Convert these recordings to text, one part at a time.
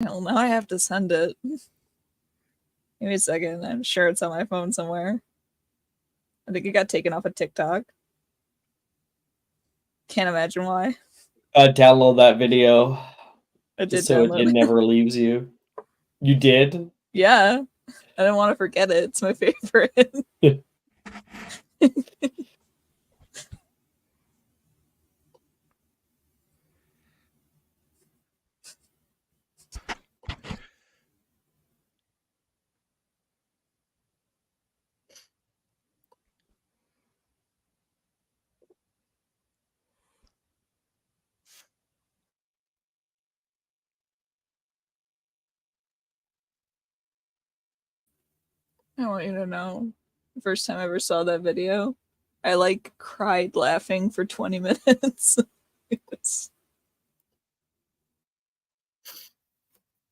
Hell, now I have to send it. Give me a second. I'm sure it's on my phone somewhere. I think it got taken off of TikTok. Can't imagine why. Download that video. I Just did so it download it. never leaves you. You did? Yeah. I didn't want to forget it. It's my favorite. I want you to know. The first time I ever saw that video, I cried laughing for 20 minutes.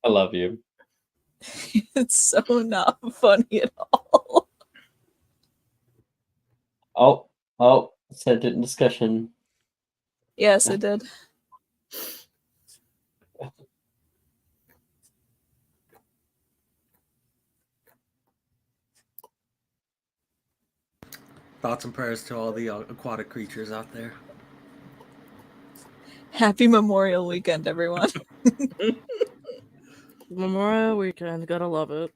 I love you. It's so not funny at all. Oh, sent it in discussion. Yes, I did. Thoughts and prayers to all the aquatic creatures out there. Happy Memorial Weekend, everyone. Memorial Weekend, gotta love it.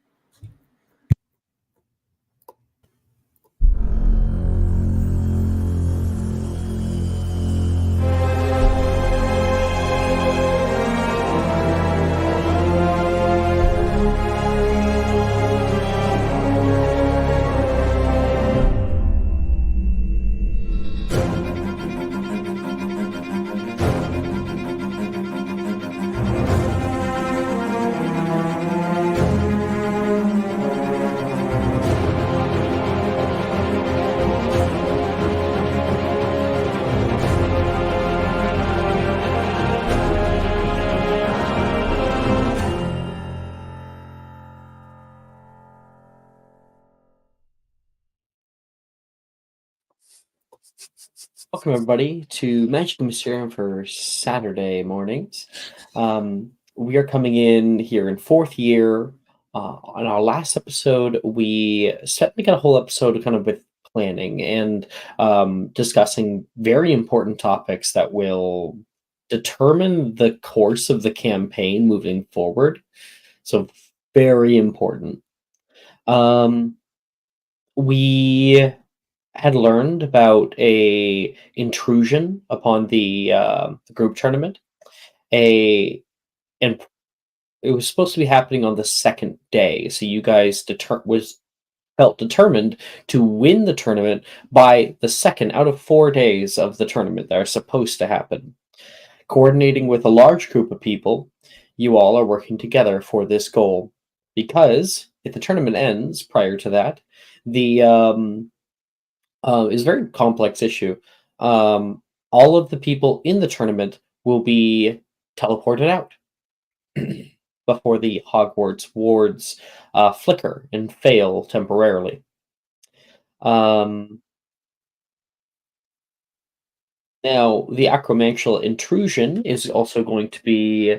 Welcome, everybody, to Magic and Mysterium for Saturday mornings. We are coming in here in fourth year. On our last episode, we got a whole episode kind of with planning and discussing very important topics that will determine the course of the campaign moving forward. So, very important. We had learned about a intrusion upon the group tournament. And it was supposed to be happening on the second day, so you guys felt determined to win the tournament by the second out of 4 days of the tournament that are supposed to happen. Coordinating with a large group of people, you all are working together for this goal. Because if the tournament ends prior to that, the is a very complex issue. All of the people in the tournament will be teleported out before the Hogwarts wards flicker and fail temporarily. Now, the acromantial intrusion is also going to be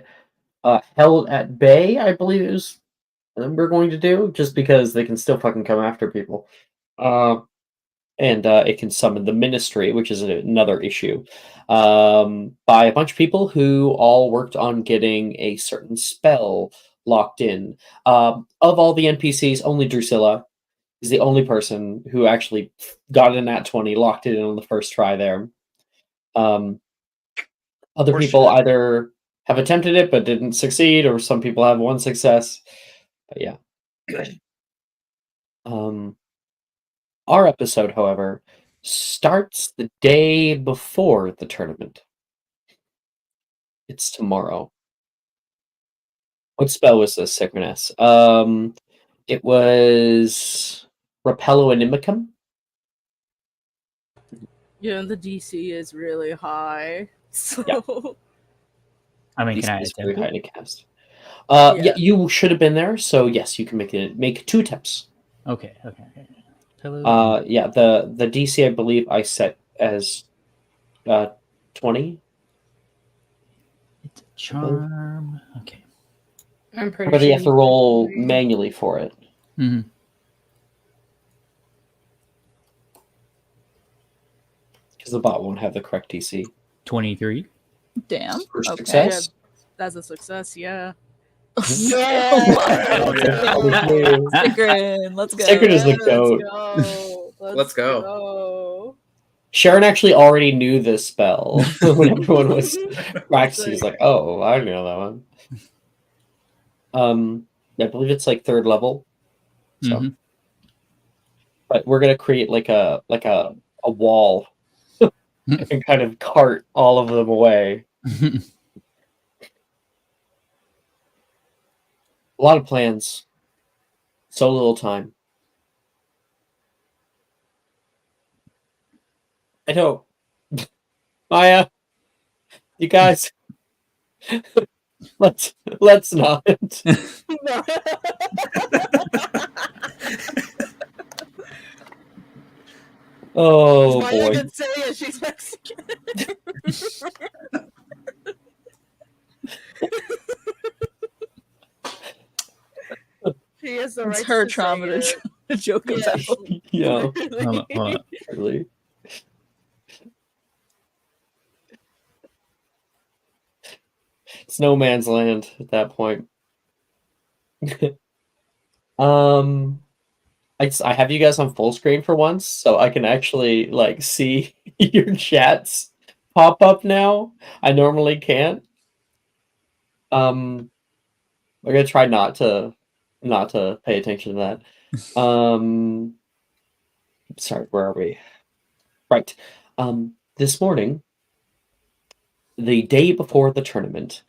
held at bay, I believe we're going to do, just because they can still fucking come after people. And it can summon the ministry, which is another issue, by a bunch of people who all worked on getting a certain spell locked in. Of all the NPCs, only Drusilla is the only person who actually got in at 20, locked it in on the first try there. Other people either have attempted it but didn't succeed, or some people have one success. But yeah. Our episode, however, starts the day before the tournament. It's tomorrow. What spell was this, Synchronous? It was Repello Inimicum. Yeah, and the DC is really high. So Yeah. I mean, DC can I is very attempt high it? to cast. Yeah, you should have been there, so yes, you can make 2 attempts. Okay. Hello. Yeah, the DC I believe I set as 20. It's a charm. Okay. I'm pretty But sure you have to roll can. manually for it. Mhm. Because the bot won't have the correct DC. 23. Damn. For Okay. success. That's a success, yeah. Yeah. Oh my Hell yeah. god. Sacred. Let's go. Sacred is the Let's goat. go. Let's go. go. Sharon actually already knew this spell when everyone was practicing. He's like, oh, I know that one. I believe it's like 3rd level. So, Mhm. but we're gonna create like a wall and kind of cart all of them away. A lot of plans, so little time. I know, Maya. You guys, let's not. Oh Why boy. even say it? She's Mexican. She has the It's right her to trauma say to joke it. about. Yeah, Hold on. really. It's no man's land at that point. I have you guys on full screen for once, so I can actually like see your chats pop up now. I normally can't. I'm gonna try not to pay attention to that. Sorry, where are we? Right. This morning, the day before the tournament,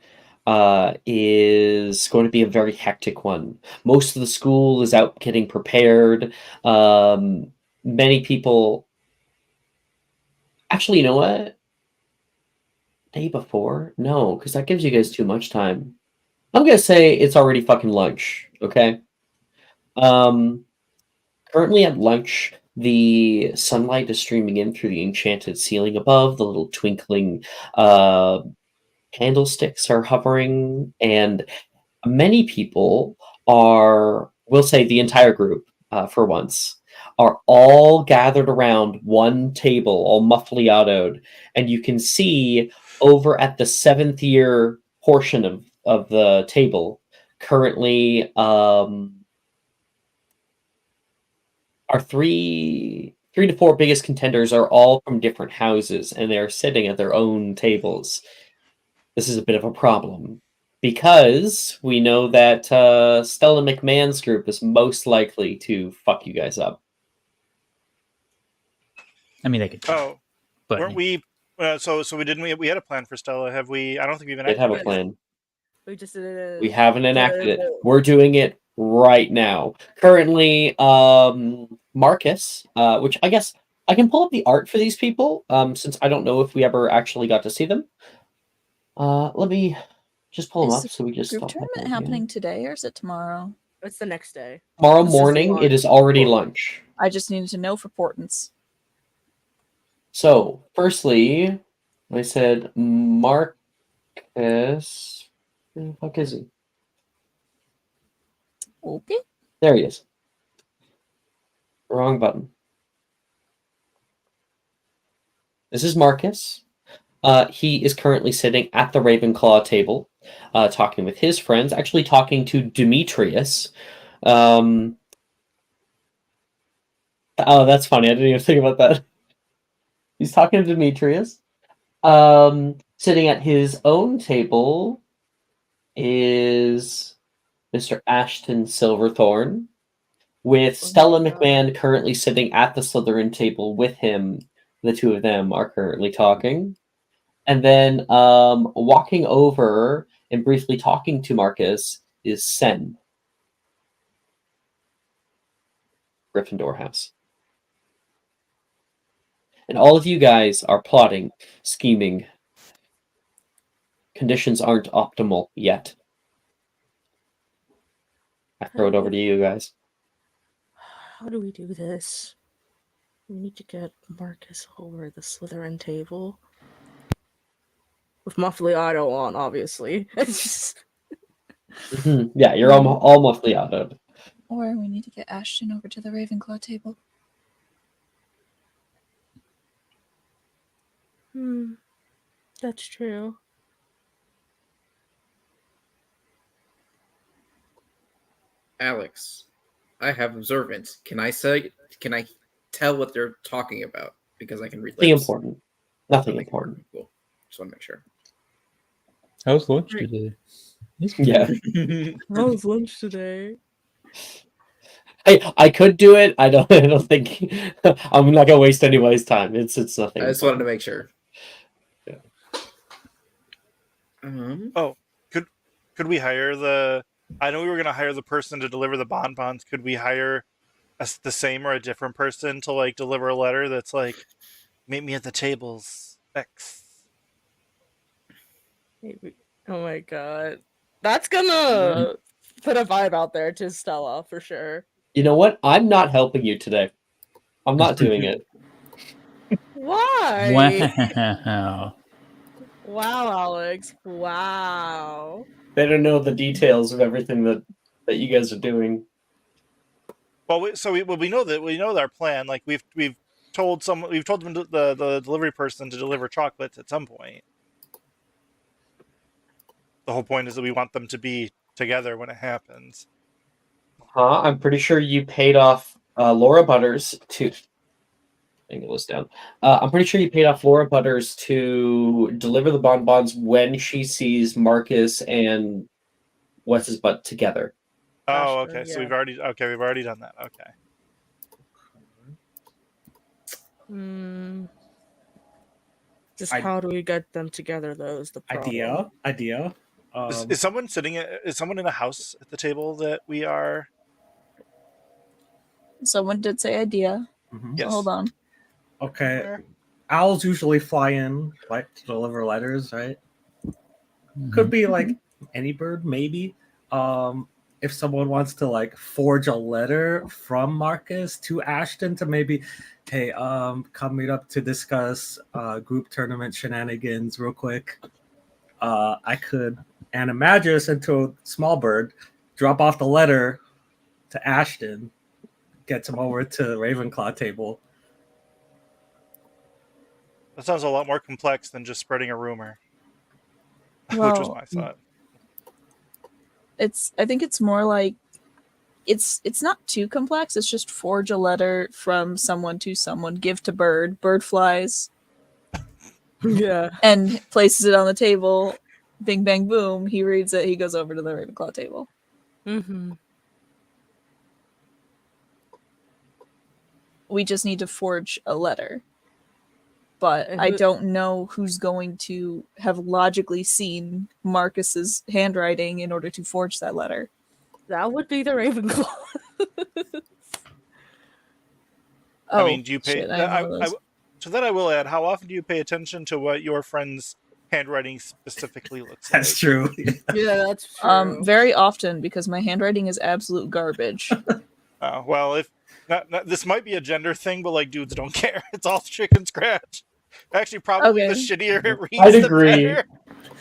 is going to be a very hectic one. Most of the school is out getting prepared. Many people. Actually, you know what? Day before? No, because that gives you guys too much time. I'm gonna say it's already fucking lunch. Okay. Um, Currently at lunch, the sunlight is streaming in through the enchanted ceiling above. The little twinkling uh, candlesticks are hovering, and many people are, we'll say the entire group for once, are all gathered around one table, all muffliatoed, and you can see over at the 7th year portion of the table currently our three to four biggest contenders are all from different houses, and they're sitting at their own tables. This is a bit of a problem because we know that Stella McMahon's group is most likely to fuck you guys up. I mean, they could try, Oh, but weren't we? So we didn't. We had a plan for Stella. Have we? I don't think we've Did enacted have a it. plan. We just did it. We haven't enacted it. We're doing it right now. Currently, Marcus, which I guess I can pull up the art for these people, since I don't know if we ever actually got to see them. Let me just pull them Is up the so we just group stop tournament happening happening today or is it tomorrow? It's the next day. tomorrow This is morning. It is lunch. already lunch. I just needed to know for portents. So, firstly, I said Marcus. Where the fuck is he? Okay. There he is. Wrong button. This is Marcus. He is currently sitting at the Ravenclaw table, talking with his friends, actually talking to Demetrius. Oh, that's funny. I didn't even think about that. He's talking to Demetrius. Sitting at his own table is Mr. Ashton Silverthorn, with Stella McMahon currently sitting at the Slytherin table with him. The two of them are currently talking. And then walking over and briefly talking to Marcus is Sen, Gryffindor House. And all of you guys are plotting, scheming. Conditions aren't optimal yet. I throw it over to you guys. How do we do this? We need to get Marcus over the Slytherin table. With Muffly Auto on, obviously. Yeah, you're almost out of it. Or we need to get Ashton over to the Ravenclaw table. That's true. Alex, I have observance. Can I tell what they're talking about? Because I can read Nothing lips. important. Nothing Okay, important. Cool. Just want to make sure. How's lunch Right. today? Yeah. How was lunch today? I could do it. I don't think I'm not gonna waste anybody's time. It's nothing. I just wanted to make sure. Yeah. Oh, could we hire the? I know we were gonna hire the person to deliver the bonbons. Could we hire the same or a different person to like deliver a letter that's like, meet me at the tables X. Maybe. Oh my god. That's gonna put a vibe out there to Stella for sure. You know what? I'm not helping you today. I'm not doing it. Why? Wow. Wow, Alex. Wow. They don't know the details of everything that you guys are doing. Well, we know that our plan. Like we've told them the delivery person to deliver chocolates at some point. The whole point is that we want them to be together when it happens. I'm pretty sure you paid off Laura Butters to. Angle this down. I'm pretty sure you paid off Laura Butters to deliver the bonbons when she sees Marcus and what's his butt together. Oh, Ashton, okay. So yeah. we've already done that. Okay. Just how do we get them together though is the problem. Idea. Is someone is someone in the house at the table that we are? Someone did say idea. Yes. Hold on. Okay. Owls usually fly in like to deliver letters, right? Could be like any bird, maybe. If someone wants to like forge a letter from Marcus to Ashton to maybe, hey, come meet up to discuss group tournament shenanigans real quick. I could animagus into a small bird, drop off the letter to Ashton, gets him over to the Ravenclaw table. That sounds a lot more complex than just spreading a rumor, which was Well, my thought. I think it's more like it's not too complex. It's just forge a letter from someone to someone, give to bird. Bird flies Yeah. and places it on the table. Bing bang boom. He reads it. He goes over to the Ravenclaw table. We just need to forge a letter. But I don't know who's going to have logically seen Marcus's handwriting in order to forge that letter. That would be the Ravenclaw. I mean, do you pay? Shit, I to that I will add. How often do you pay attention to what your friend's handwriting specifically looks like? That's true. Yeah, that's true. Very often because my handwriting is absolute garbage. Oh, well, if not, this might be a gender thing, but like dudes don't care. It's all chicken scratch. Actually, probably the shittier it reads, I'd the agree. better.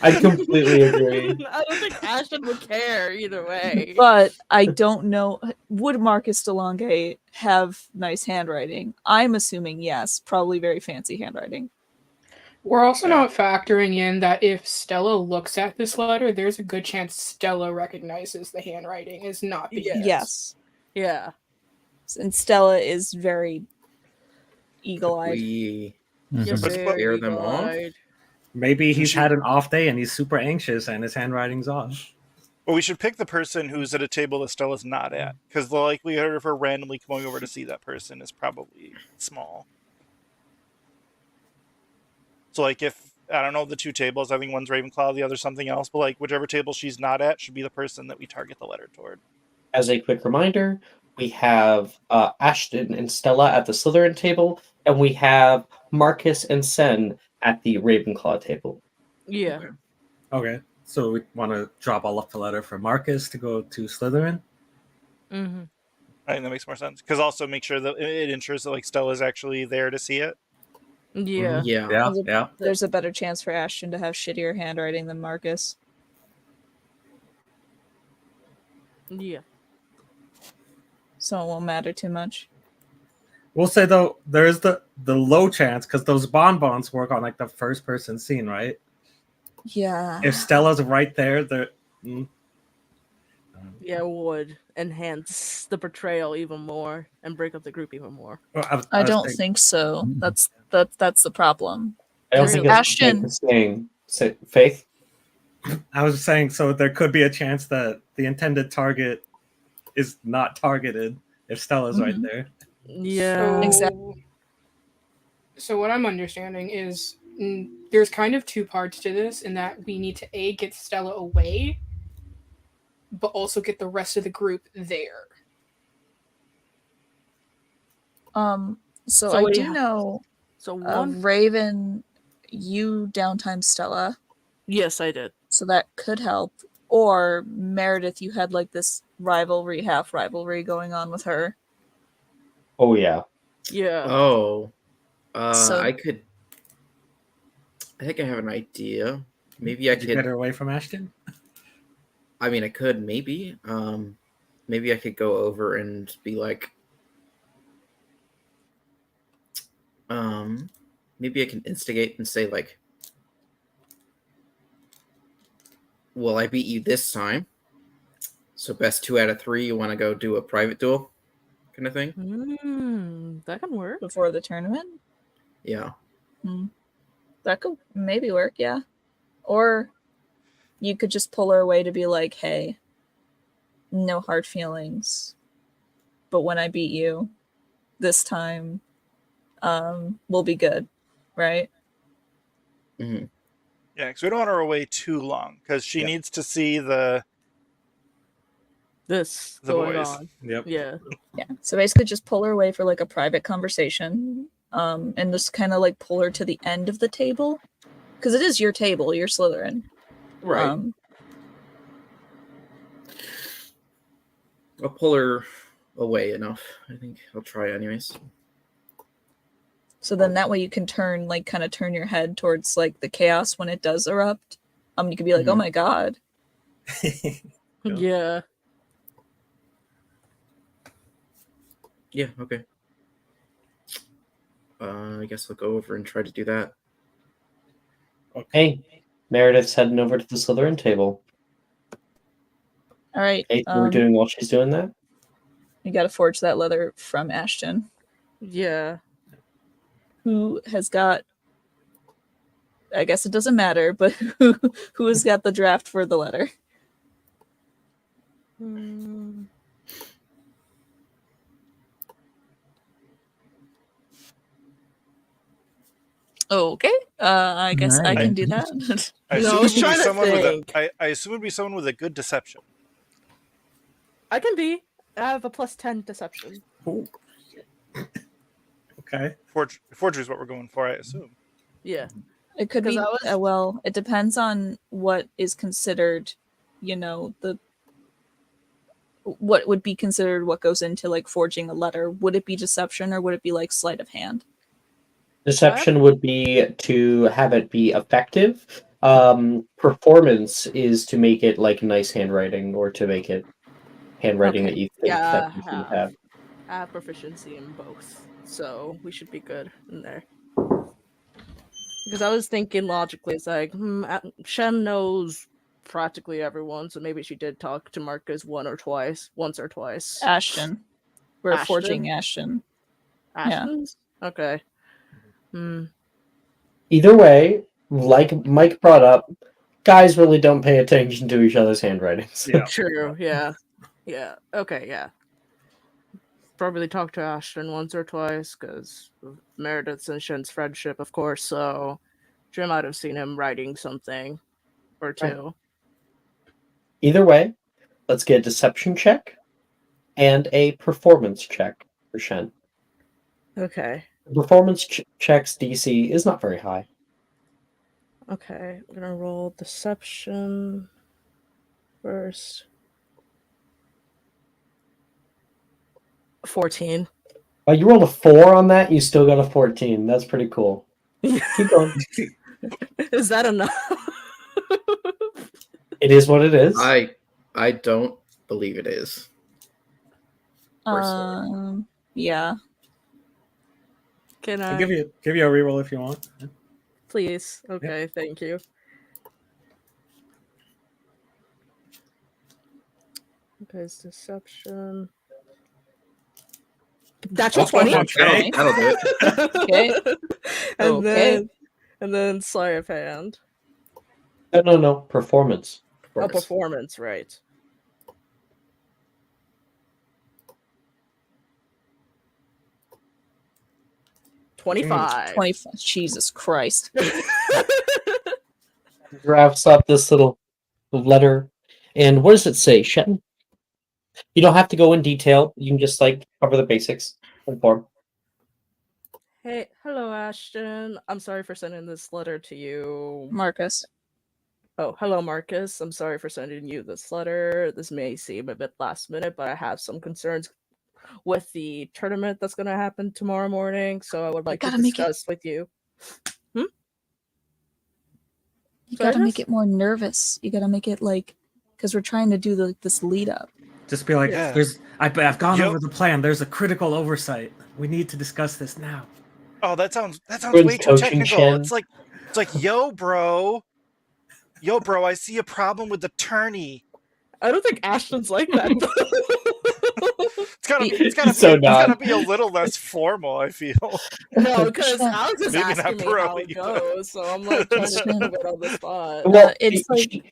I completely agree. I don't think Ashton would care either way. But I don't know. Would Marcus DeLonghe have nice handwriting? I'm assuming yes. Probably very fancy handwriting. We're also not factoring in that if Stella looks at this letter, there's a good chance Stella recognizes the handwriting is not the Yes. Yeah. And Stella is very eagle-eyed. We Yes, scare them off. Maybe he's had an off day and he's super anxious and his handwriting's off. Well, we should pick the person who's at a table that Stella's not at, because the likelihood of her randomly coming over to see that person is probably small. So, like, if, I don't know, the two tables, I think one's Ravenclaw, the other's something else, but, like, whichever table she's not at should be the person that we target the letter toward. As a quick reminder, we have Ashton and Stella at the Slytherin table, and we have Marcus and Sen at the Ravenclaw table. Yeah. Okay. So we want to drop off the letter for Marcus to go to Slytherin? Mm-hmm. I think that makes more sense. Because also make sure that it ensures that, like, Stella's actually there to see it. Yeah. Yeah. There's a better chance for Ashton to have shittier handwriting than Marcus. Yeah. So it won't matter too much. We'll say though, there is the low chance because those bonbons work on like the first person scene, right? Yeah. If Stella's right there, mm, Yeah, it would enhance the portrayal even more and break up the group even more. well, I was don't thinking- think so. Mm. That's the problem. I don't Because think it's Ashton, Faith. I was saying, so there could be a chance that the intended target is not targeted if Stella's right Mhm. there. Yeah. So, Exactly. So what I'm understanding is there's kind of two parts to this, in that we need to get Stella away, but also get the rest of the group there. So So I what do do you- know So one. Raven, you downtime Stella, Yes, I did. so that could help. Or Meredith, you had like this half rivalry going on with her. Oh yeah. Yeah. Oh, So- I could. I think I have an idea. Maybe I Did you get could. her away from Ashton? I mean, I could maybe. Maybe I could go over and be like, maybe I can instigate and say like, "Well, I beat you this time, so best 2 out of 3. You want to go do a private duel, kind of thing." That can work. before the tournament, Yeah. that could maybe work, yeah. Or you could just pull her away to be like, hey, no hard feelings. But when I beat you this time, we'll be good, right? Hmm. Yeah, because we don't want her away too long because she Yep. needs to see the This The going boys. on. Yep. Yeah. Yeah. So basically just pull her away for like a private conversation. And just kind of like pull her to the end of the table. Because it is your table, you're Slytherin. Right. I'll pull her away enough. I think I'll try anyways. So then that way you can turn your head towards like the chaos when it does erupt. You could be like, oh my god. Yeah. Yeah. Okay. I guess I'll go over and try to do that. Hey, Meredith's heading over to the Slytherin table. All right. Hey, we're doing while she's doing that. You got to forge that leather from Ashton, Yeah. who has got. I guess it doesn't matter, but who has got the draft for the letter? Okay. I guess I Alright. can do that. I No, assume I was it would be trying to someone with think. I assume it'd be someone with a good deception. I can be. I have a +10 deception. Okay. Forgery is what we're going for, I assume. Yeah. It could be. 'Cause I was- Well, it depends on what is considered. What would be considered what goes into like forging a letter. Would it be deception or would it be like sleight of hand? Deception would be to have it be effective. Performance is to make it like nice handwriting or to make it handwriting Okay. that you think Yeah, that you should have. I have proficiency in both, so we should be good in there. Because I was thinking logically, it's like, Shen knows practically everyone, so maybe she did talk to Marcus once or twice. Ashton. We're Ashton? forging Ashton. Ashton's? Okay. Either way, like Mike brought up, guys really don't pay attention to each other's handwritings. Yeah. True, yeah. Yeah, okay, yeah. Probably talked to Ashton once or twice, because of Meredith's and Shen's friendship, of course, so Jim might have seen him writing something or two. Either way, let's get a deception check and a performance check for Shen. Okay. Performance check's DC is not very high. Okay, I'm gonna roll deception first. 14. Oh, you rolled a 4 on that, you still got a 14. That's pretty cool. Keep going. Is that enough? It is what it is. I don't believe it is. Yeah. Can I'll I give you a reroll if you want. please? Okay, thank you. Okay, it's deception. Natural 20. Okay. That'll do it. Okay. and Okay. then sleight of hand. No. Performance. Oh, performance, right. $25. 25. Jesus Christ. Drafts up this little letter. And what does it say, Shen? You don't have to go in detail. You can just cover the basics. Inform. Hey, hello, Ashton. I'm sorry for sending this letter to you. Marcus. Oh, hello, Marcus. I'm sorry for sending you this letter. This may seem a bit last minute, but I have some concerns with the tournament that's going to happen tomorrow morning, so I would like to discuss with you. You gotta make it more nervous. You gotta make it because we're trying to do this lead up. Just be like, Yeah. I've gone over the plan. There's a critical oversight. We need to discuss this now. Oh, that sounds Everyone's way too coaching technical. Shen. It's like, yo, bro, I see a problem with the tourney. I don't think Ashton's like that. It's gotta be a little less formal, I feel. No, because Alex is Maybe asking not me pro how it either. goes, so I'm trying to think of it on the spot. Well, it's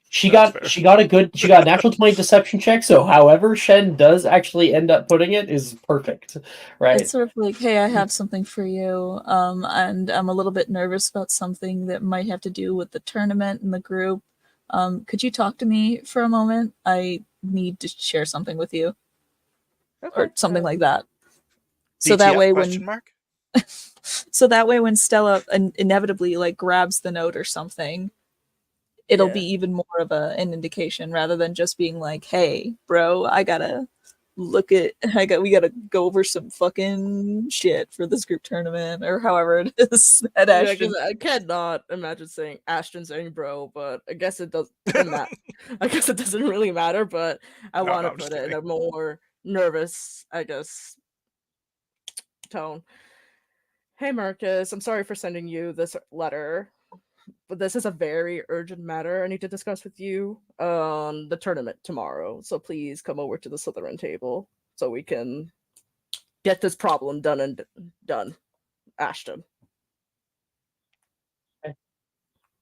she got a natural 20 deception check. So, however Shen does actually end up putting it is perfect, right? It's sort of hey, I have something for you, and I'm a little bit nervous about something that might have to do with the tournament and the group. Could you talk to me for a moment? I need to share something with you, or something like that. So that way, so that way, when Stella inevitably grabs the note or something, it'll be even more of an indication rather than just being like, "Hey, bro, we gotta go over some fucking shit for this group tournament," or however it is that Ashton. I cannot imagine saying Ashton saying bro, but I guess it doesn't matter. I guess it doesn't really matter, but I want to put it in a more nervous, I guess, tone. Hey, Marcus, I'm sorry for sending you this letter, but this is a very urgent matter I need to discuss with you on the tournament tomorrow. So please come over to the Slytherin table so we can get this problem done. Ashton.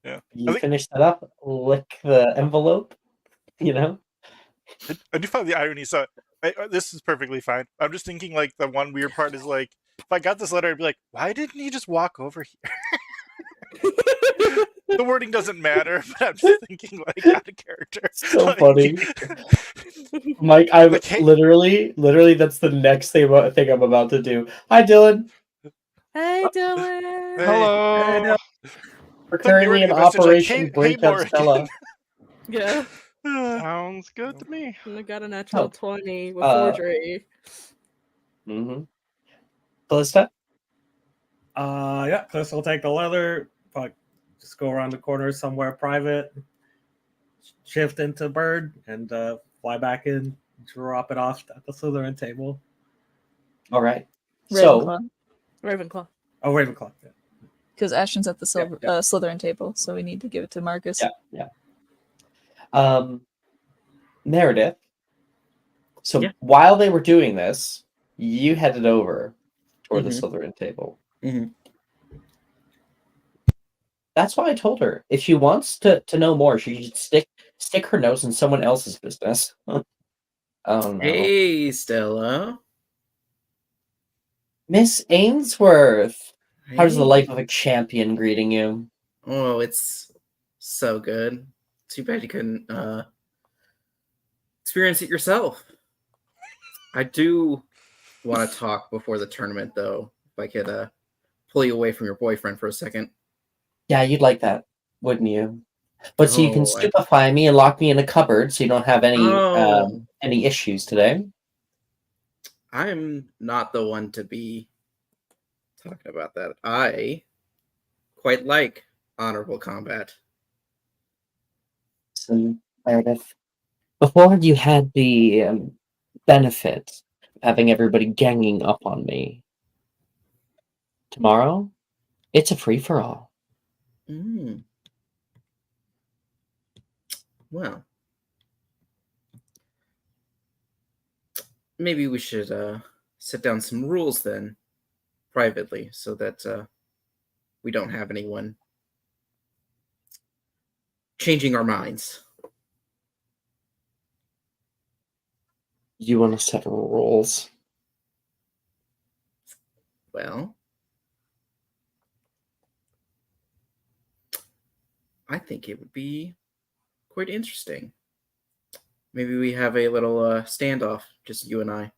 Yeah. You finish that up, lick the envelope, I do find the irony. So this is perfectly fine. I'm just thinking the one weird part is if I got this letter, I'd be like, why didn't he just walk over here? The wording doesn't matter, but I'm just thinking out of character. So funny. Mike, literally that's the next thing I'm about to do. Hi, Dylan. Hey, Dylan. Hello. We're currently in Operation Break Up Stella. Yeah. Sounds good to me. I got a natural 20 with forgery. Mm-hmm. Callista? Yeah, Callista will take the leather, just go around the corner somewhere private, shift into bird, and fly back in, drop it off at the Slytherin table. All right. Ravenclaw. Oh, Ravenclaw. Yeah. Because Ashton's at the Slytherin table, so we need to give it to Marcus. Yeah. Meredith. So while they were doing this, you headed over toward the Slytherin table. Mm-hmm. That's why I told her if she wants to know more, she should stick her nose in someone else's business. Oh no. Hey, Stella. Miss Ainsworth. How's the life of a champion greeting you? Oh, it's so good. Too bad you couldn't experience it yourself. I do want to talk before the tournament, though. If I could pull you away from your boyfriend for a second. Yeah, you'd like that, wouldn't you? But so you can stupefy me and lock me in a cupboard so you don't have any issues today. I'm not the one to be talking about that. I quite like honorable combat. Meredith, Before you had the benefit of having everybody ganging up on me. Tomorrow, it's a free-for-all. Mm. Well, maybe we should set down some rules then, privately, so that we don't have anyone changing our minds. You want to set rules? Well, I think it would be quite interesting. Maybe we have a little standoff, just you and I.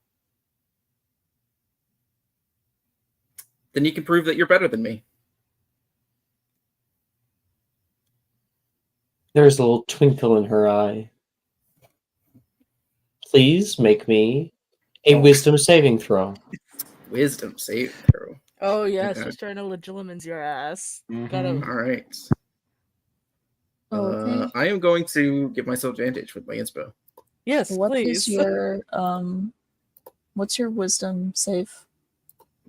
Then you can prove that you're better than me. There's a little twinkle in her eye. Please make me a wisdom saving throw. Wisdom save throw. Oh yeah, Okay. she's trying to legilimens your ass. Mhm. Gotta. All right. Okay. I am going to give myself advantage with my inspo. Yes, What is please. your what's your wisdom save?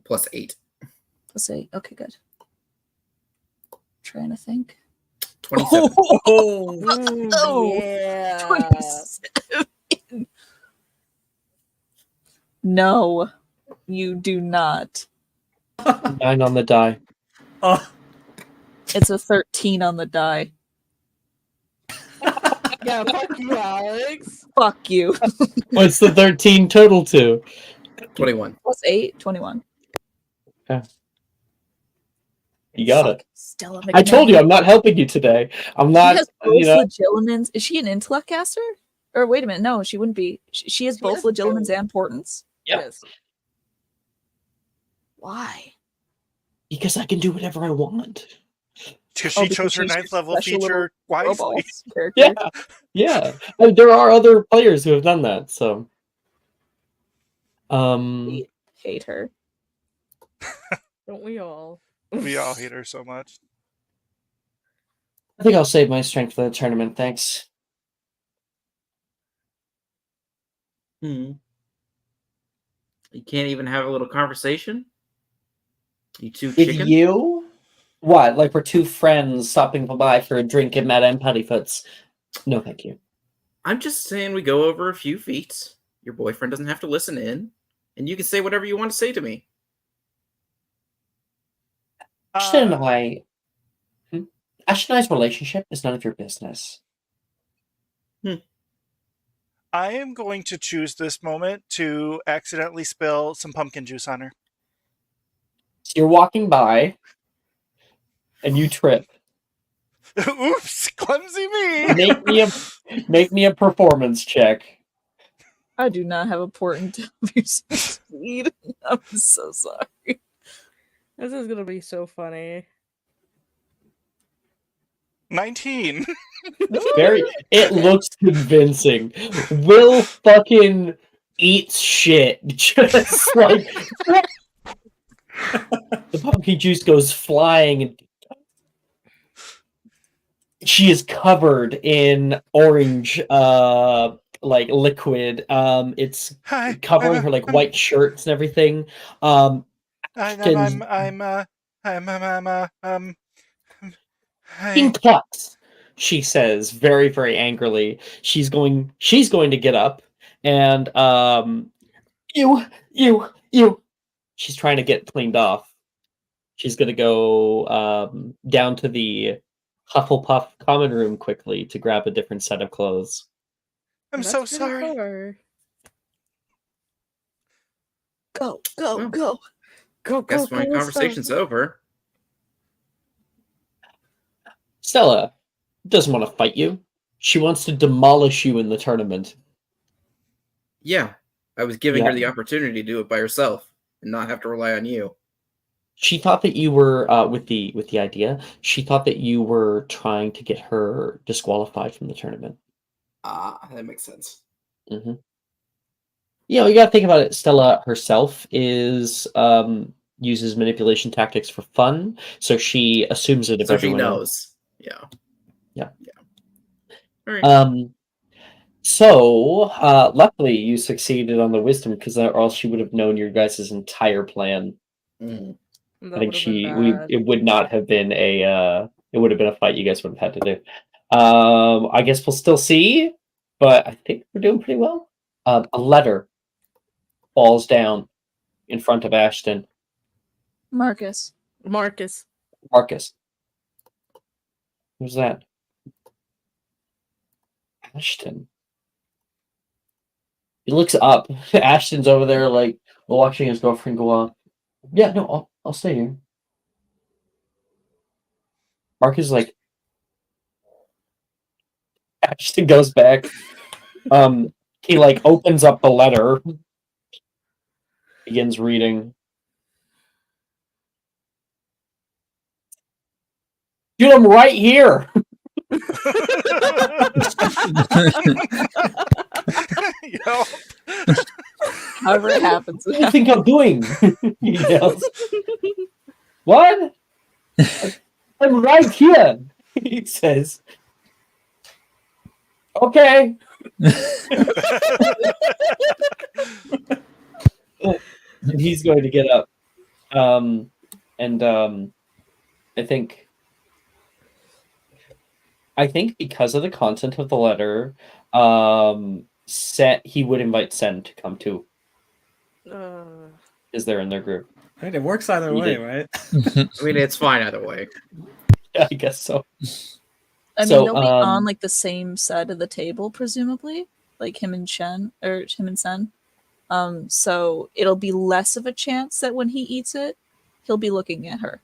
+8. +8. Okay, good. Trying to think. 27. Oh, Ooh, Oh, yeah. 27. No, you do not. 9 on the die. It's a 13 on the die. Yeah, fuck you, Alex. Fuck you. What's the 13 total to? 21. +8, 21. You got Fuck, it. Stella I told you McNally. I'm not helping you today. I'm She not, has you both know. legilimens. Is she an intellect caster? Or wait a minute, no, she wouldn't be. She has She both has legilimens both. and portents. Yeah. Yes. Why? Because I can do whatever I want. Because Oh, she because chose her she's your 9th level special little feature wisely. Robots character. Yeah, yeah. And there are other players who have done that. So, We hate her. Don't we all? We all hate her so much. I think I'll save my strength for the tournament. Thanks. You can't even have a little conversation? You two With chicken? you? What? Like we're two friends stopping by for a drink at Madame Puttyfoot's? No, thank you. I'm just saying we go over a few feats. Your boyfriend doesn't have to listen in, and you can say whatever you want to say to me. Ashton and I's relationship is none of your business. I am going to choose this moment to accidentally spill some pumpkin juice on her. So you're walking by, and you trip. Oops, clumsy me. Make me a performance check. I do not have a portent to abuse speed. I'm so sorry. This is gonna be so funny. 19. It looks convincing. Will fucking eats shit. Just like the pumpkin juice goes flying and she is covered in orange like liquid. It's Hi, covering her like white shirts and everything. Hi. Clucks, she says very, very angrily. She's going to get up and you. She's trying to get cleaned off. She's gonna go down to the Hufflepuff common room quickly to grab a different set of clothes. I'm That's so pretty sorry. far. Go. Go, Guess my let's conversation's go. over. Stella doesn't want to fight you. She wants to demolish you in the tournament. Yeah, I was giving her Yeah. the opportunity to do it by herself and not have to rely on you. She thought that you were with the idea. She thought that you were trying to get her disqualified from the tournament. Ah, that makes sense. Mm-hmm. You know, you got to think about it. Stella herself is uses manipulation tactics for fun, so she assumes it of So she everyone else. knows. Yeah. Yeah. All right. So, luckily you succeeded on the wisdom, because or else she would have known your guys' entire plan. Mm. That I think would have been bad. it would not have been it would have been a fight you guys would have had to do. I guess we'll still see, but I think we're doing pretty well. A letter falls down in front of Ashton. Marcus. Marcus. Marcus. Who's that? Ashton. He looks up. Ashton's over there, like, watching his girlfriend go on. Yeah, no, I'll stay here. Marcus is like, Ashton goes back. He like opens up the letter, begins reading. Dude, I'm right here. Yup. However it happens. What do you think I'm doing? He yells. What? I'm right here. He says. Okay. He's going to get up. I think because of the content of the letter, he would invite Sen to come too. Is there in their group? Right, it works either He way, did. right? I mean, it's fine either way. Yeah, I guess so. I mean, So, they'll be on like the same side of the table, presumably, like him and Sen. So it'll be less of a chance that when he eats it, he'll be looking at her.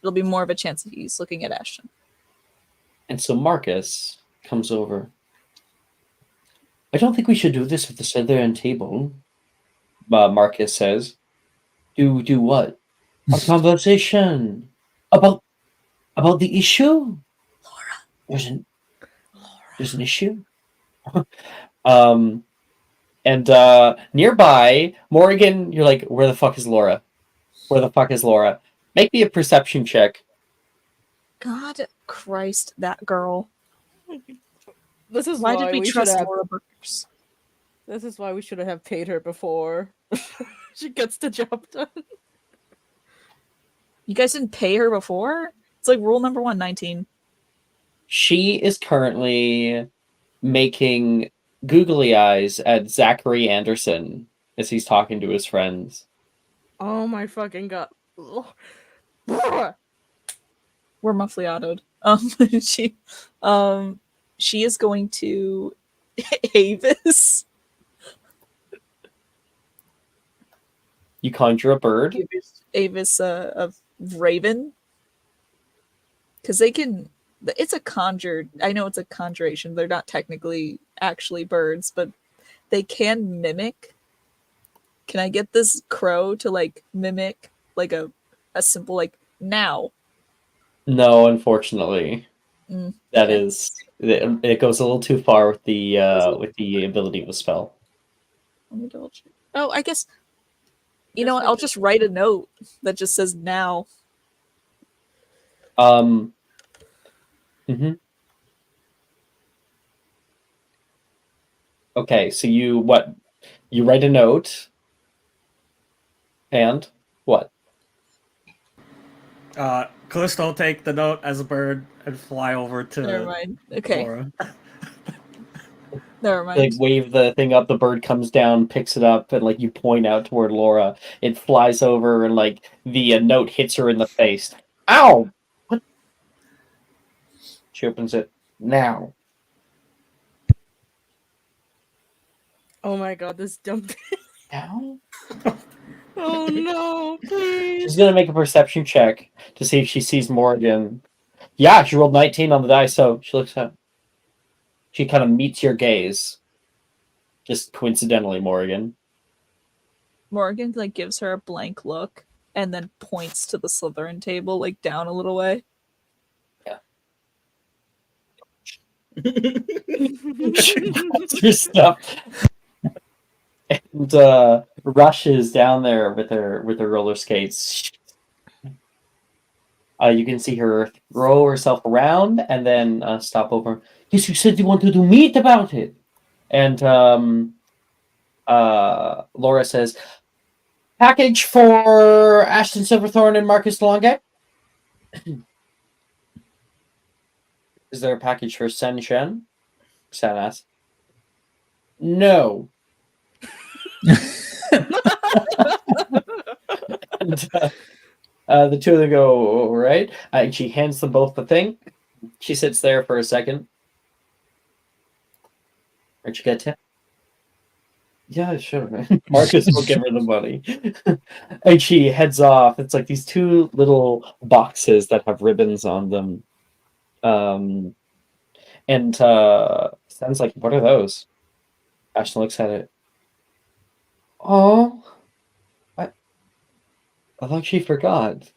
It'll be more of a chance that he's looking at Ashton. And so Marcus comes over. I don't think we should do this with the Southern table. Marcus says. Do what? A conversation about the issue. There's an issue. And nearby, Morgan, you're like, where the fuck is Laura? Where the fuck is Laura? Make me a perception check. God Christ, that girl. This is Why why did we should trust have. Laura Burgers? This is why we should have paid her before she gets the job done. You guys didn't pay her before? It's like rule number 119. She is currently making googly eyes at Zachary Anderson as he's talking to his friends. Oh my fucking god. We're muffly-autoed. She is going to Avis. You conjure a bird. Avis of Raven. Because they can... It's a conjured... I know it's a conjuration. They're not technically actually birds, but they can mimic. Can I get this crow to, like, mimic, like, a simple, like, now? No, unfortunately. That okay. is... It goes a little too far with the ability of a spell. Let me double check. Oh, I guess... You know what? I'll just write a note that just says now. Okay, so you write a note, and what? Callisto will take the note as a bird and fly over to Never mind. Okay. Laura. Never mind. Like wave the thing up, the bird comes down, picks it up, and like you point out toward Laura. It flies over, and like the note hits her in the face. Ow! What? She opens it now. Oh my god, this dumb Now? Oh no, please. She's gonna make a perception check to see if she sees Morgan. Yeah, she rolled 19 on the die, so she looks up. She kind of meets your gaze. Just coincidentally, Morgan. Morgan like gives her a blank look and then points to the Slytherin table, like down a little way. Yeah. She grabs her stuff and rushes down there with her roller skates. You can see her throw herself around and then stop over. Yes, you said you wanted to meet about it. And Laura says, "Package for Ashton Silverthorne and Marcus Longate." Is there a package for Sen Shen? Sen asks. No. And the two of them go, all right. And she hands them both the thing. She sits there for a second. Aren't you get tip? Yeah, sure. Marcus will give her the money. And she heads off. It's like these two little boxes that have ribbons on them. And Sen's like, what are those? Ashton looks at it. Oh, I thought she forgot.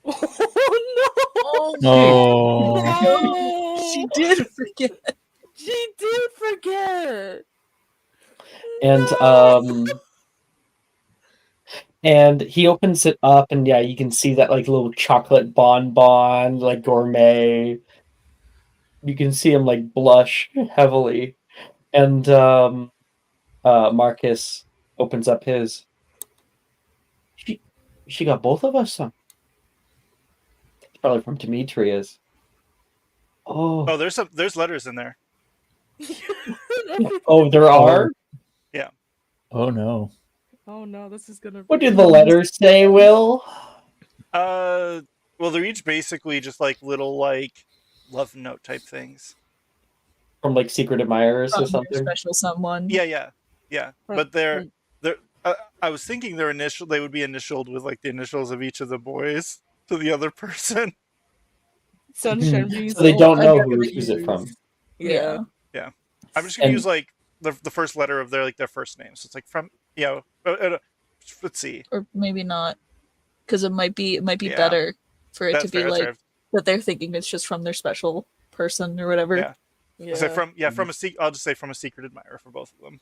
Oh Oh, Oh. she did forget. She did forget. And and he opens it up, and yeah, you can see that like little chocolate bonbon, like gourmet. You can see him like blush heavily, and Marcus opens up his. She got both of us some. It's probably from Demetrius. Oh, there's letters in there. Oh, there are. Yeah. Oh no. Oh no, this is gonna. What did the letters say, Will? Well, they're each basically just like little like love note type things. From like secret admirers or something. Special someone. Yeah. But they're I was thinking they would be initialed with like the initials of each of the boys to the other person. Sunshine being So they don't I'm know not gonna who's it from. Yeah. I'm just gonna use like the first letter of their first name. So it's like from let's see, Or maybe not, because it might be Yeah. better for it That's to be fair, that's like that they're thinking it's just from their special person or whatever. Yeah. So I'll just say from a secret admirer for both of them.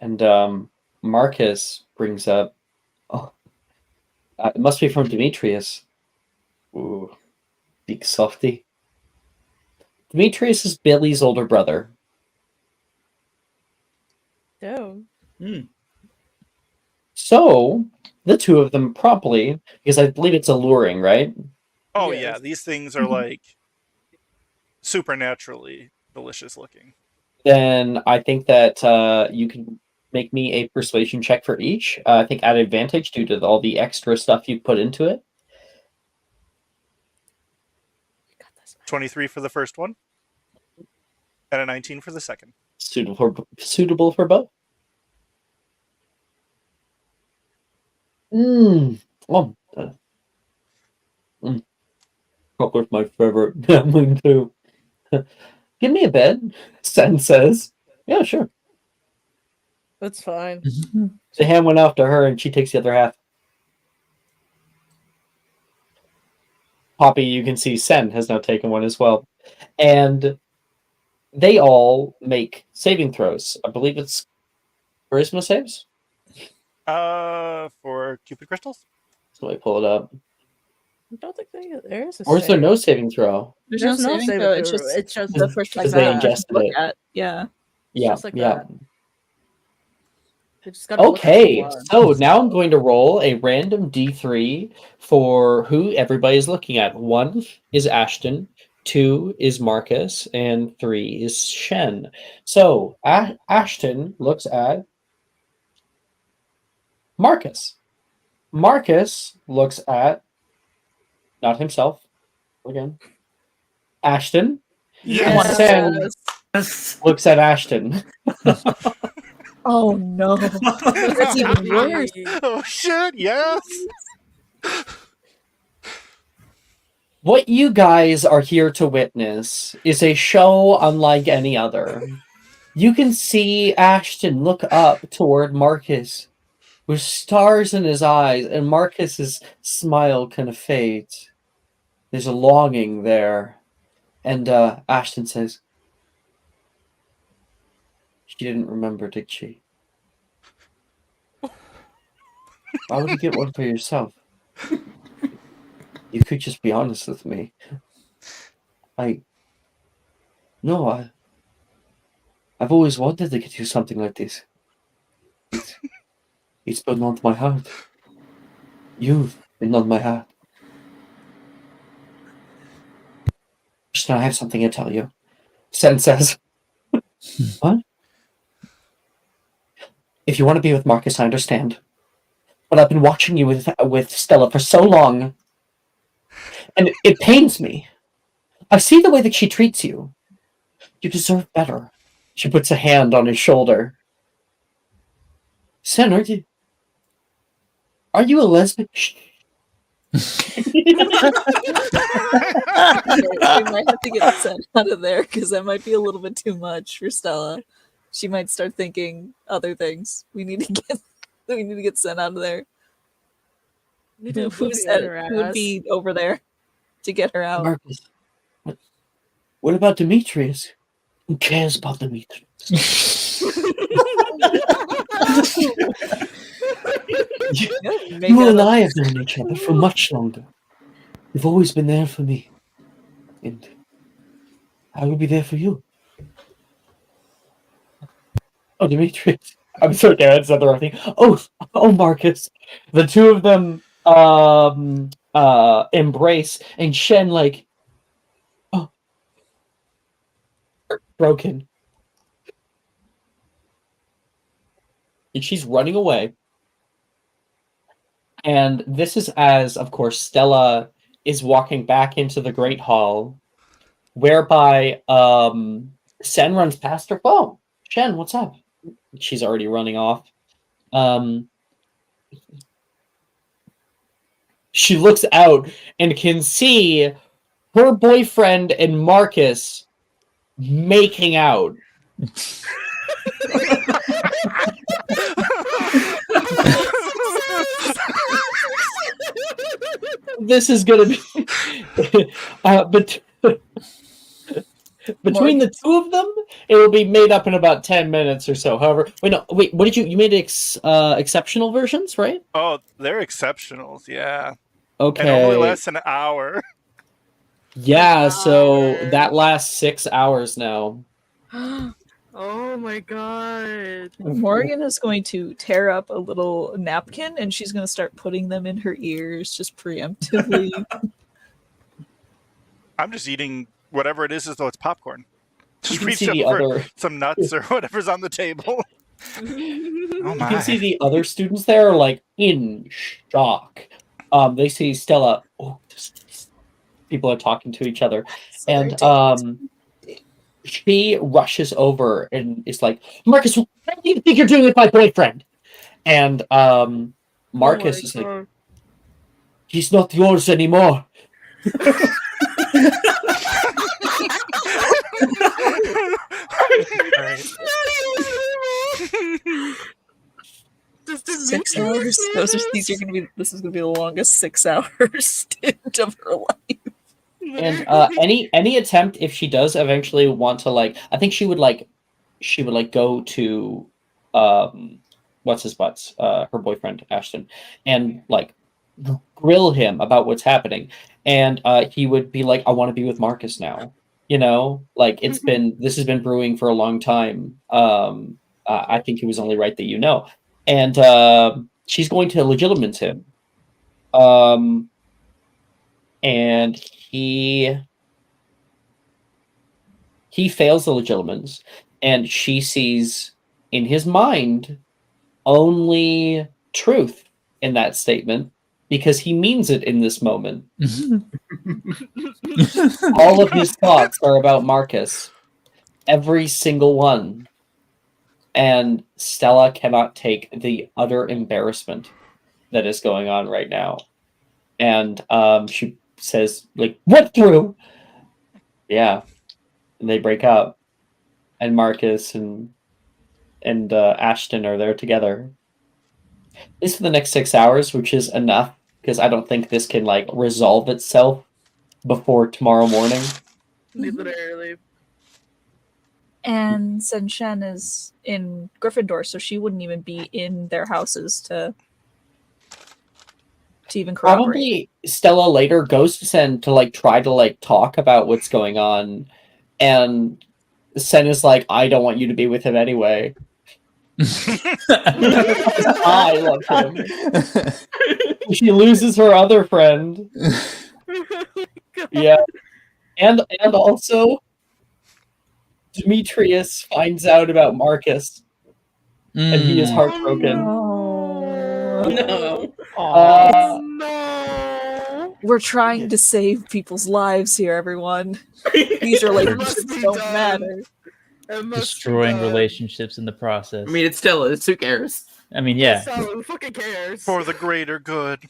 And Marcus brings up, oh, it must be from Demetrius. Ooh, big softy. Demetrius is Billy's older brother. Oh. So the two of them promptly, because I believe it's alluring, right? Oh Yes. yeah, these things are like supernaturally delicious looking. Then I think that you can make me a persuasion check for each. I think at advantage due to all the extra stuff you put into it. 23 for the first one, and a 19 for the second. Suitable for both. Chocolate my favorite. Mine too. Give me a bed, Sen says. Yeah, sure. That's fine. The hand went off to her, and she takes the other half. Poppy, you can see Sen has now taken one as well. And they all make saving throws. I believe it's charisma saves. For Cupid crystals. So let me pull it up. I don't think there is a Or is there save. no saving throw? There's There's no no saving saving throw. throw. It's just the first like Because they that. ingested look it. at. Yeah. Yeah, just like yeah. that. You just gotta look at Okay, the one. so now I'm going to roll a random D3 for who everybody is looking at. 1 is Ashton, 2 is Marcus, and 3 is Shen. So Ashton looks at Marcus. Marcus looks at not himself again. Ashton. Yes. Sen Yes. looks at Ashton. Oh no. That's even worse. Oh shit! Yes. What you guys are here to witness is a show unlike any other. You can see Ashton look up toward Marcus with stars in his eyes, and Marcus's smile kind of fades. There's a longing there. And Ashton says, she didn't remember, did she? Why would you get one for yourself? You could just be honest with me. I've always wanted to get you something like this. It's been on my heart. You've been on my heart. Just I have something to tell you. Sen says. What? If you want to be with Marcus, I understand. But I've been watching you with Stella for so long. And it pains me. I see the way that she treats you. You deserve better. She puts a hand on his shoulder. Sen, are you a lesbian? We might have to get Sen out of there because that might be a little bit too much for Stella. She might start thinking other things. We need to get Sen out of there. Who would be over there to get her out? Marcus, what about Demetrius? Who cares about Demetrius? You and I have known each other for much longer. You've always been there for me. And I will be there for you. Oh, Demetrius. I'm sorry, that's not the right thing. Oh, Marcus. The two of them embrace, and Shen broken. And she's running away. And this is as, of course, Stella is walking back into the Great Hall, whereby Sen runs past her. Oh, Shen, what's up? She's already running off. She looks out and can see her boyfriend and Marcus making out. This is gonna be but between the two of them, it will be made up in about 10 minutes or so. However, wait, what did you made exceptional versions, right? Oh, they're exceptionals, yeah. Okay. And only lasts an hour. Yeah, so that lasts 6 hours now. Oh my god. Morgan is going to tear up a little napkin and she's going to start putting them in her ears just preemptively. I'm just eating whatever it is as though it's popcorn. Just You reach can see over some nuts or whatever's on the table. Oh You my. can see the other students there are in shock. They see Stella. Oh, people are talking to each other. And she rushes over and is like, Marcus, what do you think you're doing with my boyfriend? And Marcus is like, he's not yours anymore. This is gonna be the longest 6 hour stint of her life. And any attempt, if she does eventually want to I think she would go to what's his butts, her boyfriend Ashton, and grill him about what's happening, and he would be like, I want to be with Marcus now. This has been brewing for a long time. I think it was only right that and she's going to legitimize him. And he fails the legitimens, and she sees in his mind only truth in that statement because he means it in this moment. All of his thoughts are about Marcus, every single one, and Stella cannot take the utter embarrassment that is going on right now, and she says, what through? Yeah. And they break up. And Marcus and Ashton are there together. This for the next 6 hours, which is enough, because I don't think this can resolve itself before tomorrow morning. Literally. And Sen Shen is in Gryffindor, so she wouldn't even be in their houses to even corroborate. Probably Stella later goes to Sen to try to talk about what's going on, and Sen is like, I don't want you to be with him anyway. I love him. She loses her other friend. Yeah. And also Demetrius finds out about Marcus and he is heartbroken. No. No. We're trying to save people's lives here, everyone. These relationships be don't done. matter. It must be Destroying done. relationships in the process. I mean, it's Stella. Who cares? I mean, yeah. So who fucking cares? For the greater good.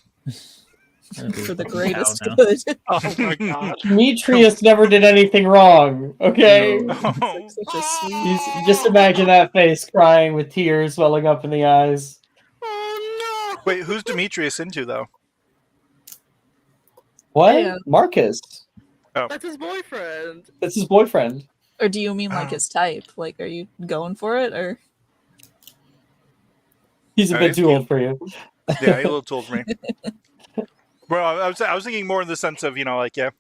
For the greatest Now. good. Oh my god. Demetrius never did anything wrong, okay? No. Oh, Such a sweet. Just imagine that face crying with tears welling up in the eyes. Oh no. wait, who's Demetrius into though? What? Yeah. Marcus. That's his boyfriend. That's his boyfriend. Or do you mean like Oh. his type? Like, are you going for it, or He's a bit too old for you. Yeah, he a little too old for me. Well, I was thinking more in the sense of, like, yeah.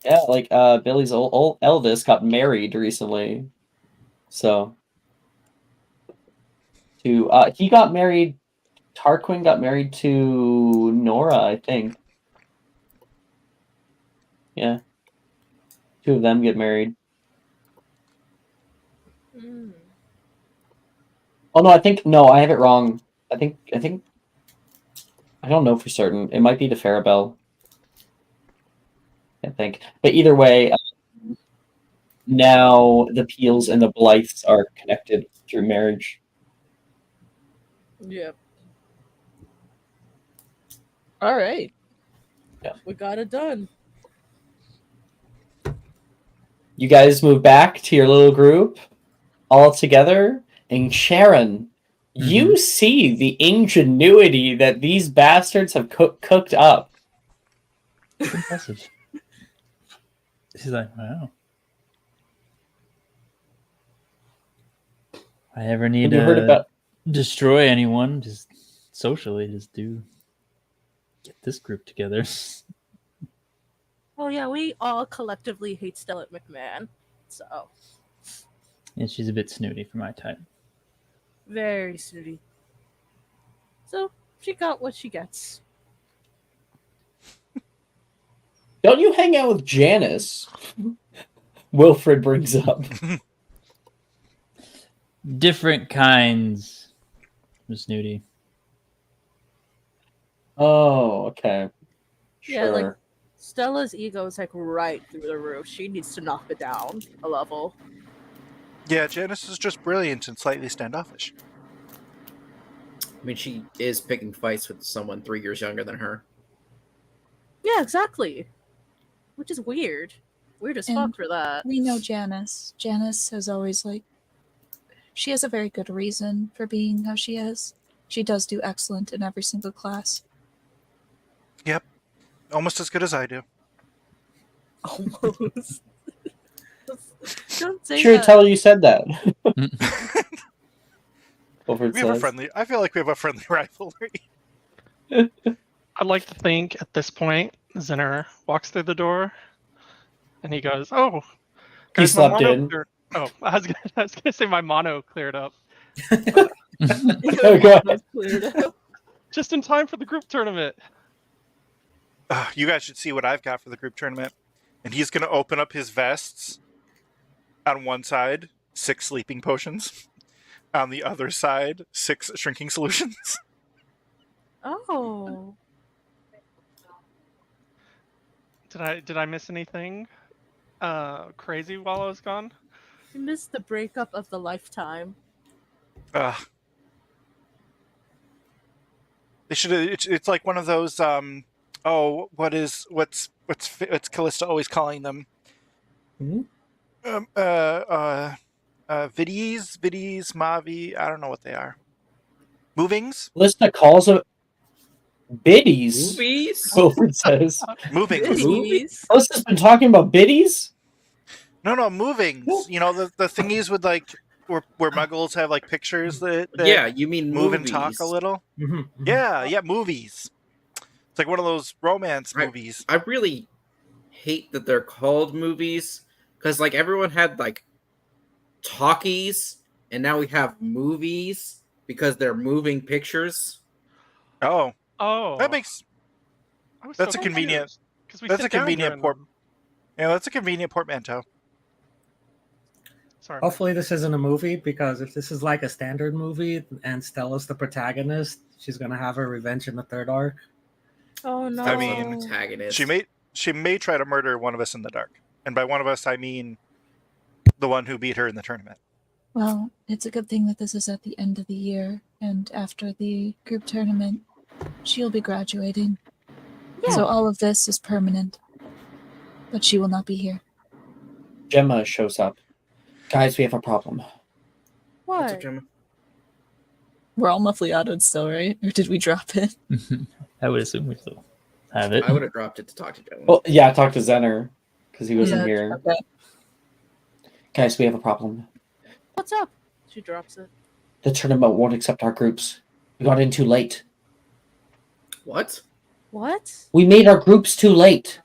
Yeah, like Billy's old eldest got married recently. So he got married. Tarquin got married to Nora, I think. Yeah. Two of them get married. Oh no, I have it wrong. I think I don't know for certain. It might be to Farabelle. I think. But either way, now the Peels and the Blythes are connected through marriage. Yep. all right? We got it done. You guys move back to your little group all together. And Sharon, you see the ingenuity that these bastards have cooked up. It's impressive. She's like, wow. If I ever need Have you heard to about? destroy anyone, just socially, just get this group together. Oh yeah, we all collectively hate Stella McMahon. So And she's a bit snooty for my type. very snooty. So she got what she gets. Don't you hang out with Janice? Wilfred brings up. Different kinds of snooty. Oh, okay. Yeah, Sure. like Stella's ego is like right through the roof. She needs to knock it down a level. Yeah, Janice is just brilliant and slightly standoffish. I mean, she is picking fights with someone 3 years younger than her. Yeah, exactly. Which is weird. Weird as And fuck for that. We know Janice. Janice has always she has a very good reason for being how she is. She does do excellent in every single class. Yep. Almost as good as I do. Almost. Don't say Sure, that. tell her you said that. Wilfred We have a says. friendly. I feel like we have a friendly rivalry. I'd like to think at this point, Zinner walks through the door and he goes, "Oh, He guys, my slept mono in. cleared-" Oh, I was gonna say my mono cleared up Oh, go ahead. Cleared up. just in time for the group tournament. You guys should see what I've got for the group tournament. And he's going to open up his vests. On one side, 6 sleeping potions. On the other side, 6 shrinking solutions. Oh. Did I miss anything crazy while I was gone? You missed the breakup of the lifetime. They should. It's like one of those. What's Callista always calling them? Viddies, Mavi. I don't know what they are. Movings. Lista calls them biddies. Movies? Wilfred says. Movings. Movies. Lista's been talking about biddies. No, movings. You know the thingies with like where muggles have like pictures that Yeah, you mean move movies. and talk a little. Mhm. Yeah, movies. It's like one of those romance Right. movies. I really hate that they're called movies Because like everyone had like talkies, and now we have movies because they're moving pictures. Oh, Oh, that makes I was that's so a convenient. because we That's sit a down convenient during port. them. Yeah, that's a convenient portmanteau. Sorry. Hopefully, this isn't a movie, because if this is like a standard movie and Stella's the protagonist, she's gonna have her revenge in the third arc. Oh no. I mean, Protagonist. She may try to murder one of us in the dark, and by one of us I mean the one who beat her in the tournament. Well, it's a good thing that this is at the end of the year, and after the group tournament, she'll be graduating. Yeah. So all of this is permanent. But she will not be here. Gemma shows up. Guys, we have a problem. What's up, What? Gemma? We're all muffly-autoed still, right? Or did we drop it? I would assume we still have it. I would have dropped it to talk to Gemma. Well, yeah, I talked to Zener because he wasn't Yeah, here. okay. Guys, we have a problem. What's up? She drops it. The tournament won't accept our groups. We got in too late. What? What? We made our groups too late.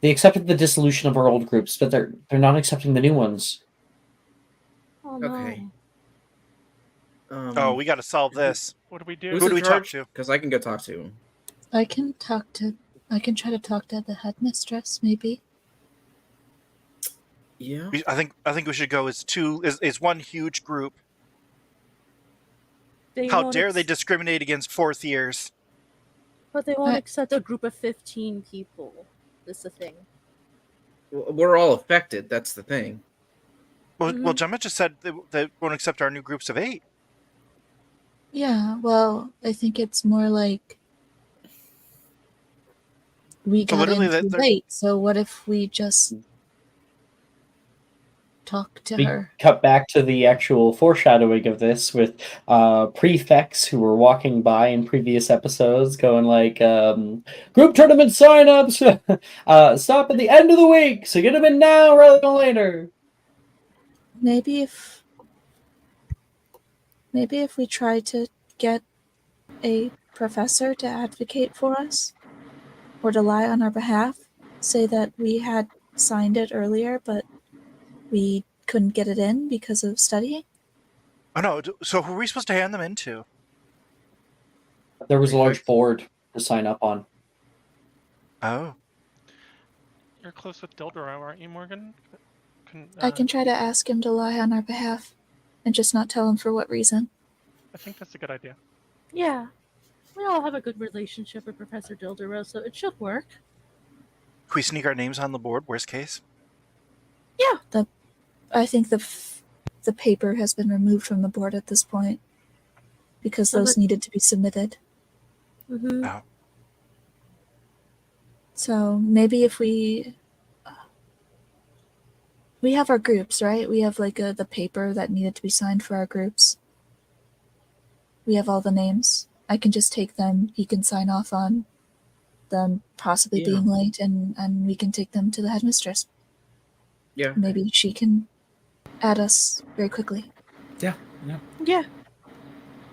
They accepted the dissolution of our old groups, but they're not accepting the new ones. Oh no. Okay. Oh, we got to solve this. What do we do? Who's Who do in we talk charge? to? Because I can go talk to him. I can try to talk to the headmistress, maybe. Yeah. I think we should go as one huge group. They How won't dare they ex- discriminate against fourth years? But they won't I- accept a group of 15 people. That's the thing. We're all affected. That's the thing. Well, Gemma just said they won't accept our new groups of 8. Yeah, well, I think it's more like we So got literally in too they're- late. So what if we just talk to We her? cut back to the actual foreshadowing of this with prefects who were walking by in previous episodes going like, group tournament sign-ups stop at the end of the week, so get them in now rather than later. Maybe if we try to get a professor to advocate for us or to lie on our behalf, say that we had signed it earlier, but we couldn't get it in because of studying. Oh no! So who are we supposed to hand them into? There was a large board to sign up on. Oh, You're close with Dildero, aren't you, Morgan? I can try to ask him to lie on our behalf and just not tell him for what reason. I think that's a good idea. Yeah. We all have a good relationship with Professor Dildero, so it should work. can we sneak our names on the board? Worst case. Yeah. I think the paper has been removed from the board at this point because So those let- needed to be submitted. Mm-hmm. Oh. So maybe if we have our groups, right? We have like the paper that needed to be signed for our groups. We have all the names. I can just take them. He can sign off on them possibly Yeah. being late, and we can take them to the headmistress. Yeah. Maybe she can add us very quickly. Yeah. Yeah.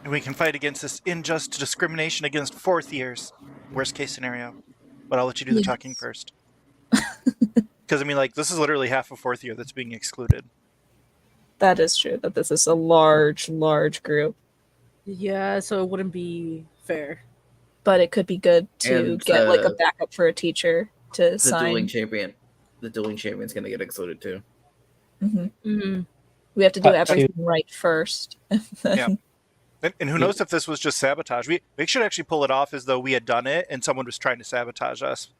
And we can fight against this unjust discrimination against fourth years. Worst case scenario. But I'll let you do the Yes. talking first. Because I mean, like, this is literally half of fourth year that's being excluded. That is true. That this is a large group, Yeah, so it wouldn't be fair. but it could be good to And, get like a backup for a teacher to The sign. dueling champion. The dueling champion's gonna get excluded too. hmm Mm-hmm. We have to do Cut to- everything right first. and then- Yeah. And who knows if this was just sabotage? We should actually pull it off as though we had done it and someone was trying to sabotage us.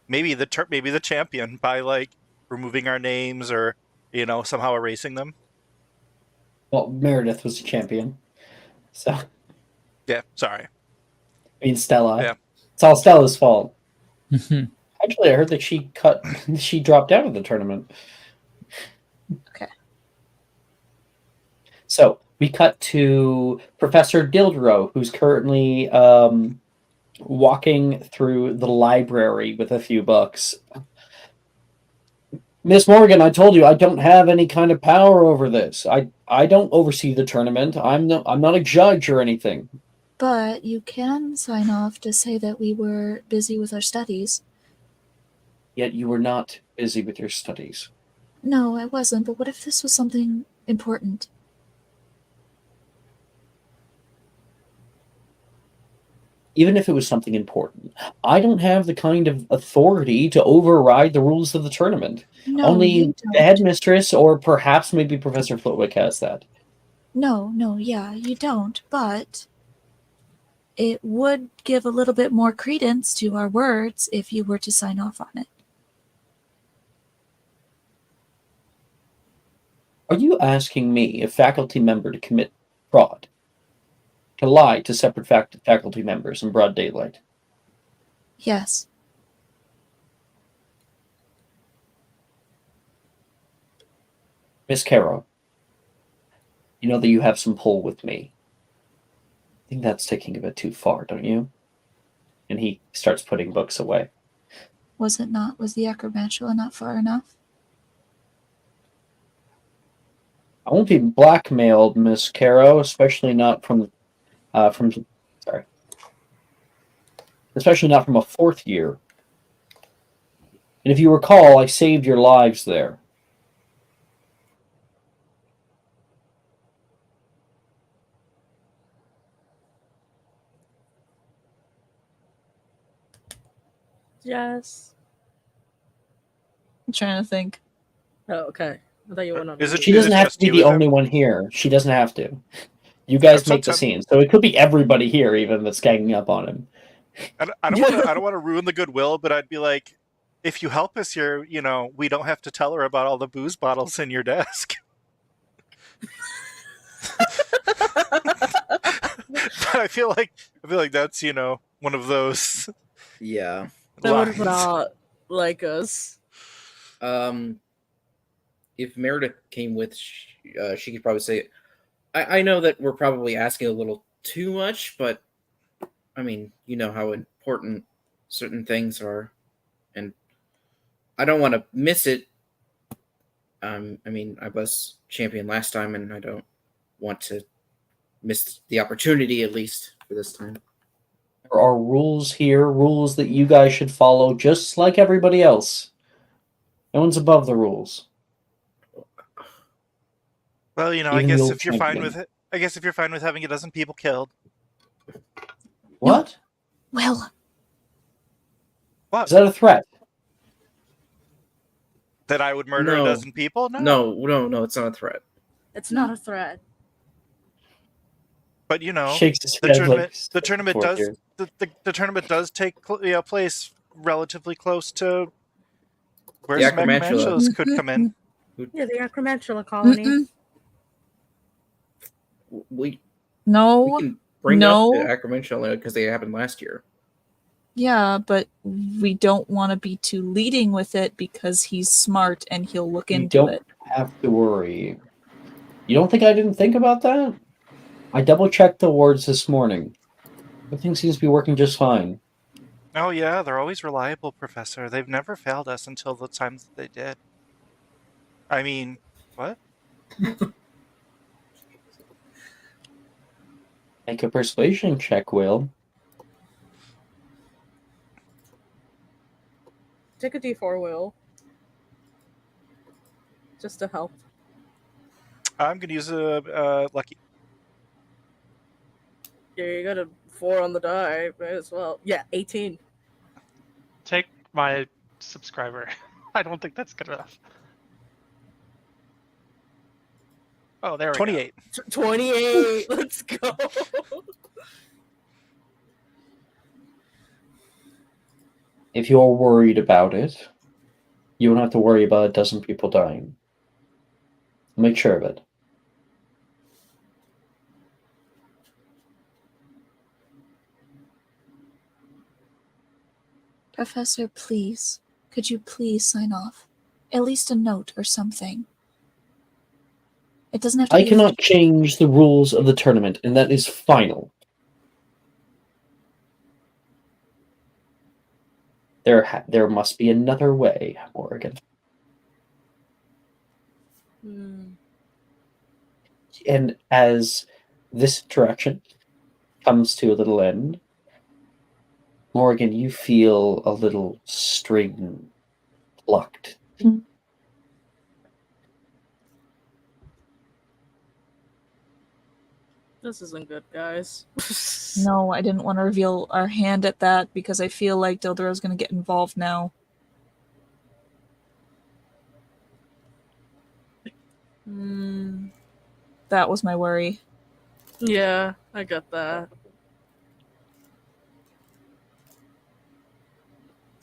Maybe the champion by like removing our names or somehow erasing them. Well, Meredith was the champion. So, Yeah, sorry. I mean, Stella. Yeah. It's all Stella's fault. Actually, I heard that she dropped out of the tournament. Okay. So we cut to Professor Dildero, who's currently walking through the library with a few books. Miss Morgan, I told you I don't have any kind of power over this. I don't oversee the tournament. I'm not a judge or anything. But you can sign off to say that we were busy with our studies. Yet you were not busy with your studies. No, I wasn't, but what if this was something important? Even if it was something important, I don't have the kind of authority to override the rules of the tournament. No, Only you the don't. headmistress, or perhaps maybe Professor Flitwick has that. No, yeah, you don't, but it would give a little bit more credence to our words if you were to sign off on it. Are you asking me, a faculty member, to commit fraud? To lie to separate faculty members in broad daylight? Yes. Miss Caro, you know that you have some pull with me. I think that's taking a bit too far, don't you? And he starts putting books away. Was it not? Was the acromantula not far enough? I won't be blackmailed, Miss Caro, especially not from especially not from a fourth year. And if you recall, I saved your lives there. Yes. I'm trying to think. Oh, okay. I thought you went on. She doesn't have to be the only one here. She doesn't have to. You guys make the scene, so it could be everybody here, even that's ganging up on him. I don't want to ruin the goodwill, but I'd be like, if you help us here, we don't have to tell her about all the booze bottles in your desk. But I feel like that's one of those. Yeah, that would not like us. If Meredith came with, she could probably say, I know that we're probably asking a little too much, but I mean, you know how important certain things are, and I don't want to miss it. I mean, I was champion last time, and I don't want to miss the opportunity, at least for this time. There are rules here, rules that you guys should follow, just like everybody else. No one's above the rules. Well, I guess if you're fine with it, if you're fine with having a dozen people killed. What? No. Well. What? Is that a threat? That I would murder a dozen people? No, it's not a threat. It's not a threat. But Shakes his the head tournament, like the tournament does years. the tournament does take place relatively close to where The some acromantulas could come in. Yeah, the acromantula colony. We No. can bring up the acromantula because they happened last year. Yeah, but we don't want to be too leading with it because he's smart and he'll look into it. You don't have to worry. You don't think I didn't think about that? I double-checked the wards this morning. Everything seems to be working just fine. Oh yeah, they're always reliable, Professor. They've never failed us until the times that they did. I mean, what? Make a persuasion check, Will. Take a D4, Will. Just to help. I'm gonna use a lucky. Yeah, you got a 4 on the die, might as well. Yeah, 18. Take my subscriber. I don't think that's good enough. Oh, there we 28. go. 28! Let's go! If you're worried about it, you don't have to worry about a dozen people dying. Make sure of it. Professor, please. Could you please sign off? At least a note or something. It doesn't have to I be cannot change the rules of the tournament, and that is final. There must be another way, Morgan. And as this interaction comes to a little end, Morgan, you feel a little string plucked. This isn't good, guys. No, I didn't want to reveal our hand at that because I feel like Dildero's going to get involved now. That was my worry. Yeah, I got that.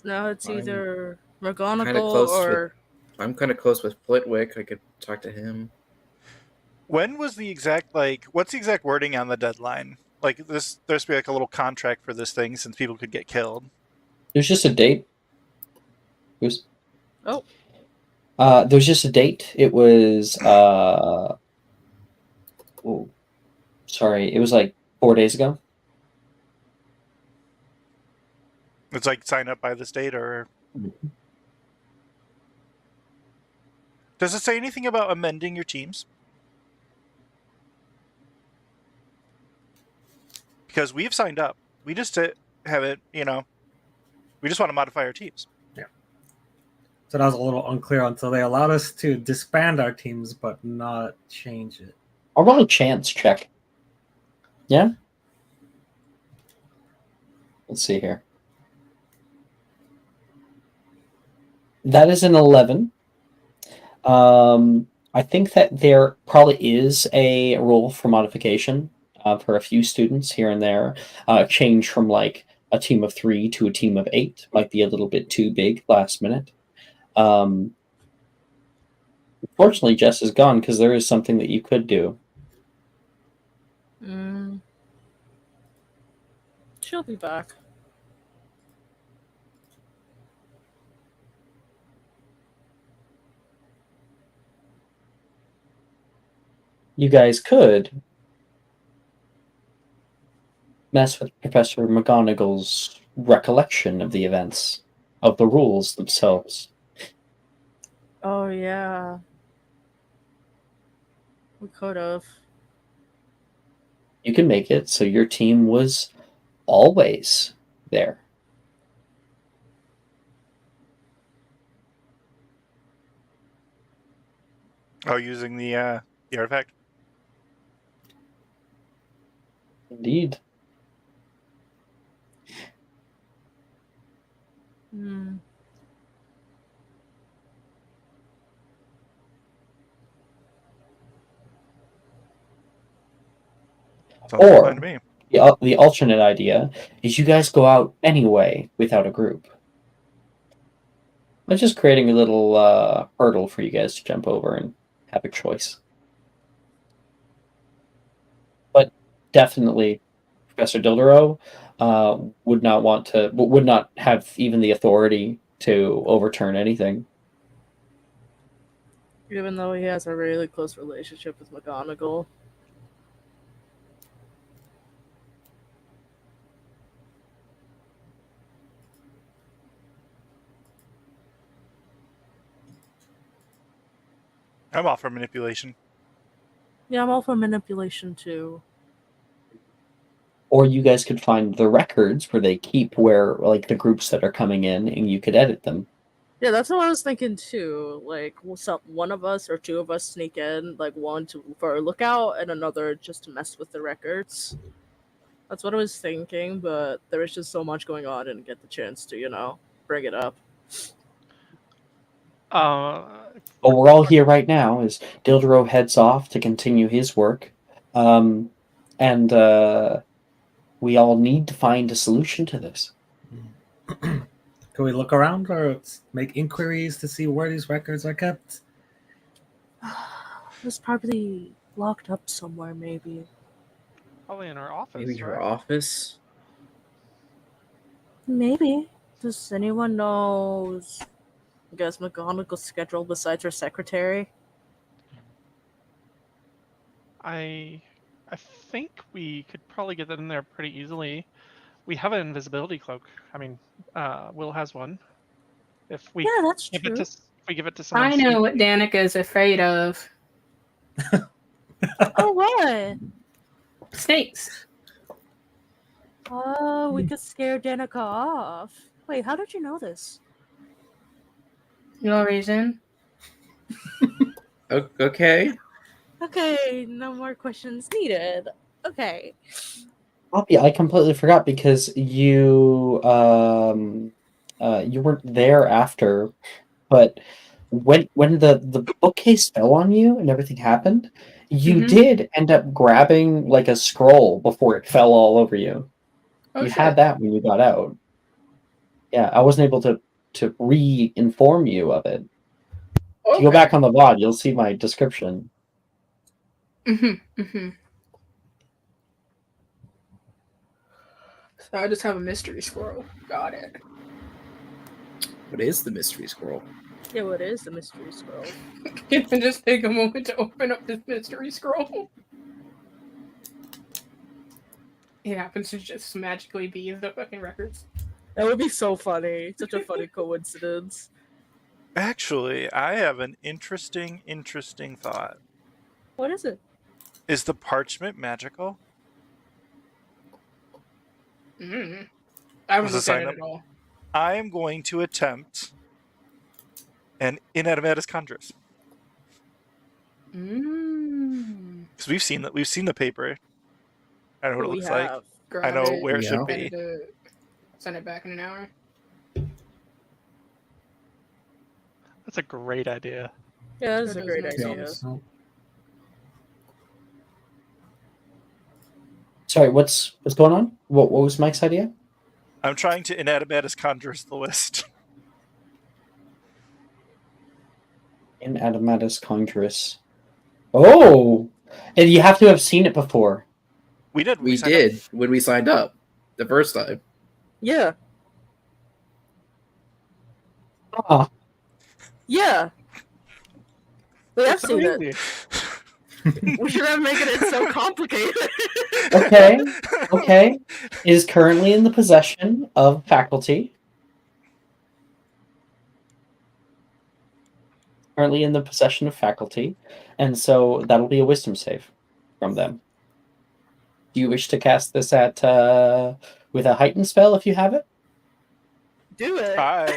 Now it's either McGonagall or... I'm kind of close with Flitwick. I could talk to him. When was the exact, like, what's the exact wording on the deadline? Like, there's to be like a little contract for this thing since people could get killed. There's just a date. It was. Oh. There's just a date. It was. Oh, sorry. It was like 4 days ago. It's like sign up by this date, or does it say anything about amending your teams? Because we've signed up. We just haven't, we just want to modify our teams. Yeah. So that was a little unclear until they allowed us to disband our teams, but not change it. I'll roll a chance check. Yeah? Let's see here. That is an 11. I think that there probably is a rule for modification for a few students here and there. Change from like a team of 3 to a team of 8 might be a little bit too big last minute. Unfortunately, Jess is gone because there is something that you could do. She'll be back. You guys could mess with Professor McGonagall's recollection of the events, of the rules themselves. Oh, yeah. We could have. You can make it so your team was always there. Oh, using the artifact? Indeed. Sounds Or fine to me. the alternate idea is you guys go out anyway without a group. I'm just creating a little hurdle for you guys to jump over and have a choice. But definitely, Professor Dildero would not have even the authority to overturn anything. Even though he has a really close relationship with McGonagall. I'm all for manipulation. Yeah, I'm all for manipulation too. Or you guys could find the records where they keep like the groups that are coming in, and you could edit them. Yeah, that's what I was thinking too. Like, one of us or two of us sneak in, like one for a lookout and another just to mess with the records. That's what I was thinking, but there was just so much going on and get the chance to, bring it up. But we're all here right now as Dildero heads off to continue his work. And we all need to find a solution to this. Can we look around or make inquiries to see where these records are kept? It's probably locked up somewhere, maybe. Probably in our office. Maybe her right? office. Maybe. Does anyone know, I guess, McGonagall's schedule besides her secretary? I think we could probably get that in there pretty easily. We have an invisibility cloak. I mean, Will has one. If we that's give true. if we give it to someone, I know what Danica is afraid of. Oh, what? Snakes. Oh, we could scare Danica off. Wait, how did you know this? No reason. Okay. Okay, no more questions needed. Okay. Poppy, I completely forgot because you weren't there after, but when the bookcase fell on you and everything happened, you Mhm. did end up grabbing like a scroll before it fell all over you. Oh You shit. had that when you got out. Yeah, I wasn't able to re-inform you of it. If you go Okay. back on the VOD, you'll see my description. So I just have a mystery scroll. Got it. What is the mystery scroll? Yeah, what is the mystery scroll? Can I just take a moment to open up this mystery scroll? It happens to just magically be the fucking records. That would be so funny. Such a funny coincidence. Actually, I have an interesting thought. What is it? Is the parchment magical? I haven't Was a looked at sign it up? at all. I am going to attempt an inanimatus conjurus. Because we've seen that. We've seen the paper. I know what it We looks have. like. Grab I know it, where it should Yeah. be. edit it, send it back in an hour. That's a great idea. Yeah, that is That a does great make idea. sense. Sorry, what's going on? What was Mike's idea? I'm trying to inanimatus conjurus the list. Inanimatus conjurus. Oh, and you have to have seen it before. We did. We signed up. did when we signed up the first time. Yeah. Ah, Yeah. We have It's so seen it. easy. We should have making it so complicated. okay. Is currently in the possession of faculty. Currently in the possession of faculty, and so that'll be a wisdom save from them. Do you wish to cast this at with a heightened spell if you have it? Do it. I'll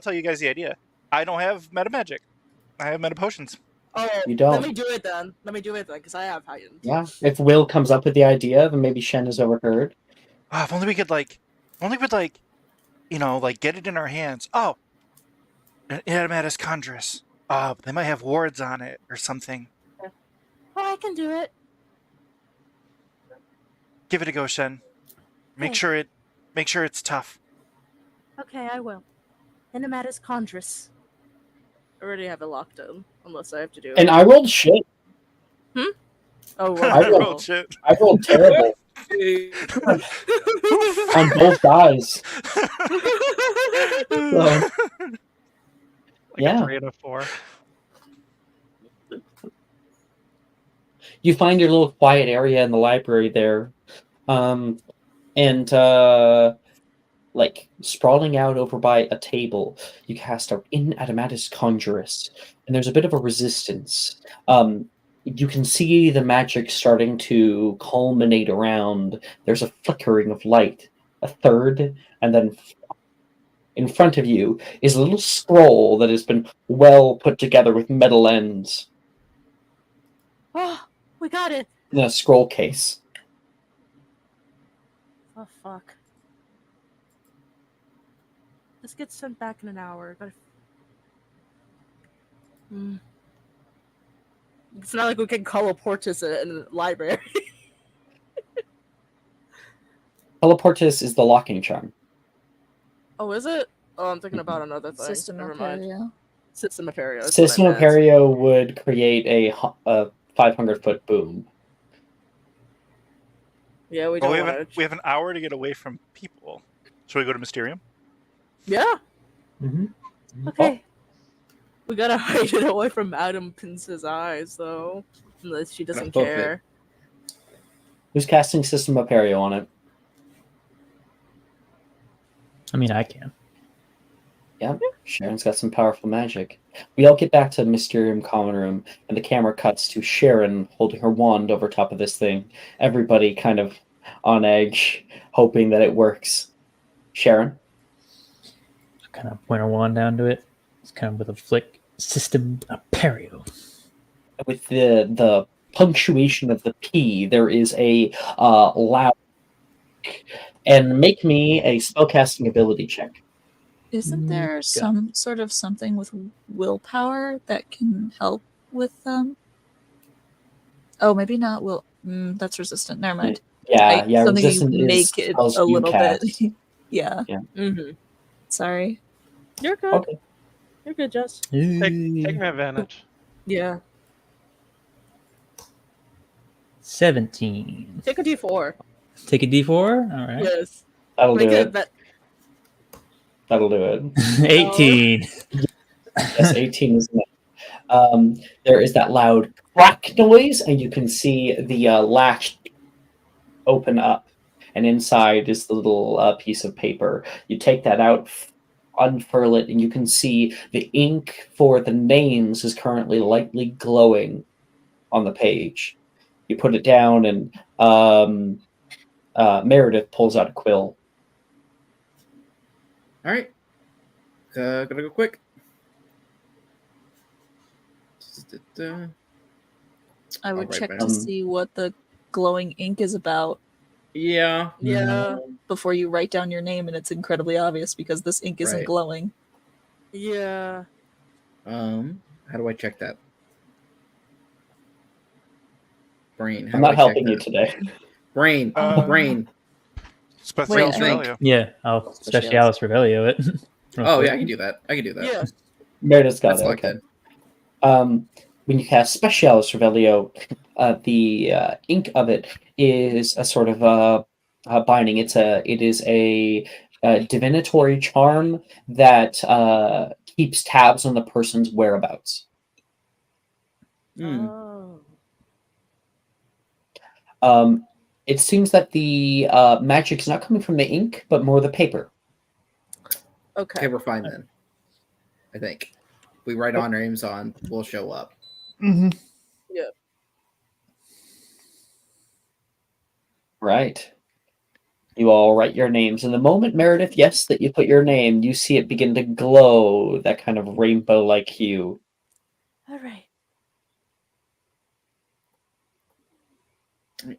tell you guys the idea. I don't have meta magic. I have meta potions. Oh, You don't. let me do it then, because I have heightened. Yeah. If Will comes up with the idea, then maybe Shen has overheard. If only we could get it in our hands. Oh, an inanimatus conjurus. They might have wards on it or something. Oh, I can do it. Give it a go, Shen. Make Okay. sure it's tough. Okay, I will. Inanimatus Conjurus. I already have it locked in, unless I have to do it. And I rolled shit. Oh, I well, rolled shit. I rolled terrible on both dice. So, A 3 and a 4. you find your little quiet area in the library there, and like sprawling out over by a table, you cast out Inanimatus Conjurus, and there's a bit of a resistance. You can see the magic starting to culminate around. There's a flickering of light, a third, and then in front of you is a little scroll that has been well put together with metal ends Oh, we got it. in a scroll case. Oh, fuck. This gets sent back in an hour. It's not like we can colloportus it in the library. Teleportus is the locking charm. Oh, is it? Oh, I'm thinking about another thing. System Never mind. Imperio. System Imperio. is what I System meant. Imperio would create a 500-foot boom. Yeah, we Oh, don't want we have an hour to get away from people. Should we go to Mysterium? Yeah. Mm-hmm. Okay. We gotta hide it away from Madam Pince's eyes, though. Unless she doesn't book care. Who's casting System Imperio on it? I mean, I can. Yep, Sharon's got some powerful magic. We all get back to Mysterium Common Room, and the camera cuts to Sharon holding her wand over top of this thing. Everybody kind of on edge, hoping that it works. Sharon? Kind of point our wand down to it. It's kind of with a flick. System Imperio. With the punctuation of the P, there is a loud. And make me a spellcasting ability check. Isn't there some sort of something with willpower that can help with them? Oh, maybe not will. That's resistant. Never mind. Yeah, something resistant you is make it spells a you little bit. cast. Yeah. Yeah. Mm-hmm. Sorry. You're good. Okay. You're good, Jess. Take my advantage. Yeah. 17. Take a D4. Take a D4. All right. Yes. That'll do Make it it. bet. That'll do it. 18. Yes, 18 is enough. There is that loud crack noise, and you can see the latch open up, and inside is the little piece of paper. You take that out, unfurl it, and you can see the ink for the names is currently lightly glowing on the page. You put it down, and Meredith pulls out a quill. All right. Gotta go quick. I would I'll write check my to own. see what the glowing ink is about Yeah. Yeah. before you write down your name, and it's incredibly obvious because this ink isn't Right. glowing. Yeah. How do I check that? Brain. How I'm do not I check helping you that? today. Brain. Wait, Brain. Special think. value. Yeah, I'll Specialis Revelio it. real Oh quick. yeah, I can do that. Yeah. Meredith's got That's it. Okay. selected. When you cast Specialis Revelio, the ink of it is a sort of a binding. It is a divinatory charm that keeps tabs on the person's whereabouts. Oh. It seems that the magic is not coming from the ink, but more the paper. Okay. Okay, we're fine then. I think. We write our names on, we'll show up. Mm-hmm. Yeah. Right. You all write your names. And the moment, Meredith, yes, that you put your name, you see it begin to glow, that kind of rainbow-like hue. All right.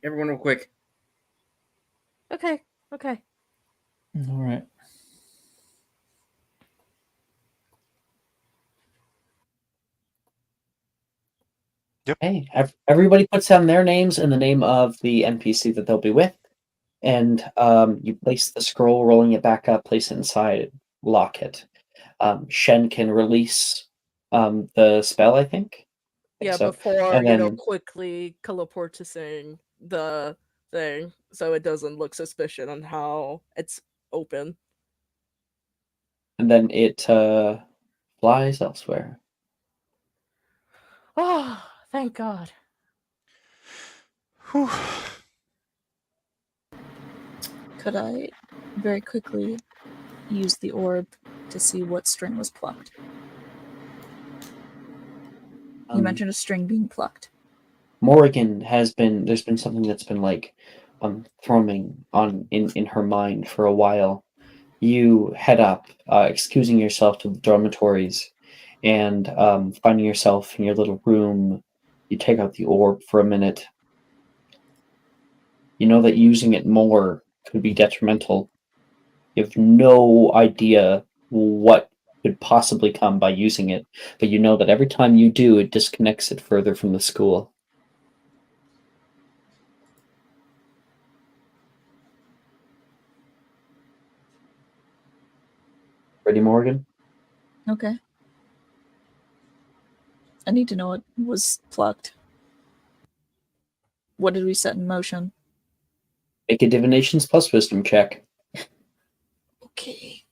Everyone real quick. Okay. Okay. All right. Hey, everybody puts down their names and the name of the NPC that they'll be with. And you place the scroll, rolling it back up, place it inside, lock it. Shen can release the spell, I think. Yeah, so. before, And then, quickly teleporting the thing so it doesn't look suspicious on how it's open. and then it flies elsewhere. Oh, thank God. Whew. Could I very quickly use the orb to see what string was plucked? You mentioned a string being plucked. Morrigan there's been something that's been like thrumming on in her mind for a while. You head up, excusing yourself to the dormitories, and finding yourself in your little room. You take out the orb for a minute. You know that using it more could be detrimental. You have no idea what could possibly come by using it, but you know that every time you do, it disconnects it further from the school. Ready, Morgan? Okay. I need to know what was plucked. What did we set in motion? Make a divinations plus wisdom check. Okay.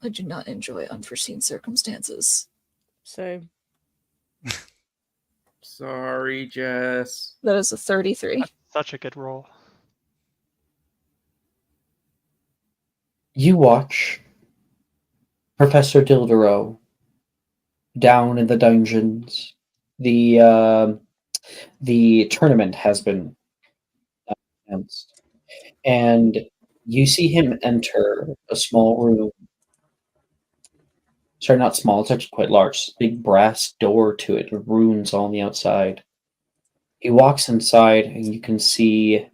I do not enjoy unforeseen circumstances. Same. Sorry, Jess. That is a 33. That's such a good roll. You watch Professor Dildero down in the dungeons. The tournament has been announced, and you see him enter a small room, Sorry, not small. It's actually quite large. Big brass door to it with runes on the outside. He walks inside, and you can see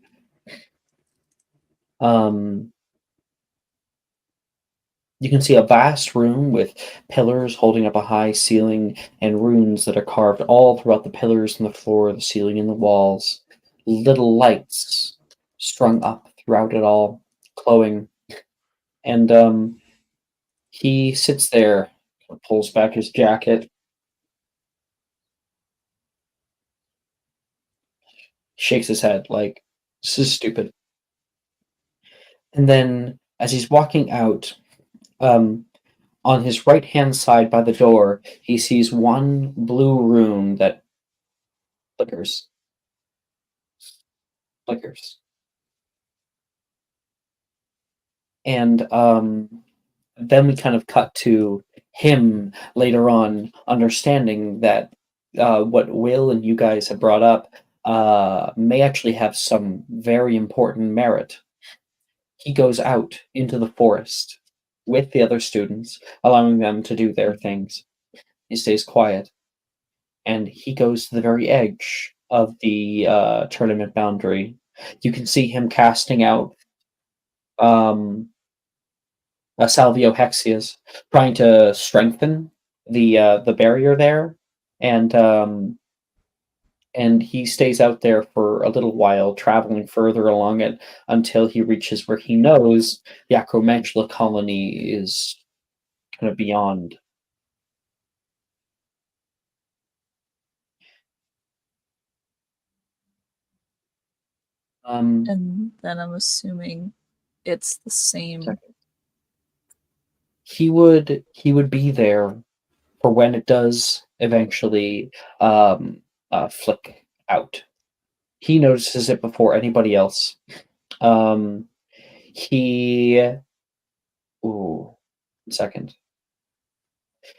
a vast room with pillars holding up a high ceiling and runes that are carved all throughout the pillars and the floor, the ceiling, and the walls. Little lights strung up throughout it all, glowing. And he sits there, pulls back his jacket, shakes his head like, this is stupid. And then, as he's walking out, on his right-hand side by the door, he sees one blue rune that flickers. Flickers. And then we kind of cut to him later on understanding that what Will and you guys have brought up may actually have some very important merit. He goes out into the forest with the other students, allowing them to do their things. He stays quiet, and he goes to the very edge of the tournament boundary. You can see him casting out Salvio Hexias, trying to strengthen the barrier there, and and he stays out there for a little while, traveling further along it until he reaches where he knows the Acromantula colony is kind of beyond. And then I'm assuming it's the same. He would be there for when it does eventually flick out. He notices it before anybody else. He ooh, 1 second.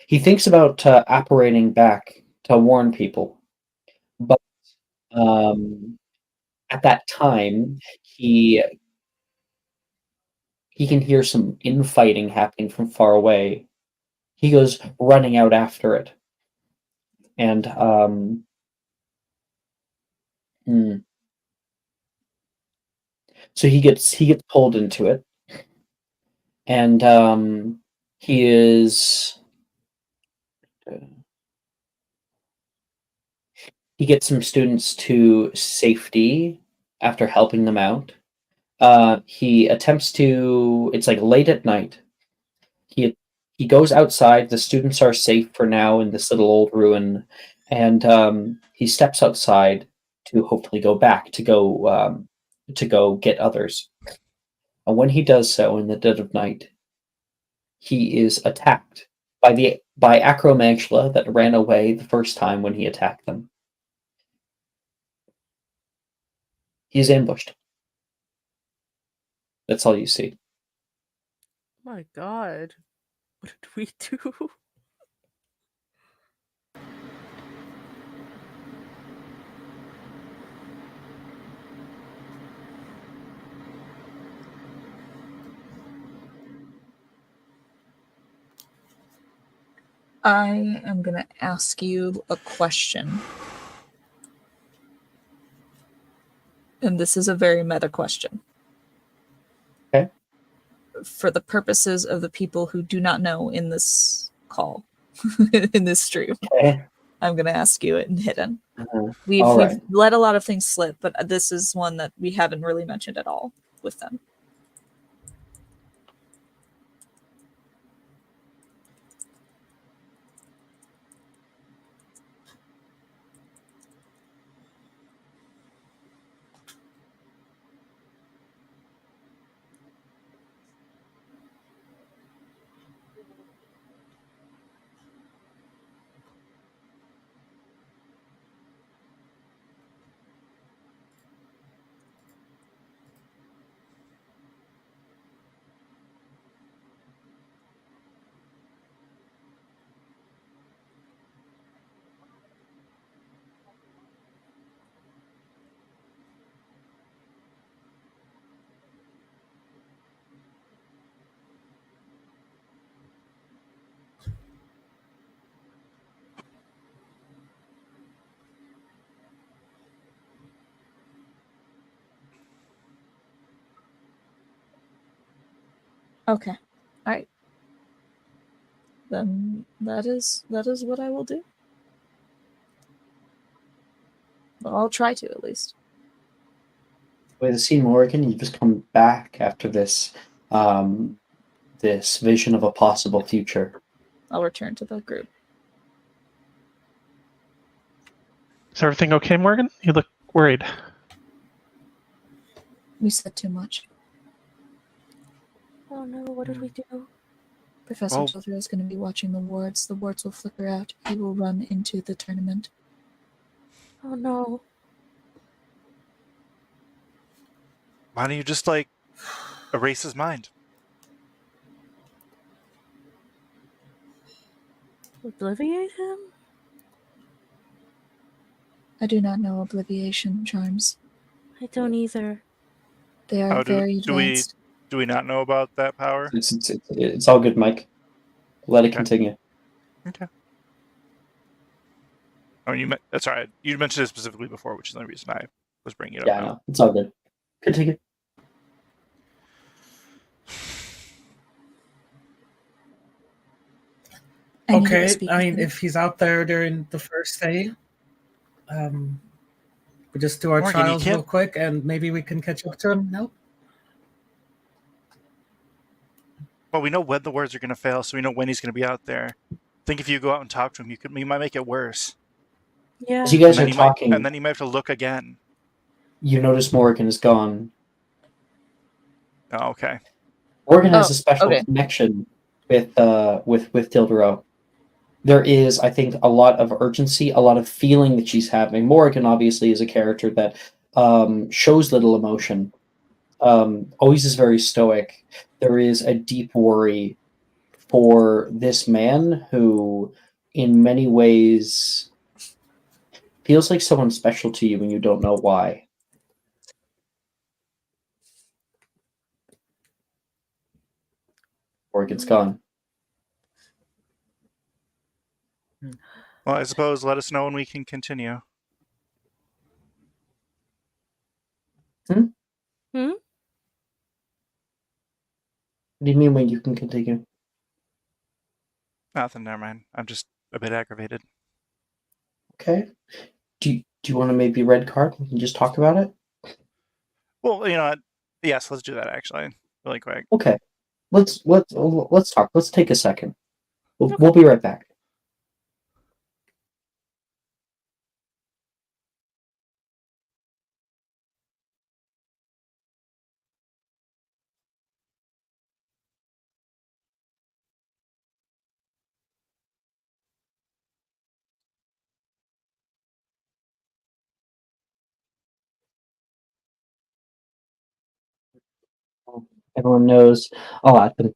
He thinks about apparating back to warn people, but at that time he can hear some infighting happening from far away. He goes running out after it, and so he gets pulled into it, and he is he gets some students to safety after helping them out. He attempts to. It's like late at night. He goes outside. The students are safe for now in this little old ruin, and he steps outside to hopefully go back to go get others. And when he does so in the dead of night, he is attacked by Acromantula that ran away the first time when he attacked them. He is ambushed. That's all you see. My God, what did we do? I am going to ask you a question. And this is a very meta question. Okay. For the purposes of the people who do not know in this call, in this stream, Okay. I'm going to ask you it in hidden. All We've right. let a lot of things slip, but this is one that we haven't really mentioned at all with them. Okay. All right. Then that is what I will do. Well, I'll try to at least. With the scene, Morgan, you just come back after this, this vision of a possible future. I'll return to the group. Is everything okay, Morgan? You look worried. We said too much. Oh no, what did we do? Professor Well- Children is going to be watching the wards. The wards will flicker out. He will run into the tournament. Oh no. Why don't you just erase his mind? Obliviate him? I do not know obliviation charms. I don't either. They are How very do we advanced. do we not know about that power? It's all good, Mike. Let it Okay. continue. Okay. Oh, that's all right. You mentioned it specifically before, which is the only reason I was bringing it up Yeah, I now. know. It's all good. Continue. I need to Okay, speak I with mean, him. if he's out there during the first day, we just do our Morgan, you trials real can't- quick, and maybe we can catch up to him. No. Well, we know when the words are going to fail, so we know when he's going to be out there. I think if you go out and talk to him, you might make it worse. Yeah. As you guys And are then talking, and then you might have to look again. you notice Morgan is gone. Oh, okay. Morgan has a special okay. connection with Dildero. There is, I think, a lot of urgency, a lot of feeling that she's having. Morgan obviously is a character that shows little emotion. Always is very stoic. There is a deep worry for this man who, in many ways, feels like someone special to you and you don't know why. Morgan's gone. Well, I suppose let us know when we can continue. What Hmm? do you mean when you can continue? Nothing, never mind. I'm just a bit aggravated. Okay. Do you want to maybe red card? We can just talk about it? Well, you know what? Yes, let's do that actually, really quick. Okay. Let's talk. Let's take a second. We'll be right back. Everyone knows I'll at them.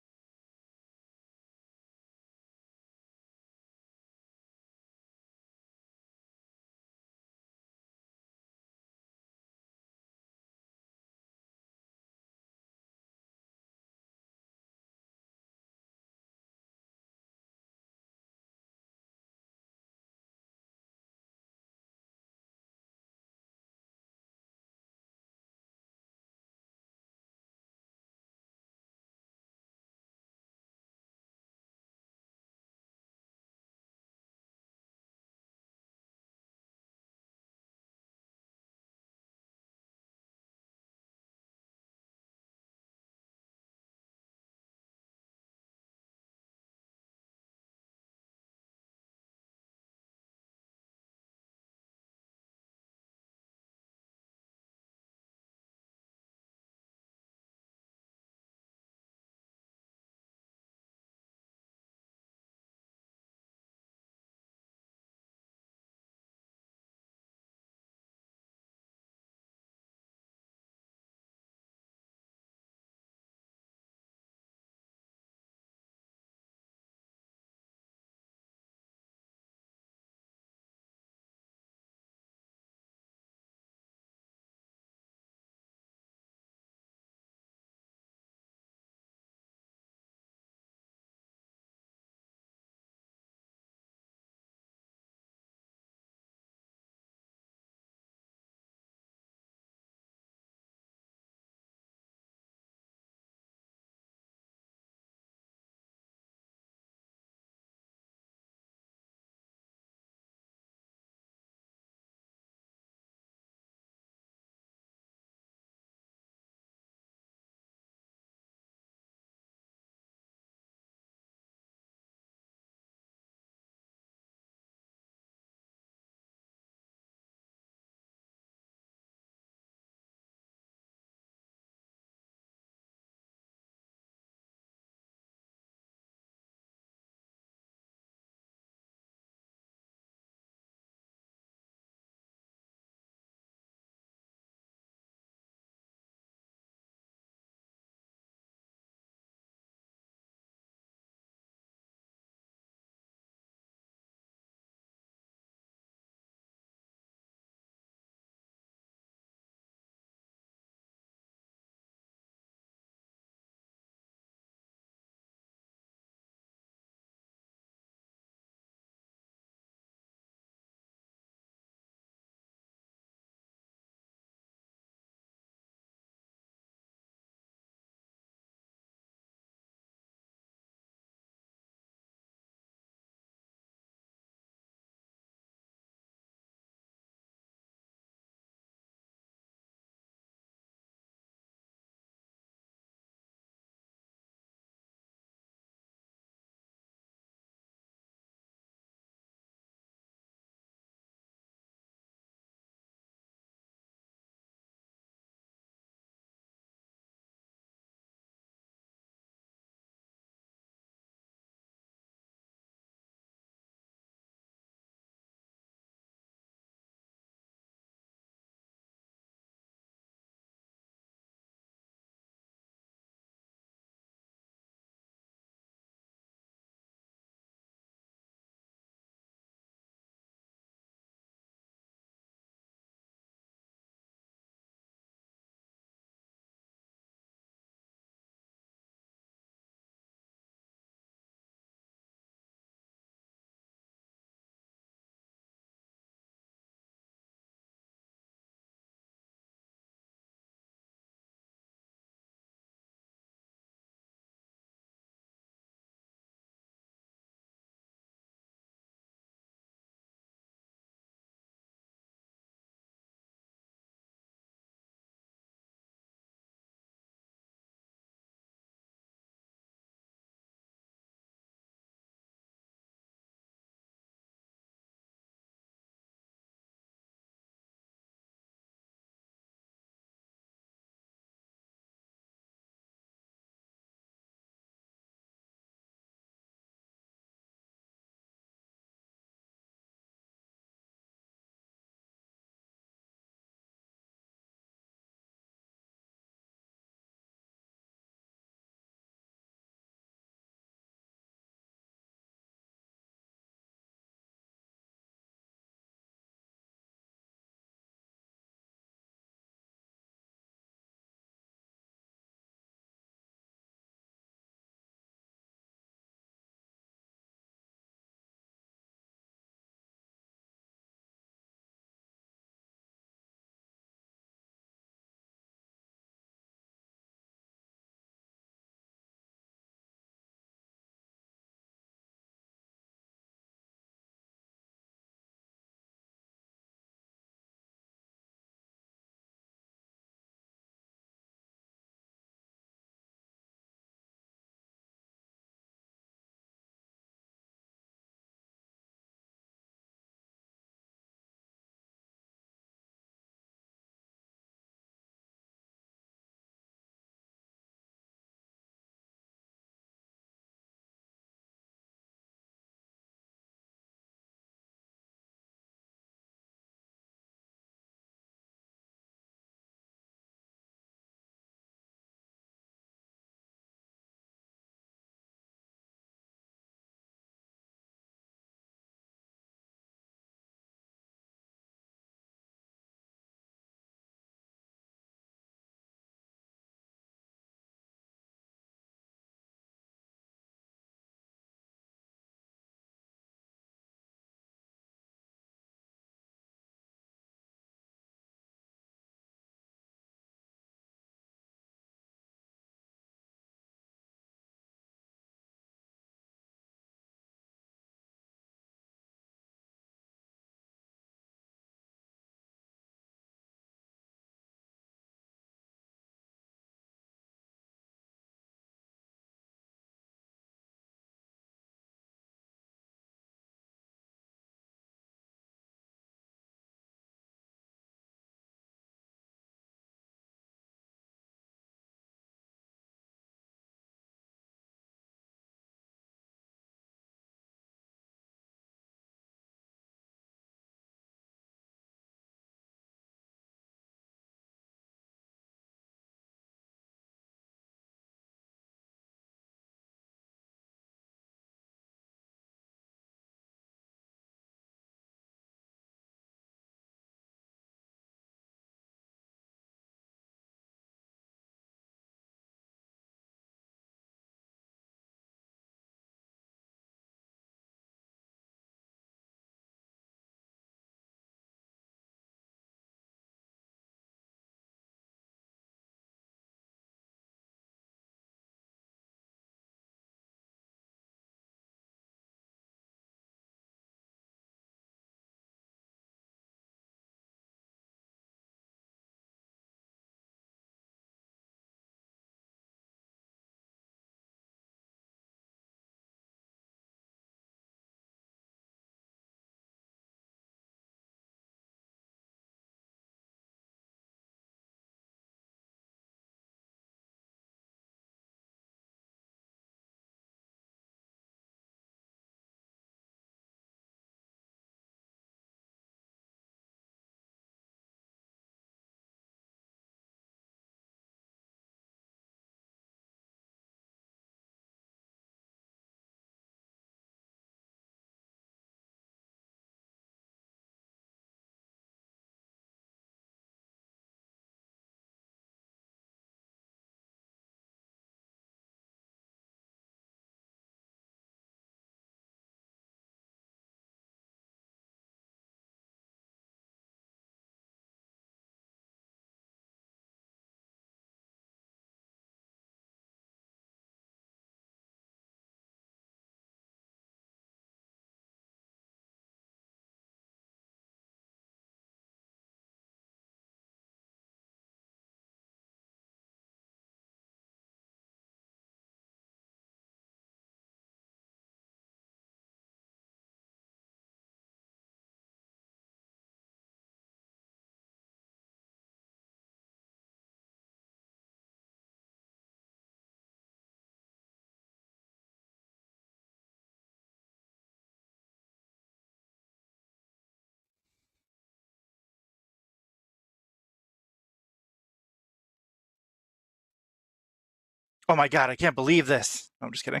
Oh my god, I can't believe this. No, I'm just kidding.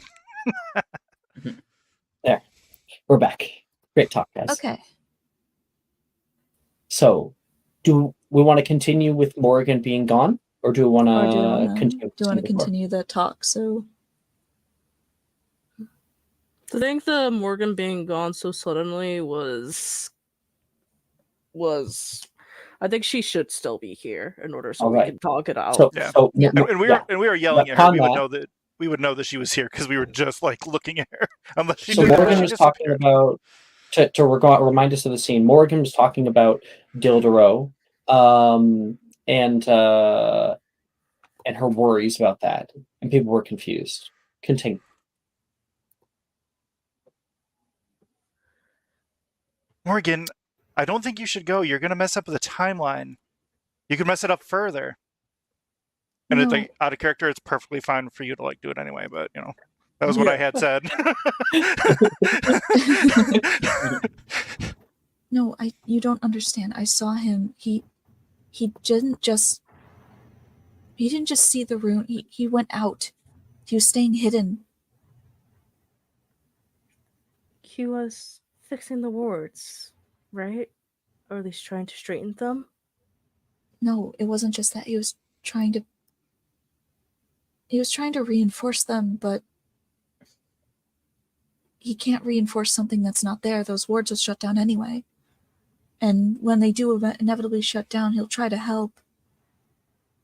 There, we're back. Great talk, guys. Okay. So, do we want to continue with Morgan being gone, or do we want Or do you to want continue? to continue the talk? So I think the Morgan being gone so suddenly was. I think she should still be here in order so All we right. can talk it out. So, Yeah. so Yeah. And we were yelling at her. Upon We would that- know that she was here because we were just like looking at her. Unless she So did, Morgan she was talking disappeared. about to remind us of the scene. Morgan was talking about Dildero, and her worries about that, and people were confused. Continue. Morgan, I don't think you should go. You're gonna mess up the timeline. You could mess it up further. And it's No. like out of character, it's perfectly fine for you to like do it anyway. But you know, that was what I had said. no, you don't understand. I saw him. He didn't just see the rune. He went out. He was staying hidden. He was fixing the wards, right? Or at least trying to straighten them. No, it wasn't just that. He was trying to reinforce them, but he can't reinforce something that's not there. Those wards will shut down anyway. And when they do inevitably shut down, he'll try to help.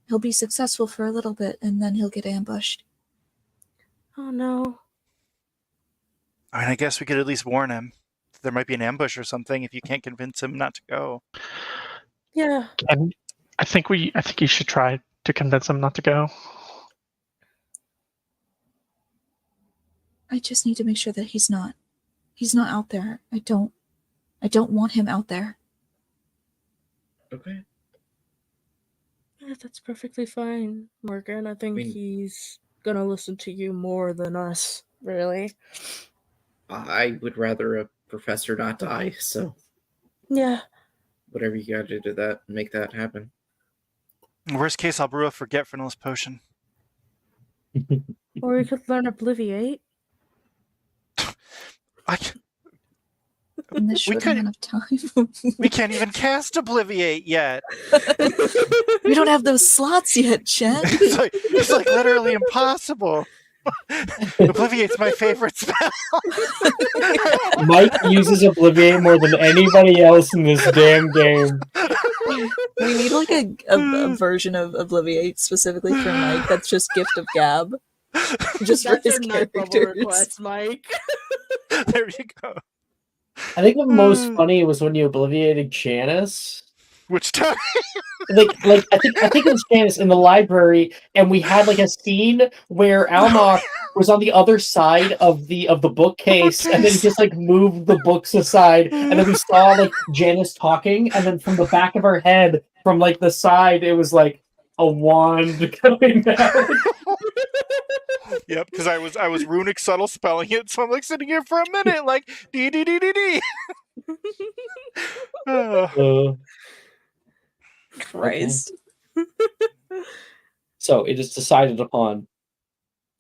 He'll be successful for a little bit, and then he'll get ambushed. Oh no. I mean, I guess we could at least warn him. There might be an ambush or something if you can't convince him not to go. Yeah. I think you should try to convince him not to go. I just need to make sure that he's not out there. I don't want him out there. Okay. Yeah, that's perfectly fine, Morgan. I think he's gonna listen to you more than us, really. I would rather a professor not die, so Yeah. whatever you gotta do to that, make that happen. Worst case, I'll brew a forgetfulness potion. Or we could learn Obliviate. In this short amount of time. We can't even cast Obliviate yet. We don't have those slots yet, Jen. It's like literally impossible. Obliviate's my favorite spell. Mike uses Obliviate more than anybody else in this damn game. We need like a version of Obliviate specifically for Mike that's just Gift of Gab. Just for his characters. Request, Mike. There you go. I think the most funny was when you Obliviated Janice. Which time? like I think it was Janice in the library, and we had like a scene where Almach was on the other side of the bookcase, and then he just like moved the books aside, and then we saw like Janice talking, and then from the back of her head, from like the side, it was like a wand coming down. Yep, because I was runic subtle spelling it, so I'm like sitting here for a minute, like dee dee dee dee dee. Christ. Okay. So it is decided upon.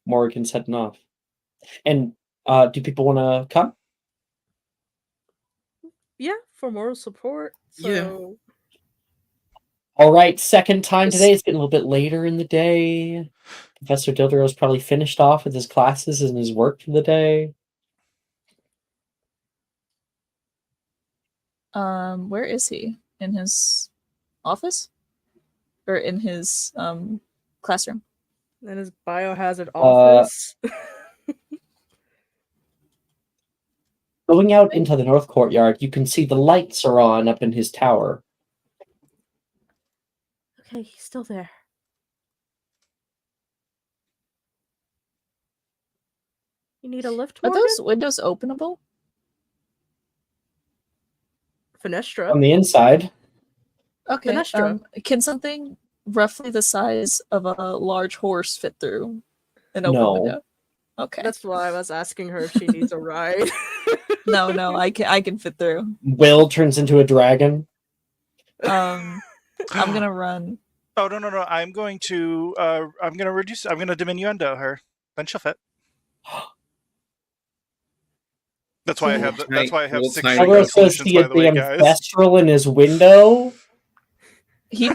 Morgan's heading off. And do people want to come? Yeah, for moral support. So Yeah. All right, second time today. It's getting a little bit later in the day. Professor Dildero's probably finished off with his classes and his work for the day. Where is he? In his office? Or in his classroom? in his biohazard office. Going out into the north courtyard, you can see the lights are on up in his tower. Okay, he's still there. You need a lift, Are Morgan? those windows openable? Fenestra. On the inside, Okay. Fenestra. Can something roughly the size of a large horse fit through an open No. window? Okay. That's why I was asking her if she needs a ride. No, I can fit through. Will turns into a dragon. I'm gonna run Oh no! I'm going to reduce. I'm going to diminuendo her. Then she'll fit. That's why I have. That's why I have Little 6 tiny sugar Elros goes solutions. see By a the way, damn guys. Thestral in his window. He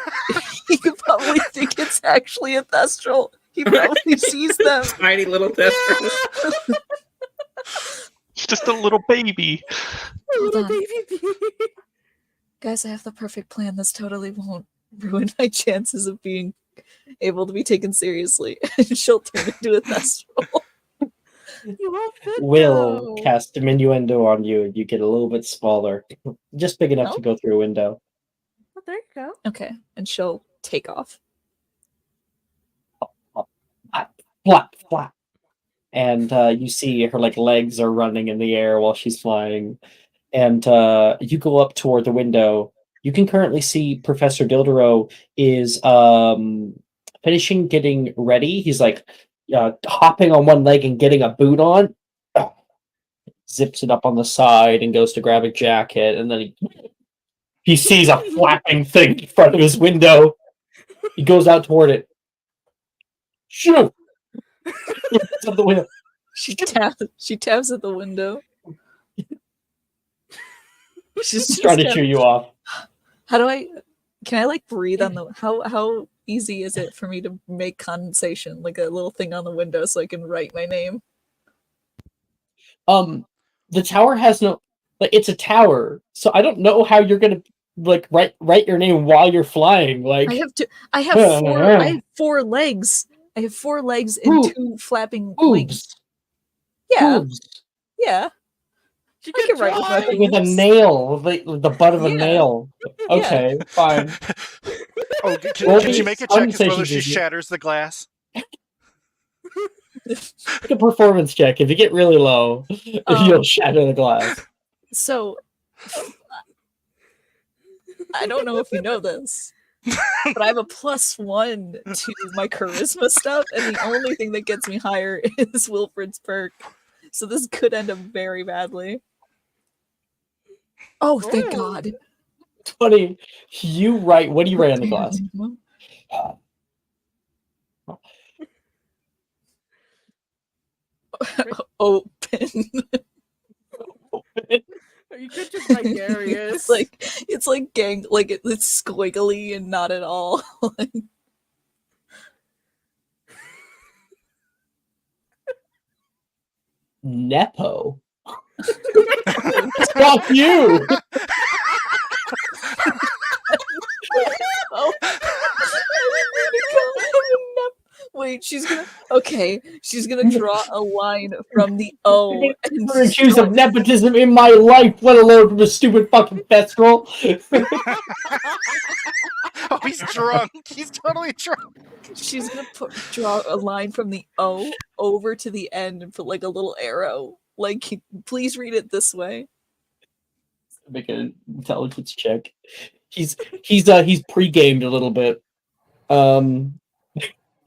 could probably think it's actually a Thestral. He probably sees them. Tiny little Thestral. It's just a little baby. Hold Little on. baby. Guys, I have the perfect plan. This totally won't ruin my chances of being able to be taken seriously. And she'll turn into a Thestral. You won't fit Will though. cast diminuendo on you, and you get a little bit smaller, just big enough to go through a window. Oh, there you go. Okay, and she'll take off. Flap, flap. And you see her legs are running in the air while she's flying. And you go up toward the window. You can currently see Professor Dildero is finishing getting ready. He's hopping on one leg and getting a boot on. Zips it up on the side and goes to grab a jacket, and then he sees a flapping thing in front of his window. He goes out toward it. Shoot! It's up the window. She taps at the window. She's trying to cheer you off. Can I breathe on the how easy is it for me to make condensation, like a little thing on the window so I can write my name? The tower has no it's a tower, so I don't know how you're gonna write your name while you're flying. I have 4 legs. I have 4 legs and 2 flapping wings. Yeah. Boobs. Yeah. I can write with my With a boobs. nail, the butt of a nail. Okay, fine. Oh, can you make a check as whether she shatters the glass? Make a performance check. If you get really low, you'll shatter the glass. So, I don't know if you know this, but I have a +1 to my charisma stuff, and the only thing that gets me higher is Wilfred's perk. So this could end up very badly. Oh, thank God. It's funny. You write. What do you write on the glass? Open. You could just write Darius. It's like gang, it's squiggly and not at all. Nepo. Fuck you. Oh. Wait, she's gonna draw a line from the O. And accused of nepotism in my life, let alone from a stupid fucking festival. Oh, he's drunk. He's totally drunk. She's gonna draw a line from the O over to the end and put a little arrow. Please read it this way. Make an intelligence check. He's pre-gamed a little bit.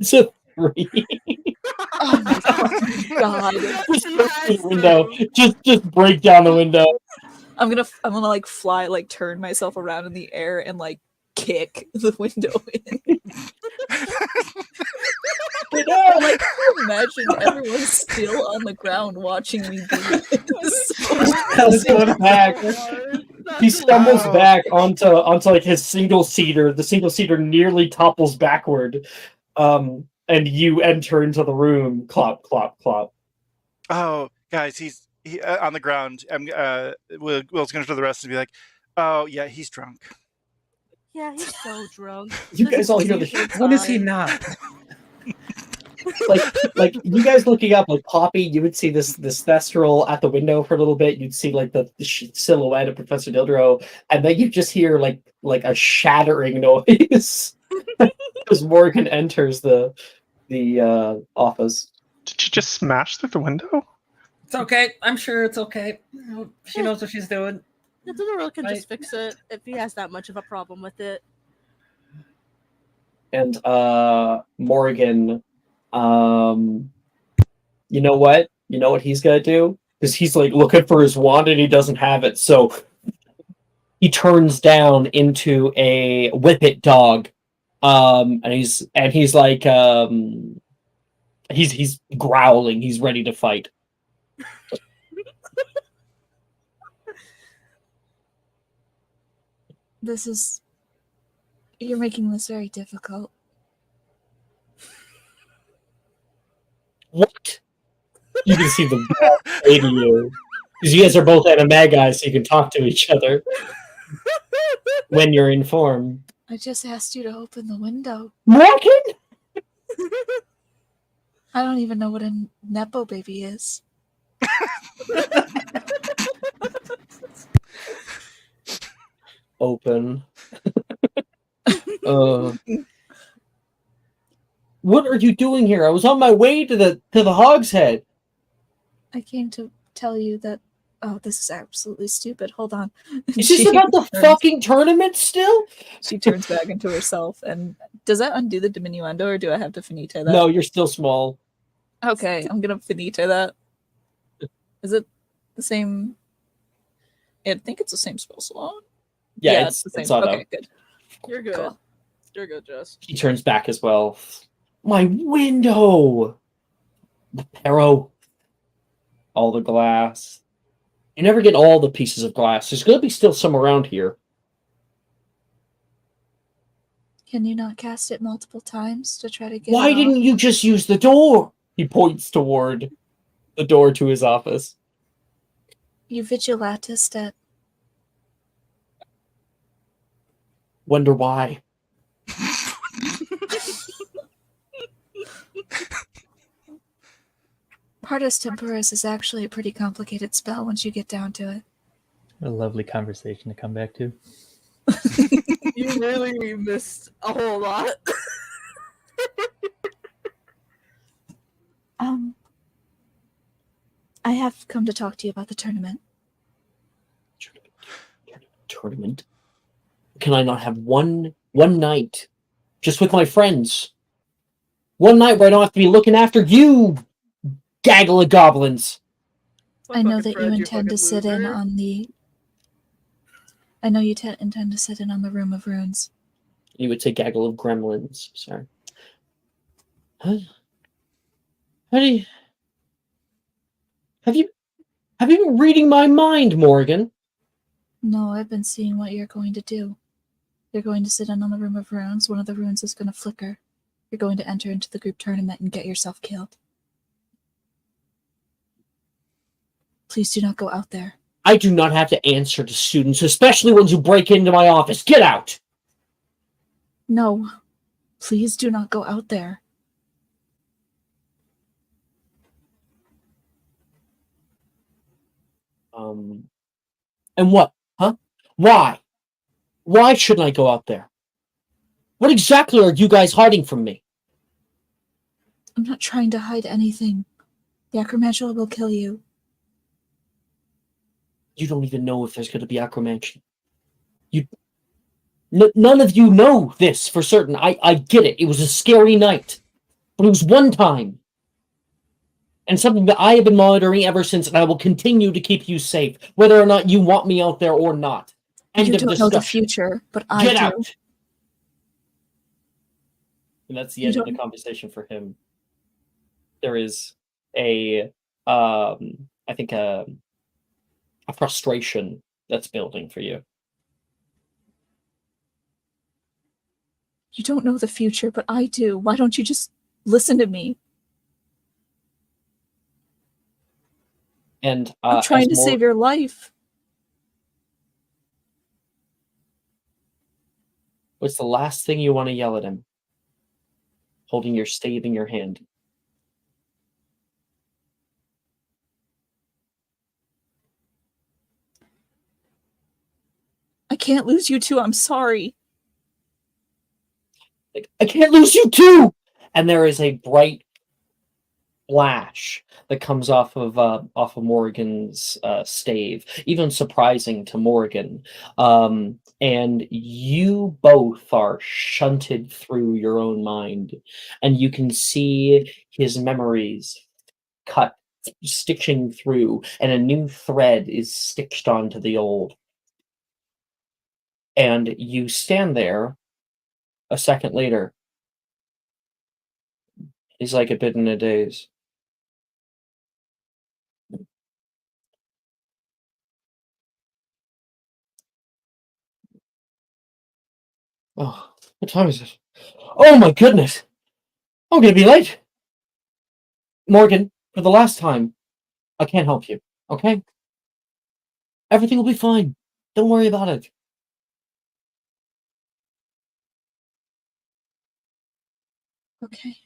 It's a 3. Oh my God! Just window. Just break down the window. I'm gonna fly, turn myself around in the air and kick the window in. Imagine everyone's still on the ground watching me do this. He stumbles back onto his single seater. The single seater nearly topples backward, and you enter into the room. Clop, clop, clop. Oh, guys, he's on the ground. Will's gonna show the rest and be like, "Oh yeah, he's drunk." Yeah, he's so drunk. You guys all hear the. When is he not? You guys looking up Poppy, you would see this Thestral at the window for a little bit. You'd see the silhouette of Professor Dildero, and then you just hear a shattering noise as Morgan enters the office. Did she just smash through the window? It's okay. I'm sure it's okay. She knows what she's doing. The Dildero can just fix it if he has that much of a problem with it. And Morgan, you know what? You know what he's gonna do? Because he's looking for his wand and he doesn't have it. So he turns down into a whippet dog And he's like he's growling. He's ready to fight. You're making this very difficult. What? You can see the ball say to you. Because you guys are both anime guys, so you can talk to each other when you're in form. I just asked you to open the window. Morgan? I don't even know what a Nepo baby is. Open. What are you doing here? I was on my way to the Hog's Head. I came to tell you that. Oh, this is absolutely stupid. Hold on. Is this about the fucking tournament still? She turns back into herself. And does that undo the diminuendo, or do I have to finito that? No, you're still small. Okay, I'm gonna finito that. Is it the same? I think it's the same spell slot. Yeah, it's the same. It's auto. Okay, good. You're good. Cool. You're good, Jess. He turns back as well. My window! The perro. All the glass. You never get all the pieces of glass. There's going to be still some around here. Can you not cast it multiple times to try to get Why it didn't you just use the door? He points toward the door to his office. You vigilatist it. Wonder why. Partus Temporis is actually a pretty complicated spell once you get down to it. What a lovely conversation to come back to. You really missed a whole lot. I have come to talk to you about the tournament. Tournament? Can I not have one night just with my friends? One night where I don't have to be looking after you, gaggle of goblins. I know that you intend to sit in on the. I know you intend to sit in on the Room of Runes. You would say gaggle of gremlins. Sorry. Huh? How do you... Have you been reading my mind, Morgan? No, I've been seeing what you're going to do. You're going to sit in on the Room of Runes. One of the runes is going to flicker. You're going to enter into the group tournament and get yourself killed. Please do not go out there. I do not have to answer to students, especially ones who break into my office. Get out! No. Please do not go out there. And what? Huh? Why? Why shouldn't I go out there? What exactly are you guys hiding from me? I'm not trying to hide anything. The Acromantula will kill you. You don't even know if there's going to be Acromantula. None of you know this for certain. I get it. It was a scary night. But it was one time. And something that I have been monitoring ever since, and I will continue to keep you safe, whether or not you want me out there or not. End You of don't discussion. know the future, but I Get do. out! And that's the end of the conversation for him. There is I think a frustration that's building for you. You don't know the future, but I do. Why don't you just listen to me? And I'm trying to save your life. What's the last thing you want to yell at him? Holding your stave in your hand. I can't lose you two. I'm sorry. Like, I can't lose you too! And there is a bright flash that comes off of Morgan's stave, even surprising to Morgan. And you both are shunted through your own mind, and you can see his memories cut, stitching through, and a new thread is stitched onto the old. And you stand there a second later, he's like a bit in a daze. Oh, what time is it? Oh my goodness! I'm gonna be late! Morgan, for the last time, I can't help you, okay? Everything will be fine. Don't worry about it. Okay.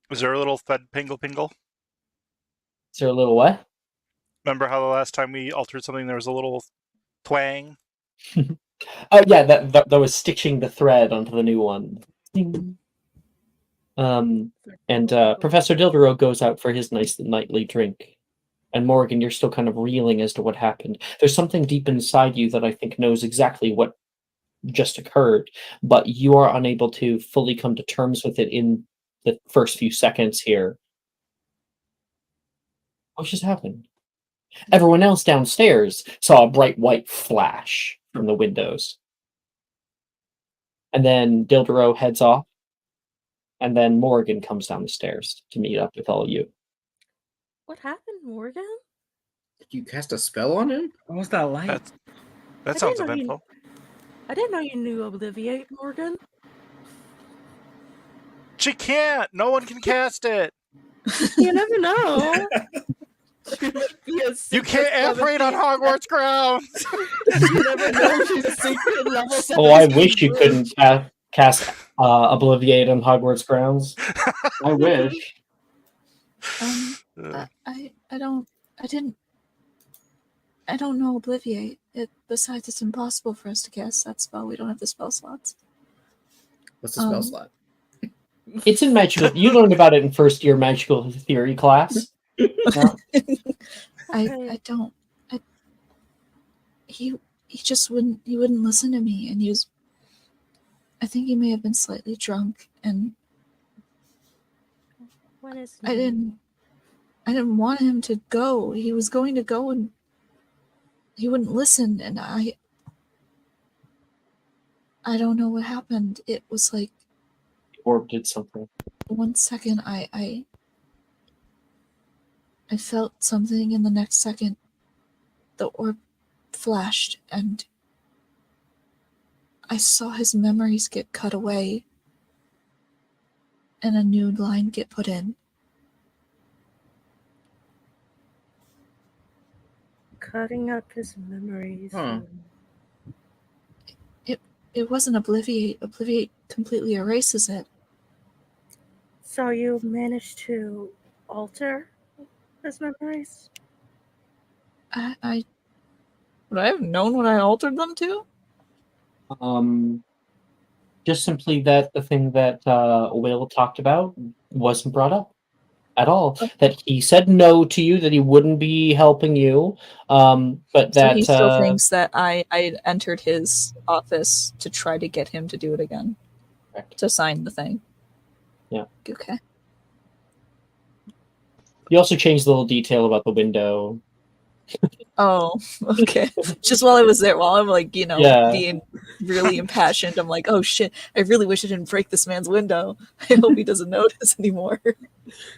Was there a little Fed Pingle Pingle? Is there a little what? Remember how the last time we altered something, there was a little twang? Oh yeah, that was stitching the thread onto the new one. Ding. And Professor Dildero goes out for his nice nightly drink. And Morgan, you're still kind of reeling as to what happened. There's something deep inside you that I think knows exactly what just occurred, but you are unable to fully come to terms with it in the first few seconds here. What just happened? Everyone else downstairs saw a bright white flash from the windows. And then Dildero heads off. And then Morgan comes down the stairs to meet up with all of you. What happened, Morgan? Did you cast a spell on him? What was that light? That I sounds didn't know you- eventful. I didn't know you knew Obliviate, Morgan. She can't! No one can cast it! You never know. You can't operate on Hogwarts grounds! You never know. She's a secret level. Oh, I 17 wish you witch. couldn't cast Obliviate on Hogwarts grounds. I wish. I don't know Obliviate. Besides, it's impossible for us to cast that spell. We don't have the spell slots. What's the spell slot? It's in magical. You learned about it in first year magical theory class. No? I don't. He just wouldn't. He wouldn't listen to me, and he was. I think he may have been slightly drunk, and What is I didn't want him to go. He was going to go, and he wouldn't listen, and I don't know what happened. It was like Orb did something. 1 second I felt something, and the next second the orb flashed, and I saw his memories get cut away and a new line get put in. cutting up his memories? Huh. It wasn't Obliviate. Obliviate completely erases it. So you managed to alter his memories? I would I have known what I altered them to? Just simply that the thing that Will talked about wasn't brought up at all. That he said no to you, that he wouldn't be helping you, but So that he still thinks that I entered his office to try to get him to do it again. Correct. To sign the thing. Yeah. Okay. You also changed the little detail about the window. Oh, okay. Just while I was there, while I'm like, Yeah. being really impassioned, I'm like, oh shit, I really wish I didn't break this man's window. I hope he doesn't notice anymore.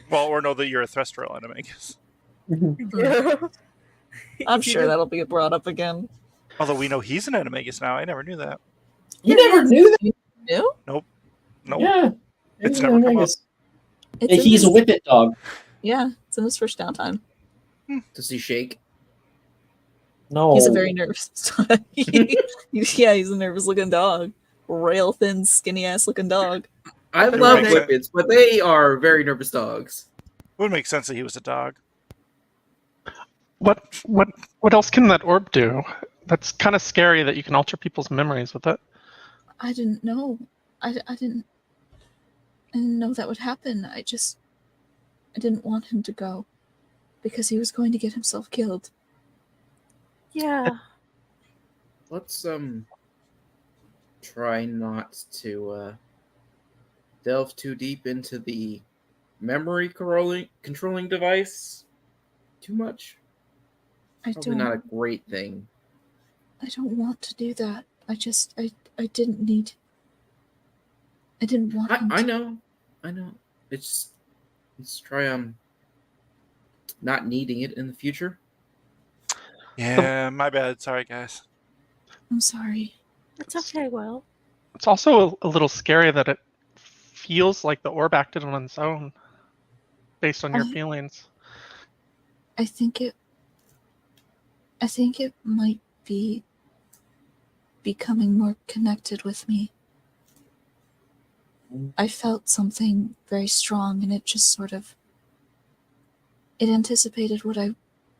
Well, or know that you're a Thestral animagus. I'm sure that'll be brought up again. Although we know he's an animagus now. I never knew that. You never knew that? You knew? Nope. Yeah. It's never come up. He's a whippet dog. Yeah, it's in his first downtime. Does he shake? No. He's a very nervous dog. Yeah, he's a nervous looking dog. Rail thin, skinny ass looking dog. I It love makes sense. whippets, but they are very nervous dogs. Would make sense that he was a dog. What else can that orb do? That's kind of scary that you can alter people's memories with it. I didn't know. I didn't know that would happen. I didn't want him to go because he was going to get himself killed. Yeah. Let's try not to delve too deep into the memory controlling device too much. Probably not a great thing. I don't want to do that. I didn't need. I didn't want him I to. know. Let's try not needing it in the future. Yeah, my bad. Sorry, guys. I'm sorry. It's okay, Will. It's also a little scary that it feels like the orb acted on its own, based on your feelings. I think it might be becoming more connected with me. I felt something very strong, and it just sort of... It anticipated what I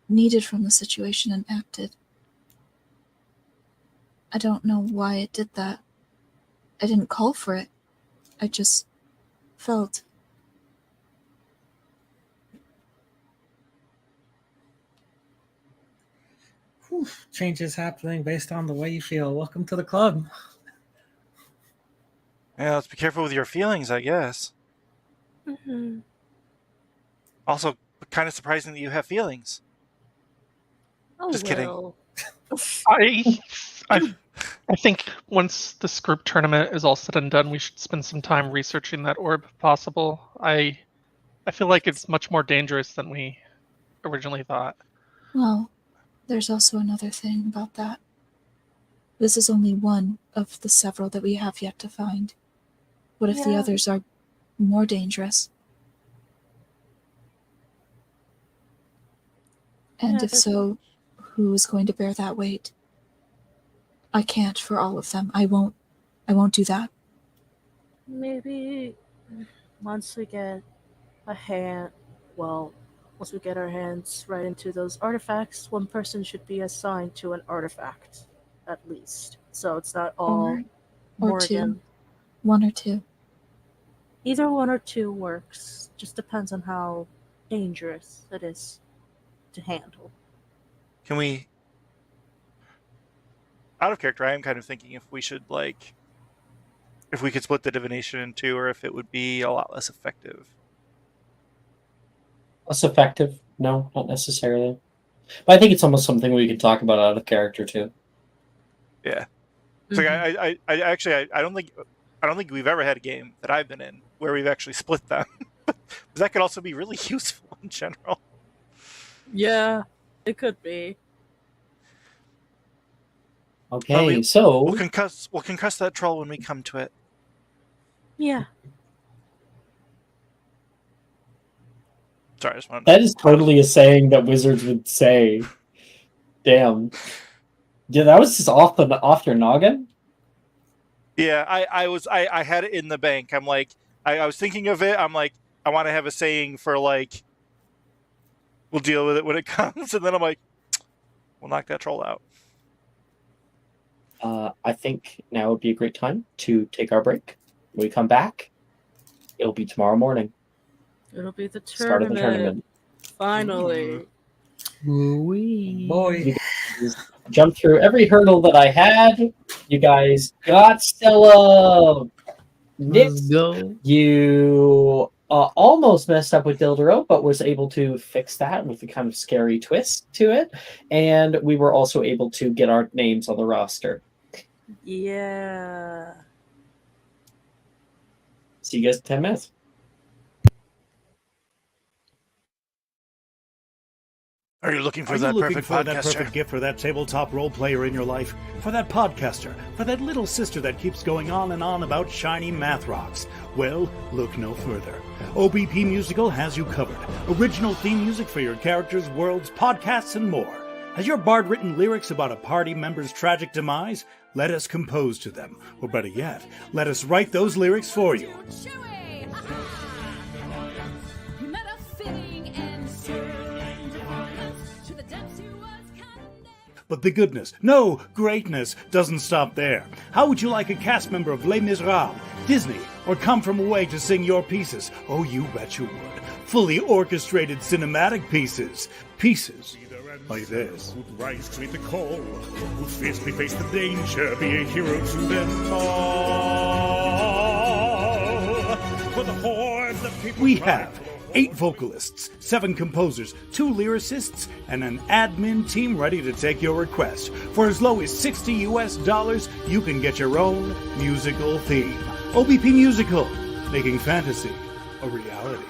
needed from the situation and acted. I don't know why it did that. I didn't call for it. I just felt. Whew, changes happening based on the way you feel. Welcome to the club. Yeah, let's be careful with your feelings, I guess. Mm-hmm. Also, kind of surprising that you have feelings. Oh, Just kidding. Will. I think once this group tournament is all said and done, we should spend some time researching that orb if possible. I feel like it's much more dangerous than we originally thought. Well, there's also another thing about that. This is only one of the several that we have yet to find. What if the others are more dangerous? And if so, who is going to bear that weight? I can't for all of them. I won't do that. Maybe once we get once we get our hands right into those artifacts, one person should be assigned to an artifact, at least. So it's not all Or Morgan. two. One or two. Either one or two works. Just depends on how dangerous it is to handle. Can we... Out of character, I am kind of thinking if we should, if we could split the divination in two, or if it would be a lot less effective. Less effective? No, not necessarily. But I think it's almost something we could talk about out of character too. Yeah. It's like I don't think we've ever had a game that I've been in where we've actually split them. But that could also be really useful in general. Yeah, it could be. Okay, so we'll concuss that troll when we come to it. Yeah. Sorry, I just wanted that is totally a saying that wizards would say. Damn. Yeah, that was just off your noggin. Yeah, I had it in the bank. I'm like, I was thinking of it. I'm like, I want to have a saying for we'll deal with it when it comes, and then I'm like, we'll knock that troll out. I think now would be a great time to take our break. When we come back, it'll be tomorrow morning. It'll be the tournament. Start of the tournament. Finally. Boy. You guys jumped through every hurdle that I had. You guys got Stella. Let's go. You almost messed up with Dildero, but was able to fix that with a kind of scary twist to it. And we were also able to get our names on the roster. Yeah. See you guys in 10 minutes. Are you looking for Are that you looking perfect for that podcaster? perfect gift for that tabletop role player in your life? For that podcaster? For that little sister that keeps going on and on about shiny math rocks? Well, look no further. OBP Musical has you covered. Original theme music for your characters, worlds, podcasts, and more. Has your bard written lyrics about a party member's tragic demise? Let us compose to them. Or better yet, let us write those lyrics for you. But the goodness, no, greatness, doesn't stop there. How would you like a cast member of Les Miserables, Disney, or Come From Away to sing your pieces? Oh, you bet you would. Fully orchestrated cinematic pieces. Pieces like this. Who'd rise to meet the call, who'd fiercely face the danger, be a hero to them all. For the hordes of people We have 8 vocalists, 7 composers, 2 lyricists, and an admin team ready to take your request. For as low as $60 you can get your own musical theme. OBP Musical, making fantasy a reality.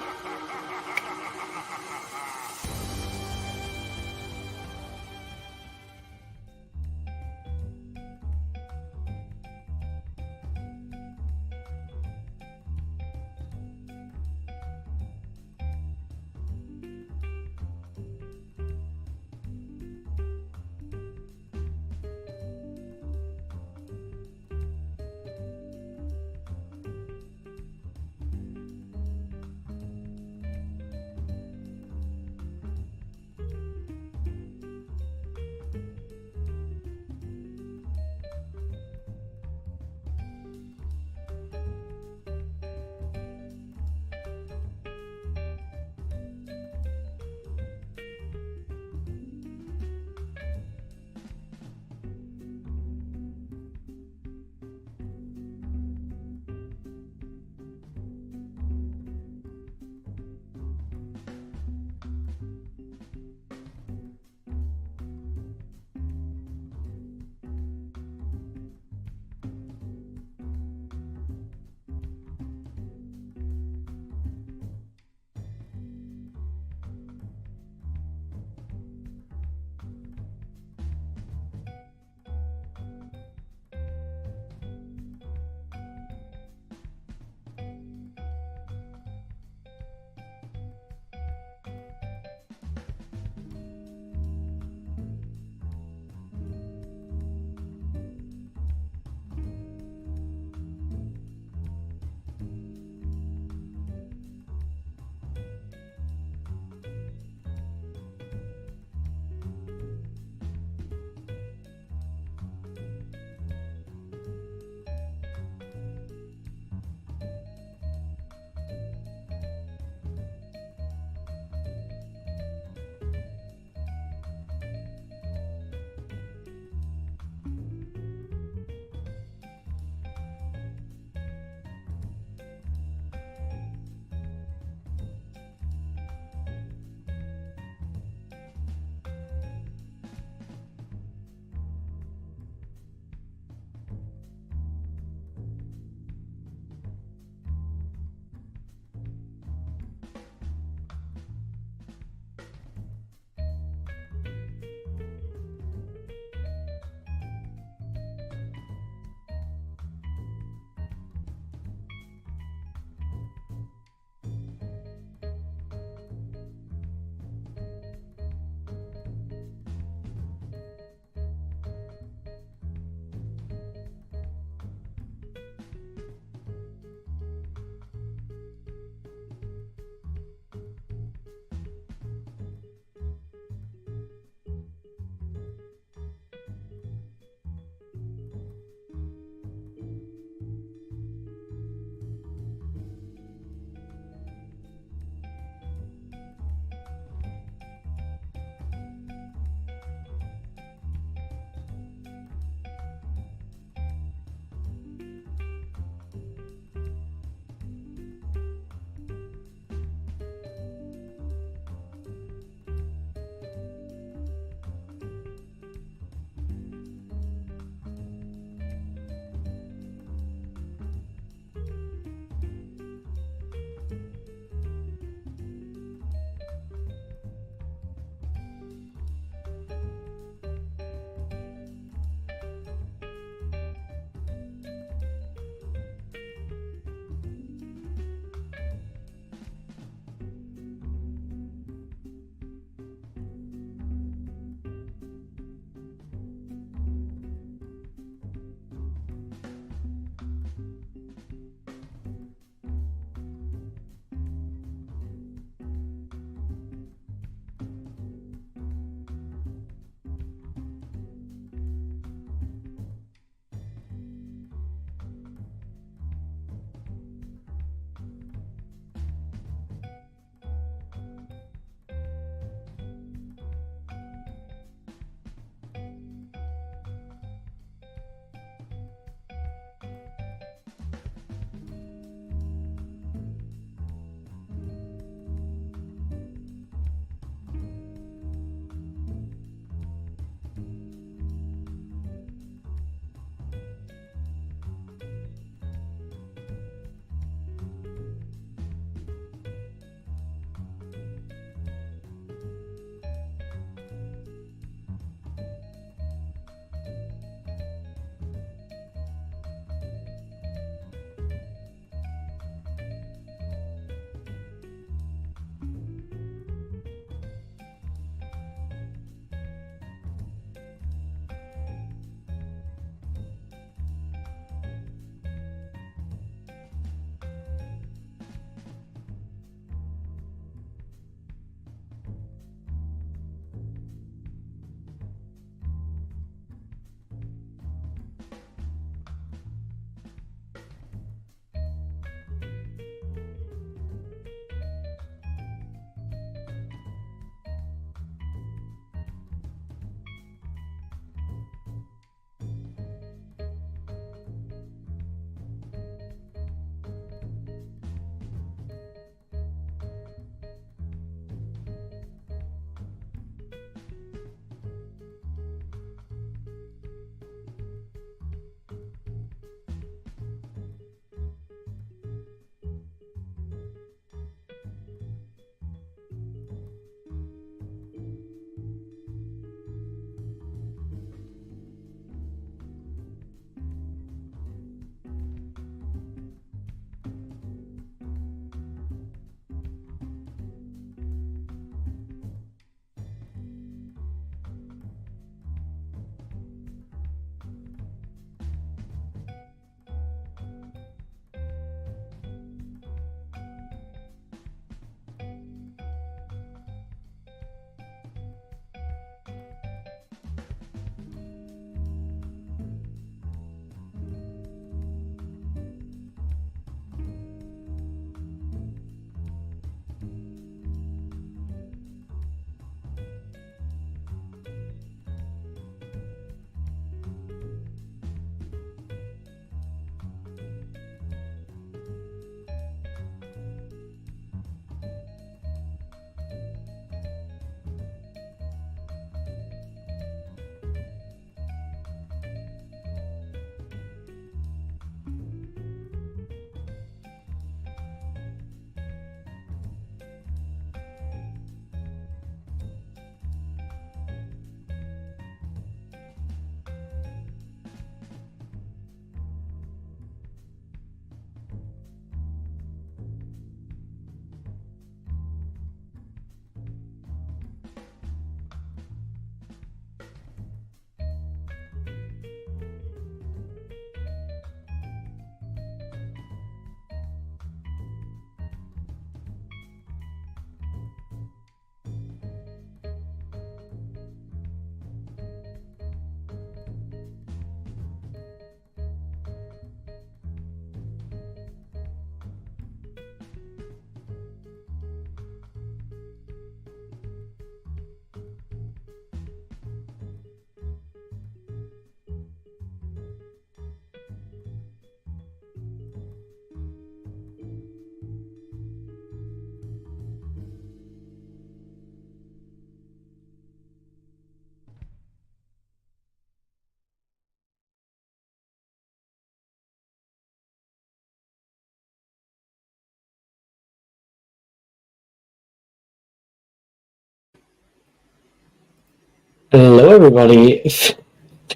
everybody.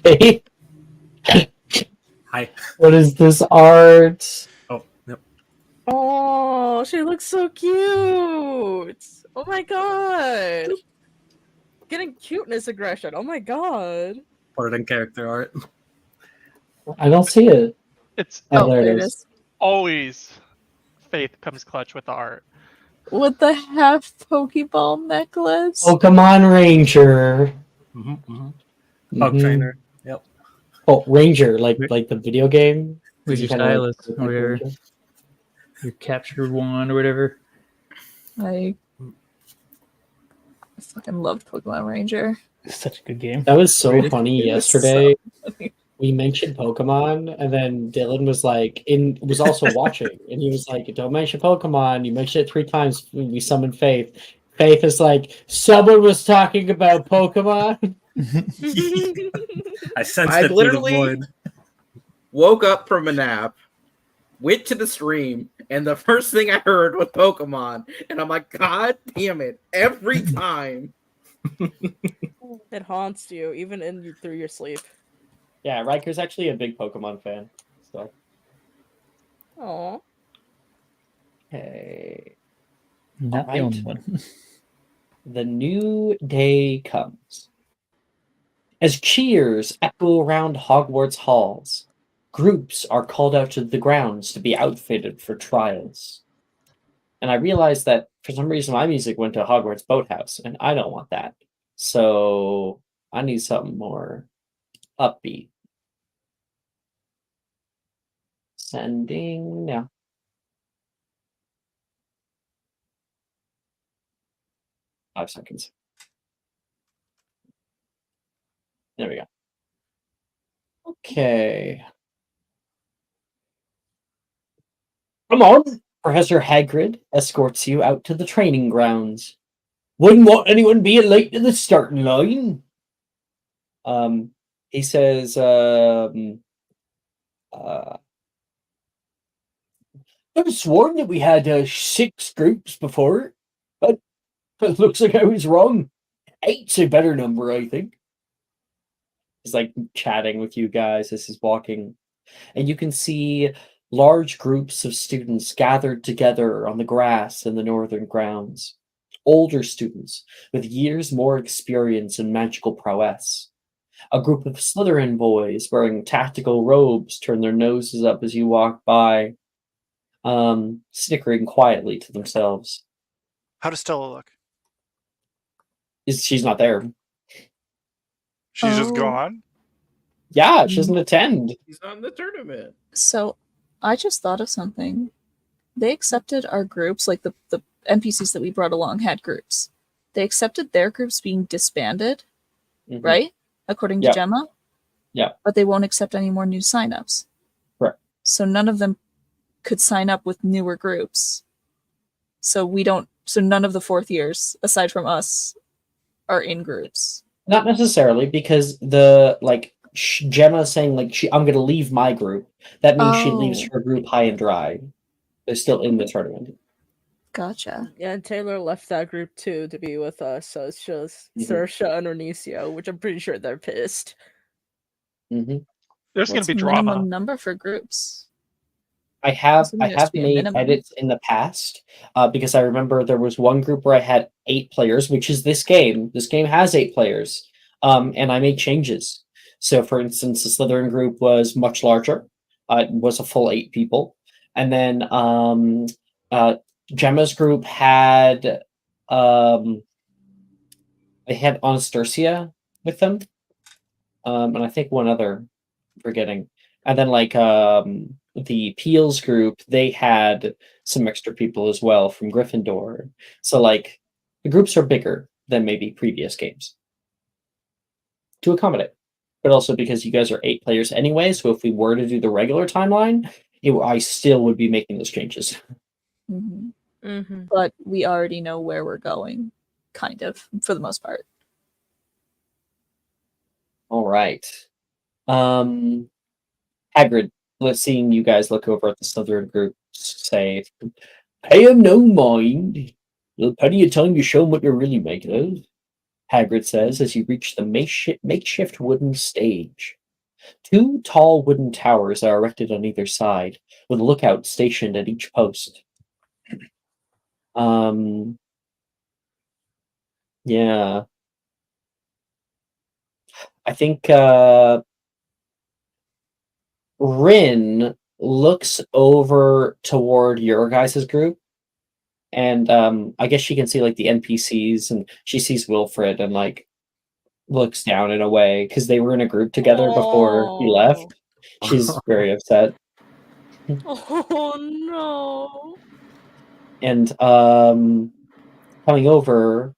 Hey, Hi. what is this art? Oh, yep. Oh, she looks so cute. Oh my god. Getting cuteness aggression. Oh my god. Put it in character art. I don't see it. It's Oh, there it is. always Faith comes clutch with the art. With the half Pokeball necklace. Pokemon Ranger. Pug trainer. Yep. Oh, Ranger, like the video game. With You your kinda like- stylus or whatever. Your capture wand or whatever. I fucking loved Pokemon Ranger. Such a good game. That was so Rated. funny It was yesterday. so funny. We mentioned Pokemon, and then Dylan was like, was also watching, and he was like, "Don't mention Pokemon. You mentioned it 3 times. We summoned Faith. Faith is like, someone was talking about Pokemon." I sensed I it through the literally void. woke up from a nap, went to the stream, and the first thing I heard was Pokemon. And I'm like, God damn it. Every time. It haunts you, even through your sleep. Yeah, Riker's actually a big Pokemon fan. So Aw. okay, Not the Alright. only one. the new day comes. As cheers echo around Hogwarts halls, groups are called out to the grounds to be outfitted for trials. And I realized that for some reason my music went to Hogwarts Boathouse, and I don't want that. So I need something more upbeat. Sending now. Five seconds. There we go. Okay. Come on. Professor Hagrid escorts you out to the training grounds. Wouldn't want anyone being late to the starting line. He says, I've sworn that we had 6 groups before, but it looks like I was wrong. 8's a better number, I think. He's like chatting with you guys as he's walking, and you can see large groups of students gathered together on the grass in the northern grounds. Older students with years more experience in magical prowess. A group of Slytherin boys wearing tactical robes turn their noses up as you walk by, snickering quietly to themselves. How does Stella look? She's not there. She's just Oh. gone? Yeah, she doesn't attend. He's not in the tournament. So I just thought of something. They accepted our groups, like the NPCs that we brought along had groups. They accepted their groups being disbanded, Mhm. right? According to Yep. Gemma. Yeah. But they won't accept any more new signups. Right. So none of them could sign up with newer groups. So none of the 4th years, aside from us, are in groups. Not necessarily, because Gemma saying I'm going to leave my group. That means she leaves Oh. her group high and dry. They're still in the tournament. Gotcha. Yeah, and Taylor left that group too to be with us, so it's just Mhm. Saoirse and Onicio, which I'm pretty sure they're pissed. Mm-hmm. There's going What's to be minimum drama. number for groups? I have Assuming there has to be a made minimum. edits in the past because I remember there was one group where I had 8 players, which is this game. This game has 8 players, and I made changes. So, for instance, the Slytherin group was much larger. It was a full 8 people, and then Gemma's group had they had Anastasia with them, and I think one other I'm forgetting. And then the Peels group, they had some extra people as well from Gryffindor. So the groups are bigger than maybe previous games to accommodate. But also because you guys are 8 players anyway, so if we were to do the regular timeline, I still would be making those changes. Mhm. Mm-hmm. But we already know where we're going, kind of, for the most part. All right. Hagrid, seeing you guys look over at the Slytherin group, say, "Pay him no mind. There'll plenty of time to show him what you're really making of." Hagrid says as you reach the makeshift wooden stage. 2 tall wooden towers are erected on either side, with lookouts stationed at each post. Yeah. I think Rin looks over toward your guys' group, and I guess she can see like the NPCs, and she sees Wilfred and like looks down in a way because they were in a group together before he left. She's very upset. Oh no. And coming over,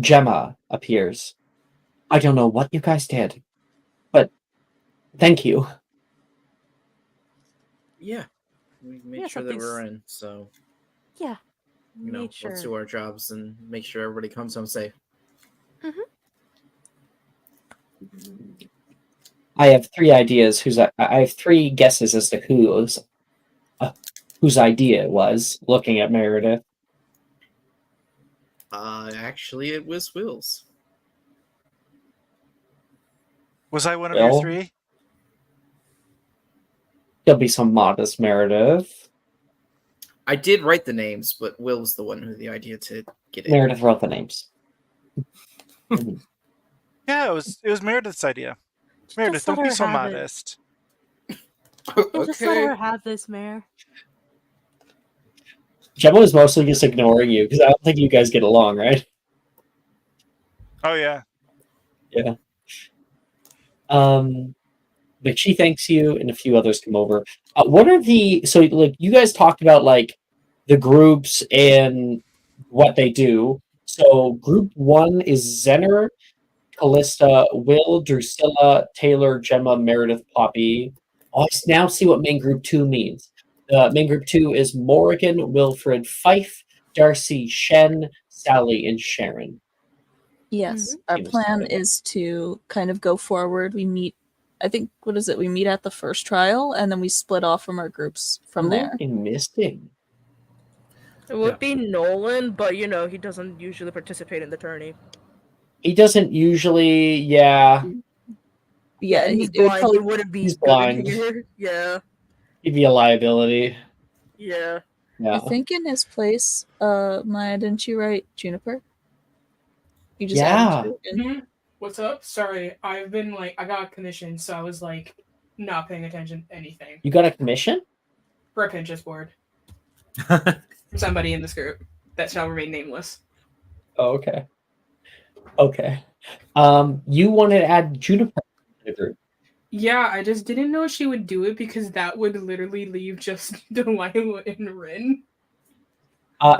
Gemma appears. I don't know what you guys did, but thank you. Yeah, we made Yeah, sure that we're something's- in. So Yeah. you know, let's do our jobs and make sure everybody comes home safe. I have 3 ideas. I have 3 guesses as to whose idea it was. Looking at Meredith, Actually, it was Will's. Was I one of Will? your 3? There'll be some modest Meredith. I did write the names, but Will was the one who had the idea to get it. Meredith wrote the names. Yeah, it was Meredith's idea. Meredith, don't be so modest. Just let her have this, Mayor. Gemma was mostly just ignoring you because I don't think you guys get along, right? Oh yeah. Yeah. But she thanks you, and a few others come over. What are so like you guys talked about like the groups and what they do. So group 1 is Zener, Callista, Will, Drusilla, Taylor, Gemma, Meredith, Poppy. I now see what main group 2 means. Main group 2 is Morrigan, Wilfred, Fife, Darcy, Shen, Sally, and Sharon. Yes, our plan is to kind of go forward. We meet, I think, what is it? We meet at the first trial, and then we split off from our groups from there. Misting. It would be Nolan, but you know, he doesn't usually participate in the tourney. He doesn't usually, yeah. Yeah, and he's it would blind. probably- He wouldn't be he's good in blind. here. Yeah. He'd be a liability. Yeah. Yeah. I think in his place, Maya, didn't you write Juniper? You just Yeah. added two in. What's up? Sorry, I've been like, I got a commission, so I was like, not paying attention to anything. You got a commission? For a Pinterest board. From somebody in this group that shall remain nameless. Oh, okay. Okay. You wanted to add Juniper to the group. Yeah, I just didn't know she would do it because that would literally leave just Delilah and Rin.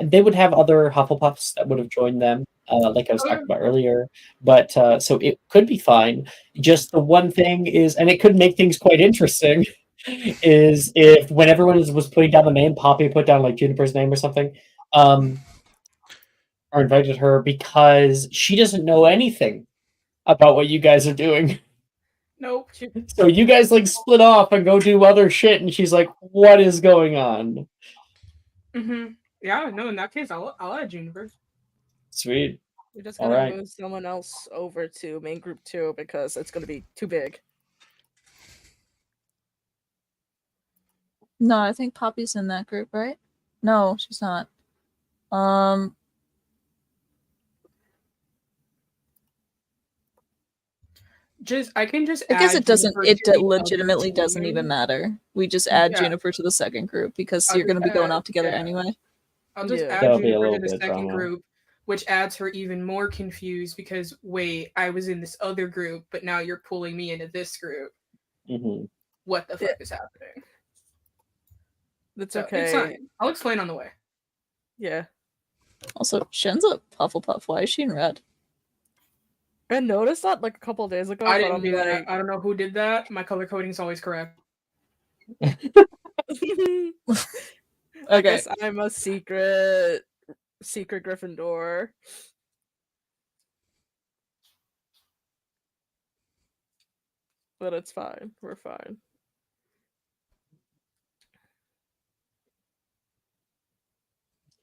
They would have other Hufflepuffs that would have joined them, like I was talking about earlier. But so it could be fine. Just the one thing is, and it could make things quite interesting, is if when everyone was putting down the name, Poppy put down like Juniper's name or something, or invited her because she doesn't know anything about what you guys are doing. Nope. So you guys like split off and go do other shit, and she's like, "What is going on?" Yeah, no, in that case, I'll add Juniper. Sweet. We're just All gonna right. move someone else over to main group 2 because it's gonna be too big. No, I think Poppy's in that group, right? No, she's not. I can just. I guess add it doesn't. Juniper It to the legitimately other doesn't team. even matter. We just add Yeah. Juniper to the second group because I'll you're going to just be going add- off together yeah. anyway. I'll just add That'll be a Juniper little to the bit second drama. group, which adds her even more confused because wait, I was in this other group, but now you're pulling me into this group. Mm-hmm. What the fuck is happening? That's So, okay. It's fine. I'll explain on the way. Yeah. Also, Shen's a Hufflepuff. Why is she in red? I noticed that like a couple of days ago. I but didn't I'm do like... that. I don't know who did that. My color coding is always correct. I Okay. guess I'm a secret Gryffindor. But it's fine. We're fine.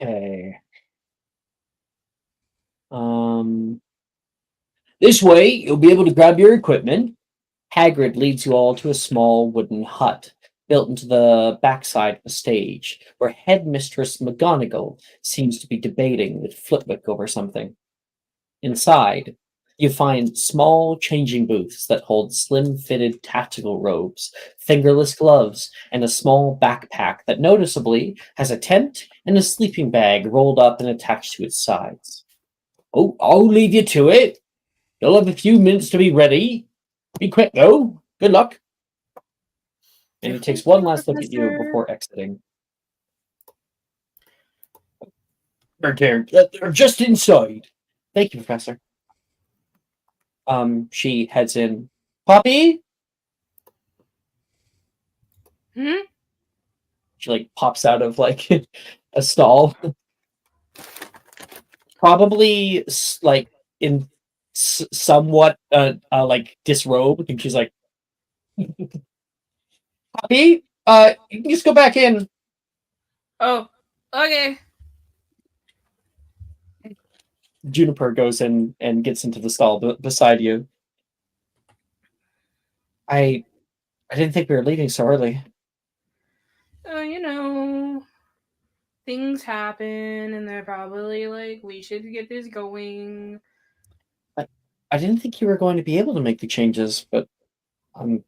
Okay. This way, you'll be able to grab your equipment. Hagrid leads you all to a small wooden hut built into the backside of the stage, where Headmistress McGonagall seems to be debating with Flitwick over something. Inside, you find small changing booths that hold slim-fitted tactical robes, fingerless gloves, and a small backpack that noticeably has a tent and a sleeping bag rolled up and attached to its sides. Oh, I'll leave you to it. You'll have a few minutes to be ready. Be quick, though. Good luck. And he takes one last look at you before exiting. They're just inside. Thank you, Professor. She heads in. Poppy? She like pops out of like a stall. Probably like in somewhat like disrobed, and she's like, Poppy, you can just go back in. Oh, okay. Juniper goes in and gets into the stall beside you. I didn't think we were leaving so early. You know, things happen, and they're probably like, we should get this going. I didn't think you were going to be able to make the changes, but I'm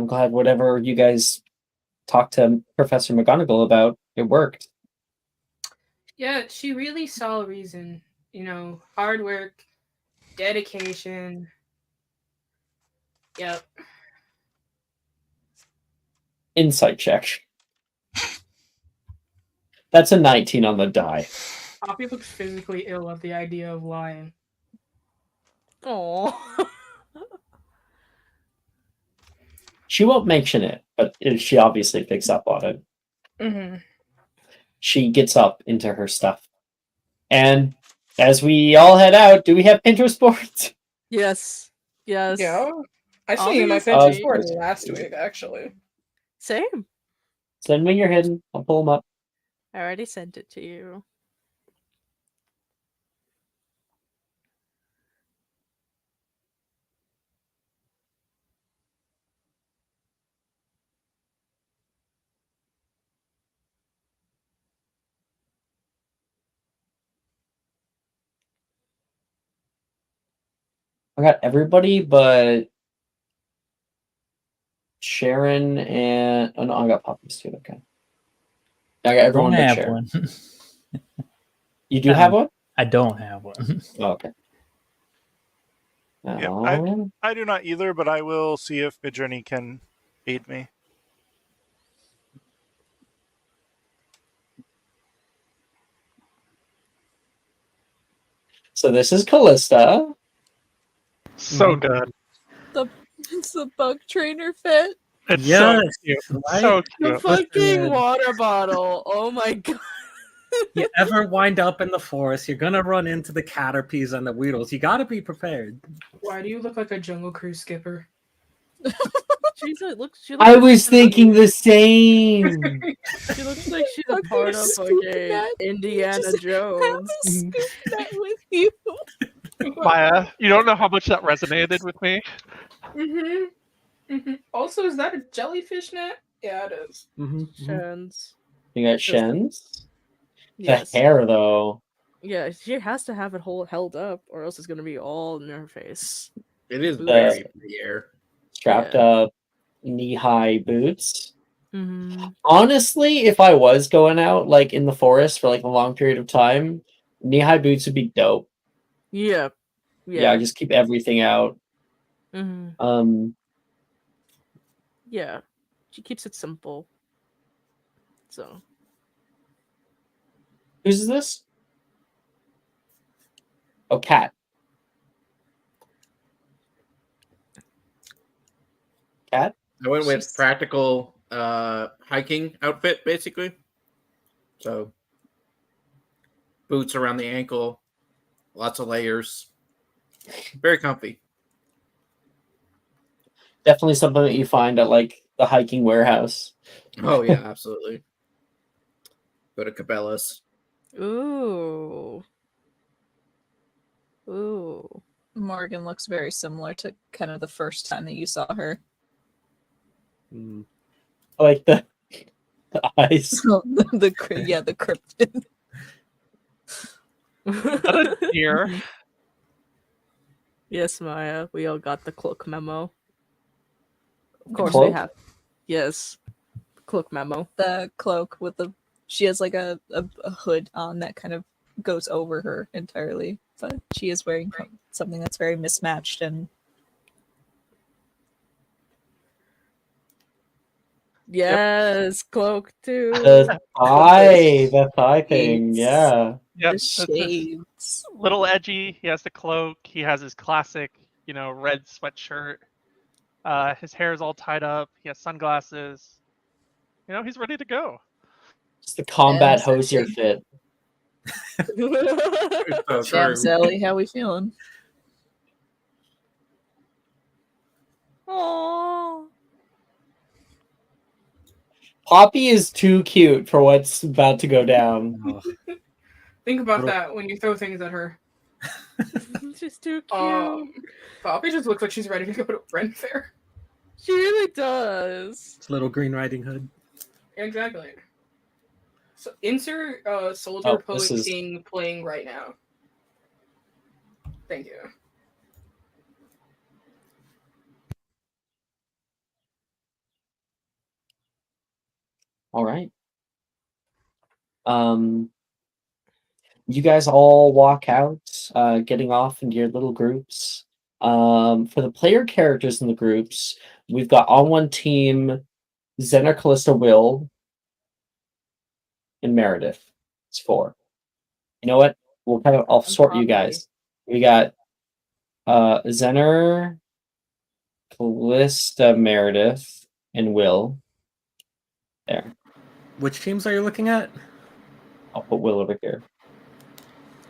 glad whatever you guys talked to Professor McGonagall about, it worked. Yeah, she really saw a reason. You know, hard work, dedication. Yep. Insight check. That's a 19 on the die. Poppy looks physically ill at the idea of lying. Oh. She won't mention it, but she obviously picks up on it. Mm-hmm. She gets up into her stuff. And as we all head out, do we have Pinterest boards? Yes. Yes. Yeah. I All see my these- Pinterest boards last week, actually. Same. Send me your hidden. I'll pull them up. I already sent it to you. I got everybody but Sharon and... Oh, no, I got Poppy's too. Okay. I got everyone don't but have Sharon. one. You do have one? I don't have one. Oh, okay. Yeah, I do not either, but I will see if Midjourney can aid me. So this is Callista. So good. It's the bug trainer fit. It's Yes, so cute. right? So The cute. fucking Listen. water bottle. Oh my god. You ever wind up in the forest, you're gonna run into the Caterpies and the Weedles. You gotta be prepared. Why do you look like a Jungle Cruise skipper? She looks I was thinking the same. She looks like she's a part of fucking Indiana Jones. Scoop that with you. Maya, you don't know how much that resonated with me. Also, is that a jellyfish net? Yeah, it is. Shens. You got Shen's? Yes. The hair, though. Yeah, she has to have it held up, or else it's gonna be all in her face. It is Boots. very prettier. Strapped up, knee-high boots. Mm-hmm. Honestly, if I was going out like in the forest for like a long period of time, knee-high boots would be dope. Yeah. Yeah, just keep everything out. Mm-hmm. Yeah. She keeps it simple. So. Who's this? Oh, Cat. Cat? I went with practical hiking outfit, basically. So, boots around the ankle, lots of layers. Very comfy. Definitely something that you find at like the hiking warehouse. Oh, yeah, absolutely. Go to Cabela's. Ooh. Ooh. Morgan looks very similar to kind of the first time that you saw her. I like the eyes. the cryptid. Is that a deer? Yes, Maya. We all got the cloak memo. Of The course cloak? we have. Yes. Cloak memo. The cloak with the she has like a hood on that kind of goes over her entirely, but she is wearing something that's very mismatched and Yes, cloak too. The thigh thing, shades. yeah. Yep, The that's his shades. little edgy. He has the cloak. He has his classic, red sweatshirt. His hair is all tied up. He has sunglasses. He's ready to go. It's the combat And hosier sexy. fit. Damn, Sally, how we feeling? Aww. Poppy is too cute for what's about to go down. Think about Little- that when you throw things at her. She's too cute. Poppy just looks like she's ready to go to a friend fair. She really does. It's Little Green Riding Hood. Exactly. So insert Soldier Oh, Poet this is- King playing right now. Thank you. All right. You guys all walk out, getting off into your little groups. For the player characters in the groups, we've got on one team Zener, Callista, Will, and Meredith. It's 4. You know what? I'll sort you Poppy. guys. We got Zener, Callista, Meredith, and Will. There. Which teams are you looking at? I'll put Will over here.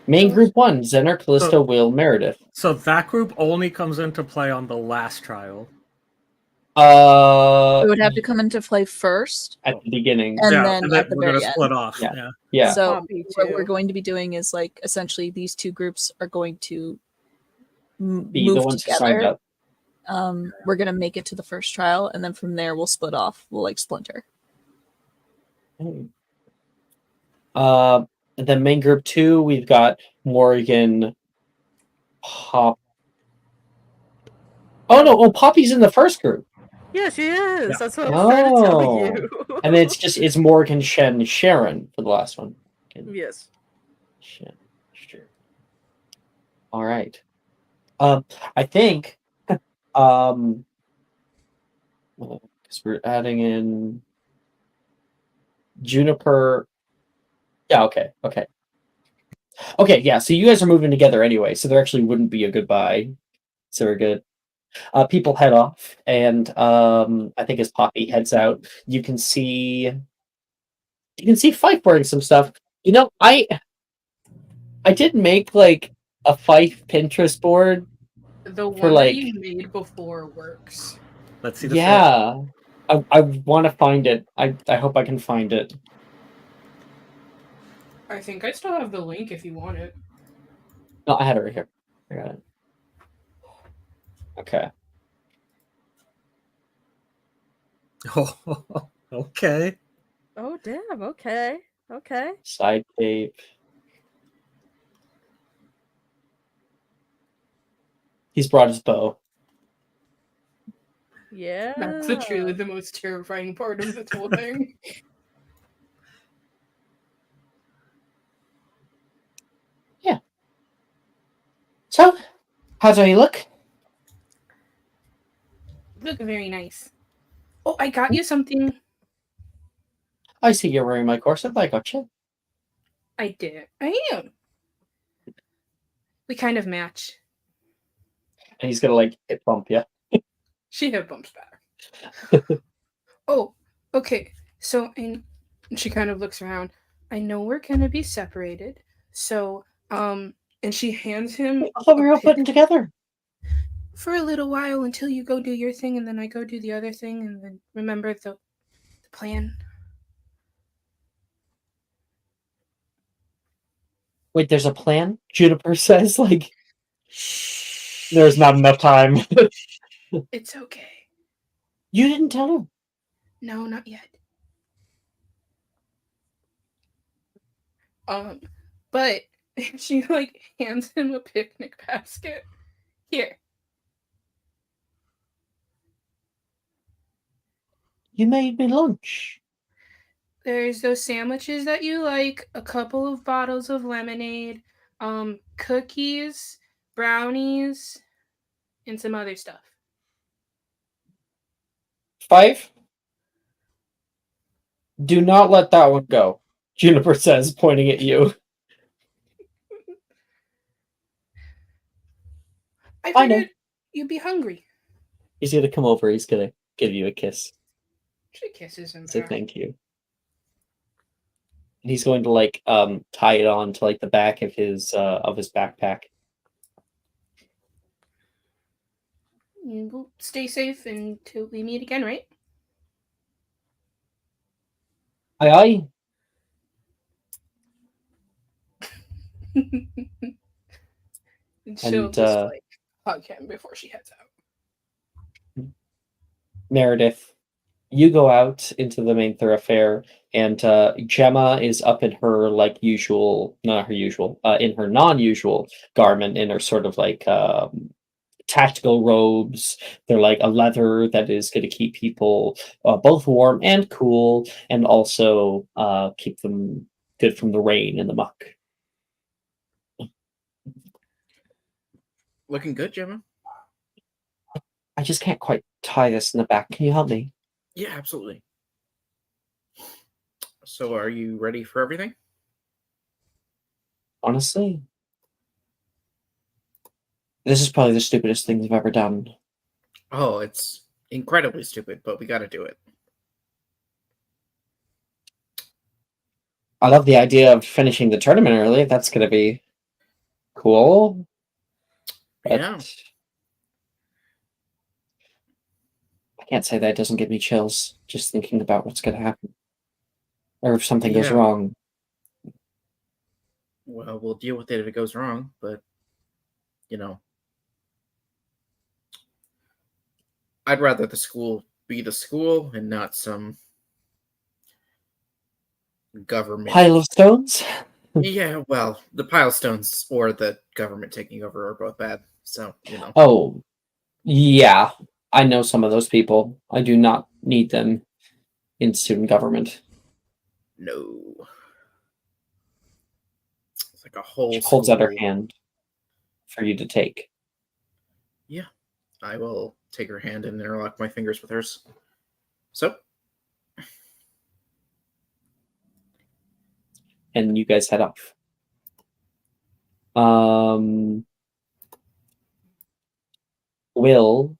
Main group 1, Zener, Callista, Will, Meredith. So that group only comes into play on the last trial. It would have to come into play first, at the beginning. and Yeah, then and then at the we're very gonna end. split off. Yeah. Yeah. Yeah. So Poppy, what too. we're going to be doing is like essentially these two groups are going to Be the move ones who signed together. up. We're gonna make it to the first trial, and then from there we'll split off. We'll like splinter. And then main group 2, we've got Morgan, Pop. Oh no! Oh, Poppy's in the first group. Yeah, she is. Yeah. That's what I was trying to tell Oh. you. And then it's Morgan, Shen, Sharon for the last one. Yes. Shen, Sharon. All right. I think, because we're adding in Juniper. Yeah. Okay. Yeah. So you guys are moving together anyway, so there actually wouldn't be a goodbye. So we're good. People head off, and I think as Poppy heads out, you can see Fife wearing some stuff. I did make like a Fife Pinterest board. The For, one like- that you made before works. Let's see the fit. Yeah, I want to find it. I hope I can find it. I think I still have the link if you want it. No, I had it right here. I got it. Okay. Oh, okay. Oh damn. Okay. Okay. Side tape. He's brought his bow. Yeah. That's truly the most terrifying part of this whole thing. So, how do you look? Look very nice. Oh, I got you something. I see you're wearing my corset. I got you. I did. I am. We kind of match. And he's gonna like hip bump you. She hip bumps back. Oh, okay. So, and she kind of looks around. I know we're gonna be separated. So, and she hands him I thought we were all a pic- putting together. for a little while until you go do your thing, and then I go do the other thing, and then remember the plan. Wait, there's a plan? Juniper says, like, There's not enough time. It's okay. You didn't tell him. No, not yet. But she like hands him a picnic basket. Here. You made me lunch. There's those sandwiches that you like, a couple of bottles of lemonade, cookies, brownies, and some other stuff. 5. Do not let that one go, Juniper says, pointing at you. I I know. figured you'd be hungry. He's gonna come over. He's gonna give you a kiss. She kisses him Say back. thank you. And he's going to like tie it on to like the back of his backpack. You will stay safe until we meet again, right? Aye aye. And she'll And just like hug him before she heads out. Meredith, you go out into the main thoroughfare, and Gemma is up in her like usual, not her usual, in her non-usual garment, in her sort of like tactical robes. They're like a leather that is going to keep people both warm and cool, and also keep them good from the rain and the muck. Looking good, Gemma. I just can't quite tie this in the back. Can you help me? Yeah, absolutely. So, are you ready for everything? Honestly, this is probably the stupidest thing I've ever done. Oh, it's incredibly stupid, but we got to do it. I love the idea of finishing the tournament early. That's going to be cool. But Yeah. I can't say that it doesn't give me chills just thinking about what's going to happen. Or if something goes Yeah. wrong. Well, we'll deal with it if it goes wrong, but you know, I'd rather the school be the school and not some government Pile of stones? Yeah, well, the pile stones or the government taking over are both bad. So, you know. Oh, yeah. I know some of those people. I do not need them in student government. No. It's like a whole She holds out her school. hand for you to take. Yeah. I will take her hand and interlock my fingers with hers. So, And you guys head off. Will,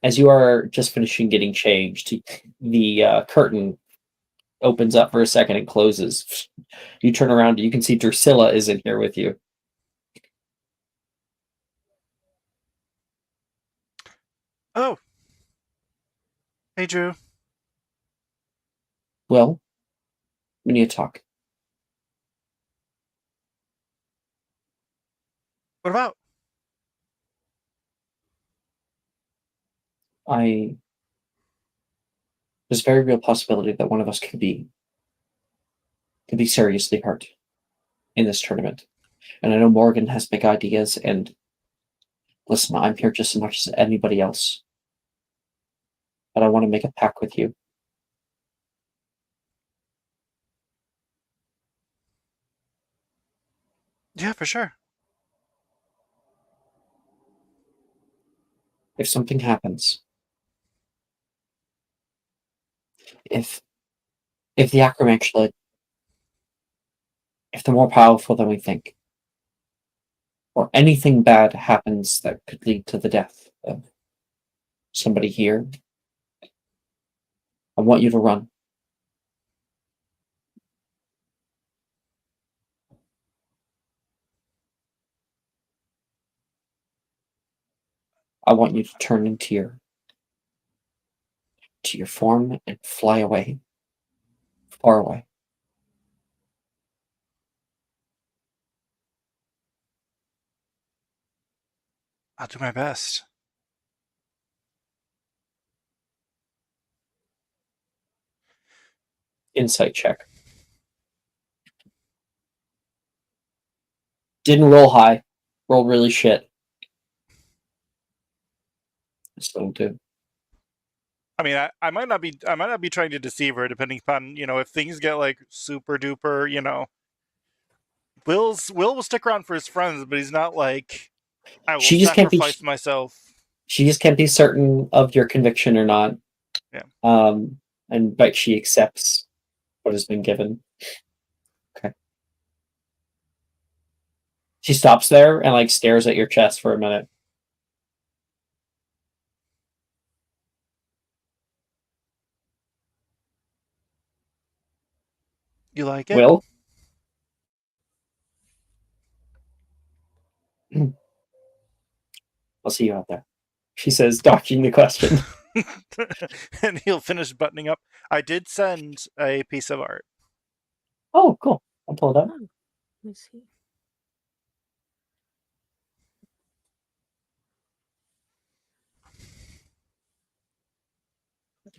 as you are just finishing getting changed, the curtain opens up for a second and closes. You turn around and you can see Drusilla is in here with you. Oh. Hey, Drew. Will, we need to talk. What about? There's a very real possibility that one of us could be seriously hurt in this tournament. And I know Morgan has big ideas, and listen, I'm here just as much as anybody else. But I want to make a pact with you. Yeah, for sure. If something happens, if the Acromantula, if they're more powerful than we think, or anything bad happens that could lead to the death of somebody here, I want you to run. I want you to turn into your form and fly away, far away. I'll do my best. Insight check. Didn't roll high. Roll really shit. Still do. I mean, I might not be trying to deceive her, depending upon if things get like super duper. Will will stick around for his friends, but he's not like I will She just can't be. sacrifice myself. She just can't be certain of your conviction or not. Yeah. But she accepts what has been given. Okay. She stops there and like stares at your chest for a minute. You like it? Will? I'll see you out there. She says, dodging the question. And he'll finish buttoning up. I did send a piece of art. Oh, cool. I'll pull it up. Let me see.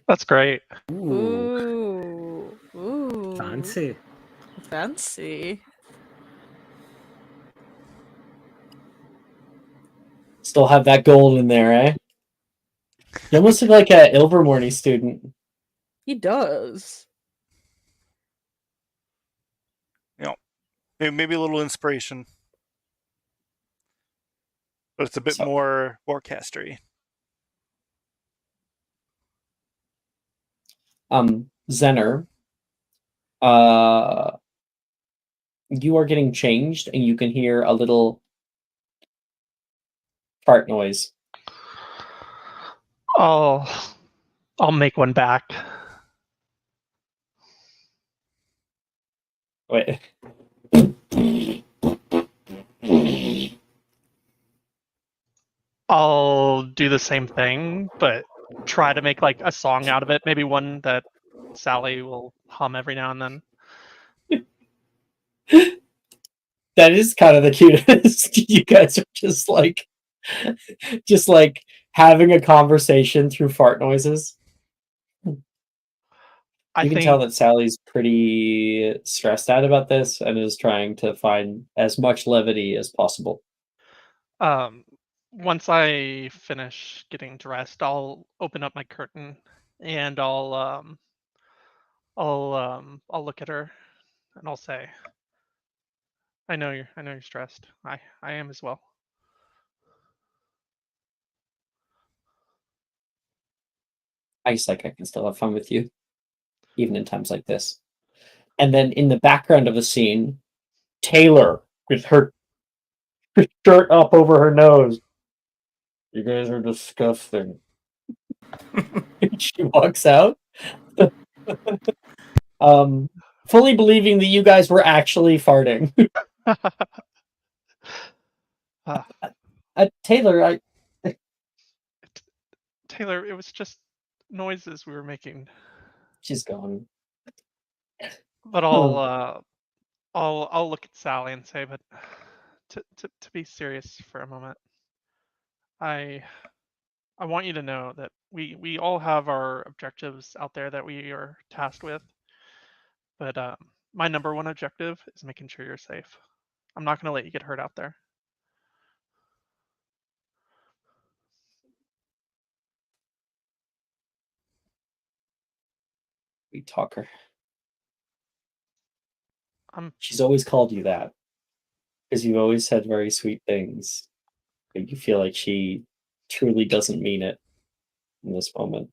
That's great. Ooh. Ooh. Fancy. Fancy. Still have that gold in there, eh? You almost look like a Ilvermorny student. He does. Maybe a little inspiration. But it's a bit more forecastery. Zener, you are getting changed, and you can hear a little fart noise. I'll make one back. Wait. I'll do the same thing, but try to make like a song out of it. Maybe one that Sally will hum every now and then. That is kind of the cutest. You guys are just like having a conversation through fart noises. You can tell that Sally's pretty stressed out about this and is trying to find as much levity as possible. Once I finish getting dressed, I'll open up my curtain and I'll look at her and I'll say, I know you're stressed. I am as well. I just I can still have fun with you, even in times like this. And then in the background of the scene, Taylor with her shirt up over her nose. You guys are disgusting. She walks out. Fully believing that you guys were actually farting. Taylor, Taylor, it was just noises we were making. She's gone. But I'll look at Sally and say, but to be serious for a moment, I want you to know that we all have our objectives out there that we are tasked with. But my number one objective is making sure you're safe. I'm not going to let you get hurt out there. Sweet talker. She's always called you that because you've always said very sweet things, but you feel like she truly doesn't mean it in this moment.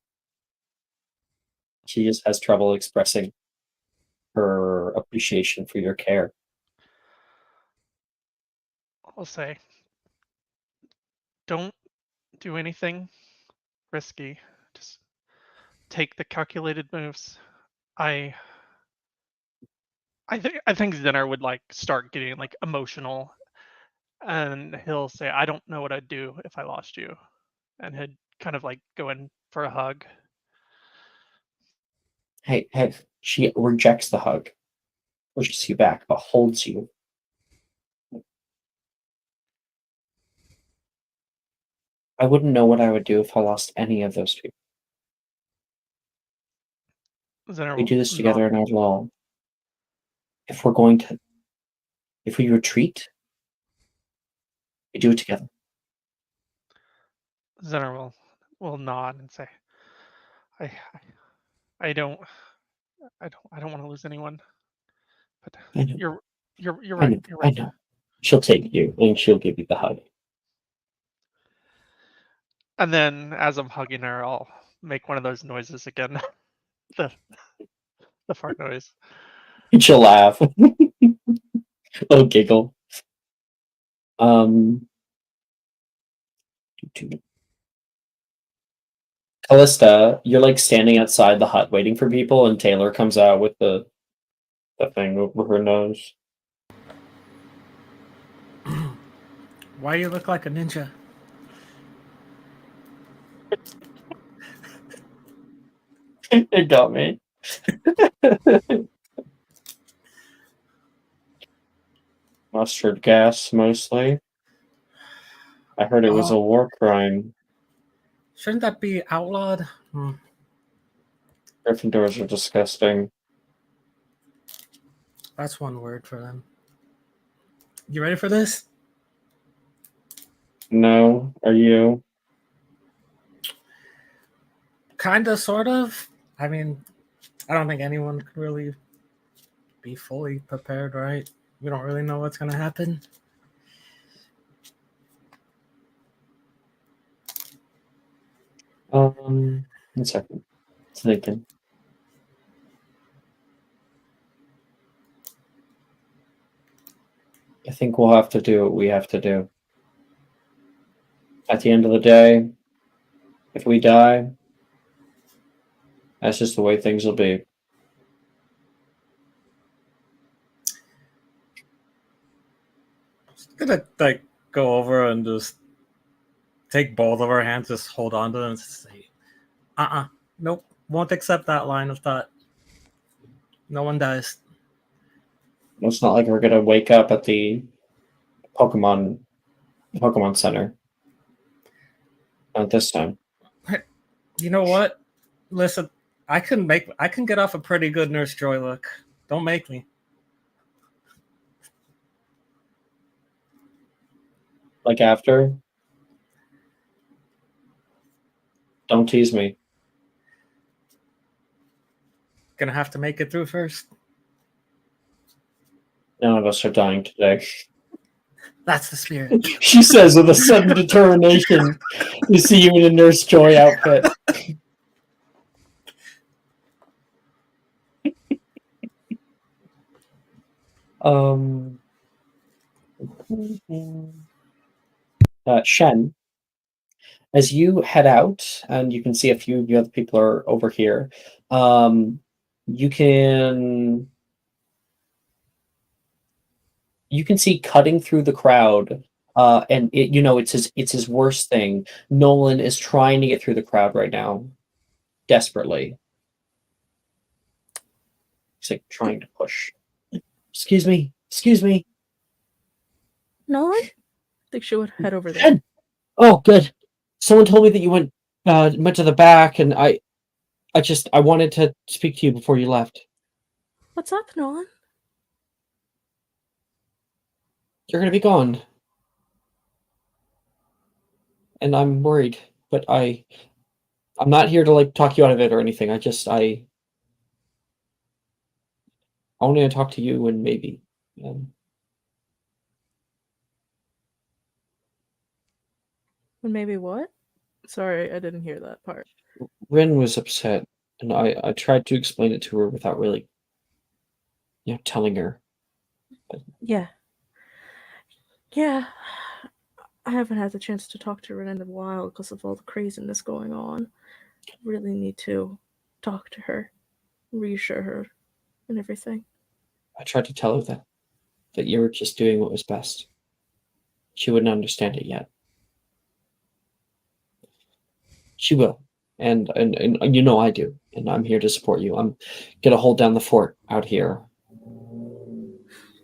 She just has trouble expressing her appreciation for your care. I'll say, don't do anything risky. Just take the calculated moves. I think Zenner would like start getting like emotional, and he'll say, "I don't know what I'd do if I lost you," and he'd kind of like go in for a hug. Hey, she rejects the hug, pushes you back, but holds you. I wouldn't know what I would do if I lost any of those people. Zener We will do this nod. together in our law. If we retreat, we do it together. Zener will nod and say, I don't want to lose anyone. But I know. you're I right. know. You're I right. know. She'll take you and she'll give you the hug. And then as I'm hugging her, I'll make one of those noises again. the fart noise. And she'll laugh. Little giggle. Callista, you're like standing outside the hut waiting for people, and Taylor comes out with the thing over her nose. Why you look like a ninja? It got me. Mustard gas, mostly. I heard it was a war crime. Shouldn't that be outlawed? Gryffindors are disgusting. That's one word for them. You ready for this? No, are you? Kinda, sort of. I mean, I don't think anyone could really be fully prepared, right? We don't really know what's gonna happen. One second. Thinking. I think we'll have to do what we have to do. At the end of the day, if we die, that's just the way things will be. I'm gonna go over and just take both of our hands, just hold on to them and say, nope, won't accept that line of thought. No one dies. It's not like we're gonna wake up at the Pokemon Center. Not this time. You know what? Listen, I can get off a pretty good Nurse Joy look. Don't make me. Like after? Don't tease me. Gonna have to make it through first. None of us are dying today. That's the spirit. She says with a sudden determination to see you in a Nurse Joy outfit. Shen, as you head out, and you can see a few of the other people are over here, you can see cutting through the crowd, and it's his worst thing. Nolan is trying to get through the crowd right now, desperately. He's like trying to push. Excuse me. No, I think she would head over there. Shen! Oh, good. Someone told me that you went to the back, and I wanted to speak to you before you left. What's up, Nolan? You're gonna be gone, and I'm worried. But I'm not here to talk you out of it or anything. I want to talk to you and maybe. And maybe what? Sorry, I didn't hear that part. Rin was upset, and I tried to explain it to her without really, telling her. But... Yeah. I haven't had the chance to talk to Rin in a while because of all the craziness going on. I really need to talk to her, reassure her, and everything. I tried to tell her that you were just doing what was best. She wouldn't understand it yet. She will, and I do, and I'm here to support you. I'm gonna hold down the fort out here.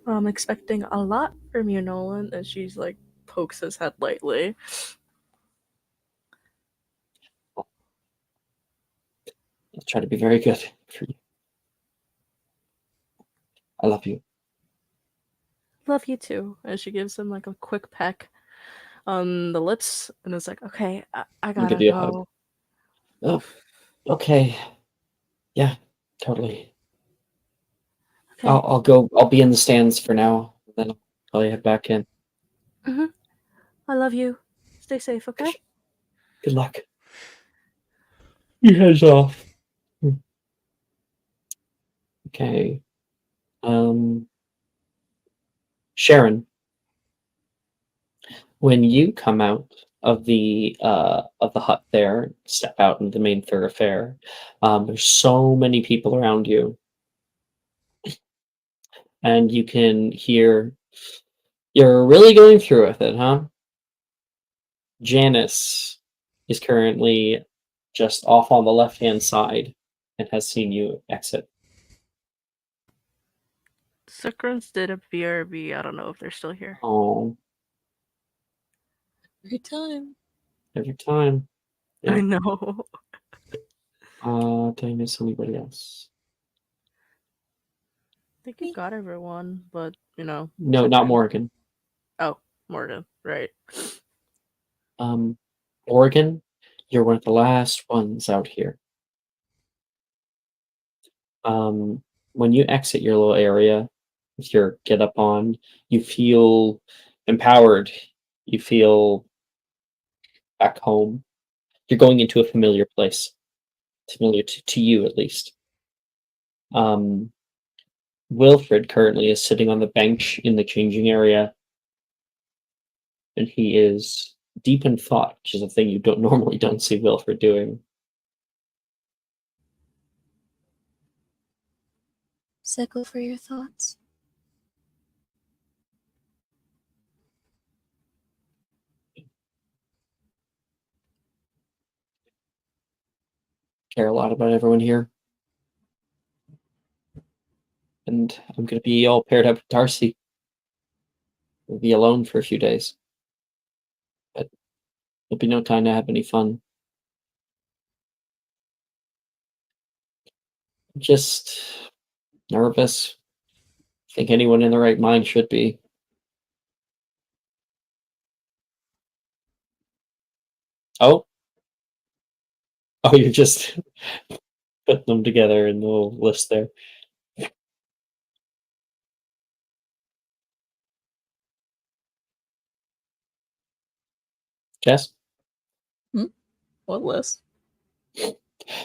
I'm expecting a lot from you, Nolan. And she's pokes his head lightly. I'll try to be very good for you. I love you. Love you too. And she gives him like a quick peck on the lips, and it's like, okay, I I'll give gotta you a hug. go. Oh, okay. Yeah, totally. Okay. I'll go. I'll be in the stands for now. Then I'll probably head back in. I love you. Stay safe, okay? Good luck. He heads off. Okay. Sharon, when you come out of the hut there, step out into the main thoroughfare, there's so many people around you, and you can hear you're really going through with it, huh? Janice is currently just off on the left-hand side and has seen you exit. Sukrans did a BRB. I don't know if they're still here. Oh, Every time. every time. I Yeah. know. Did I miss anybody else? I think you got everyone, but No, not sometimes- Morgan. Oh, Morgan, right. Oregon, you're one of the last ones out here. When you exit your little area with your get up on, you feel empowered. You feel back home. You're going into a familiar place, familiar to you at least. Wilfred currently is sitting on the bench in the changing area, and he is deep in thought, which is a thing you don't see Wilfred doing. Sickle for your thoughts. Care a lot about everyone here. And I'm going to be all paired up with Darcy. We'll be alone for a few days. But there'll be no time to have any fun. Just nervous. I think anyone in the right mind should be. Oh? Oh, you're just putting them together in the little list there. Jess? What list?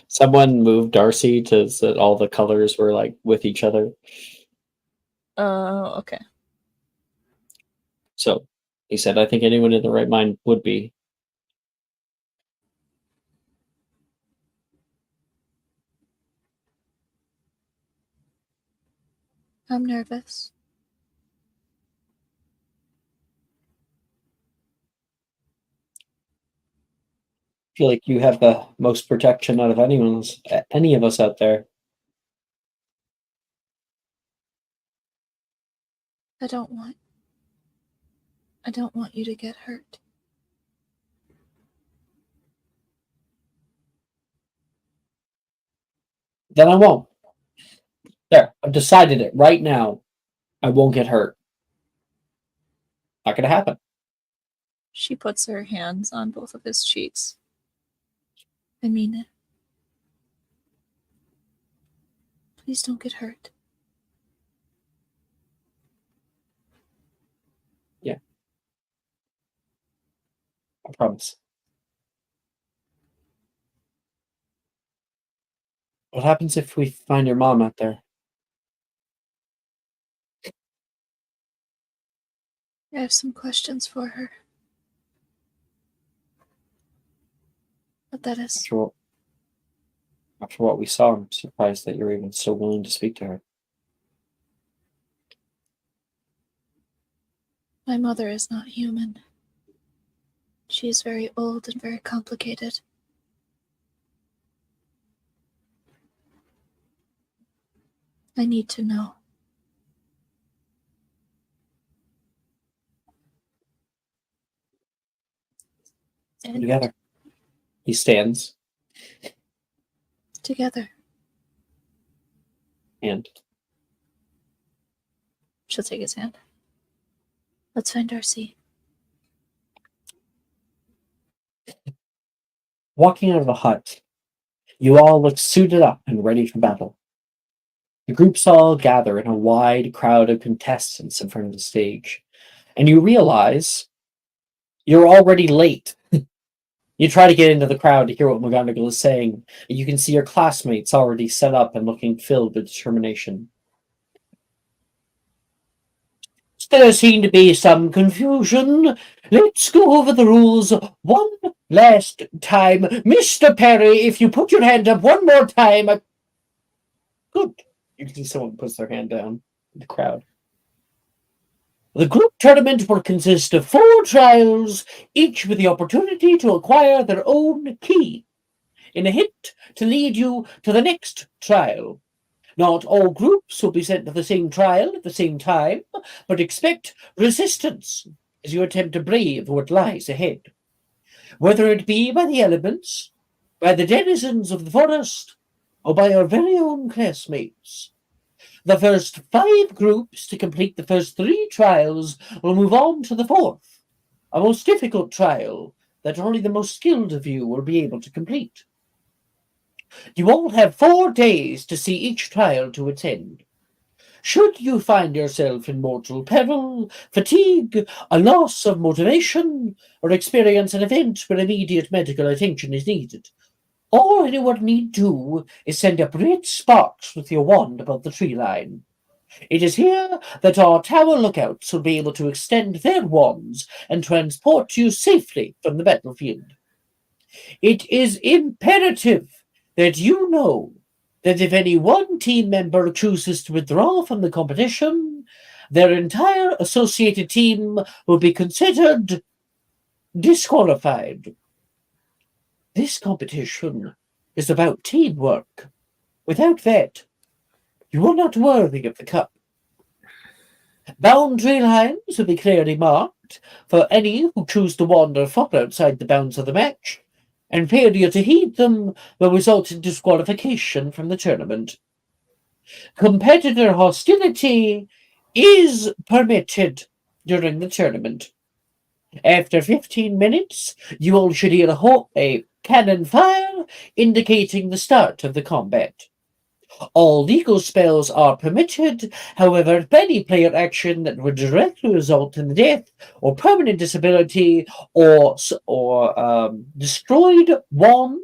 Someone moved Darcy so that all the colors were like with each other. Okay. So he said, I think anyone in the right mind would be. I'm nervous. I feel like you have the most protection out of any of us out there. I don't want you to get hurt. Then I won't. There, I've decided it right now. I won't get hurt. Not gonna happen. She puts her hands on both of his cheeks. I mean it. Please don't get hurt. Yeah. I promise. What happens if we find your mom out there? I have some questions for her. But that is After what we saw, I'm surprised that you're even still willing to speak to her. my mother is not human. She is very old and very complicated. I need to know. Come together. He stands. Together. And She'll take his hand. Let's find Darcy. walking out of the hut, you all look suited up and ready for battle. The groups all gather in a wide crowd of contestants in front of the stage, and you realize you're already late. You try to get into the crowd to hear what McGonagall is saying, and you can see your classmates already set up and looking filled with determination. There seemed to be some confusion. Let's go over the rules one last time. Mr. Perry, if you put your hand up one more time. Good. You can see someone puts their hand down in the crowd. The group tournament will consist of 4 trials, each with the opportunity to acquire their own key, in a hint to lead you to the next trial. Not all groups will be sent to the same trial at the same time, but expect resistance as you attempt to brave what lies ahead. Whether it be by the elements, by the denizens of the forest, or by your very own classmates. The first 5 groups to complete the first 3 trials will move on to the 4th, a most difficult trial that only the most skilled of you will be able to complete. You all have 4 days to see each trial to its end. Should you find yourself in mortal peril, fatigue, a loss of motivation, or experience an event where immediate medical attention is needed, all anyone need do is send up red sparks with your wand above the tree line. It is here that our tower lookouts will be able to extend their wands and transport you safely from the battlefield. It is imperative that you know that if any one team member chooses to withdraw from the competition, their entire associated team will be considered disqualified. This competition is about teamwork. Without that, you are not worthy of the cup. Boundary lines will be clearly marked for any who choose to wander far outside the bounds of the match, and failure to heed them will result in disqualification from the tournament. Competitor hostility is permitted during the tournament. After 15 minutes, you all should hear a cannon fire, indicating the start of the combat. All legal spells are permitted, however, any player action that would directly result in the death or permanent disability or destroyed wand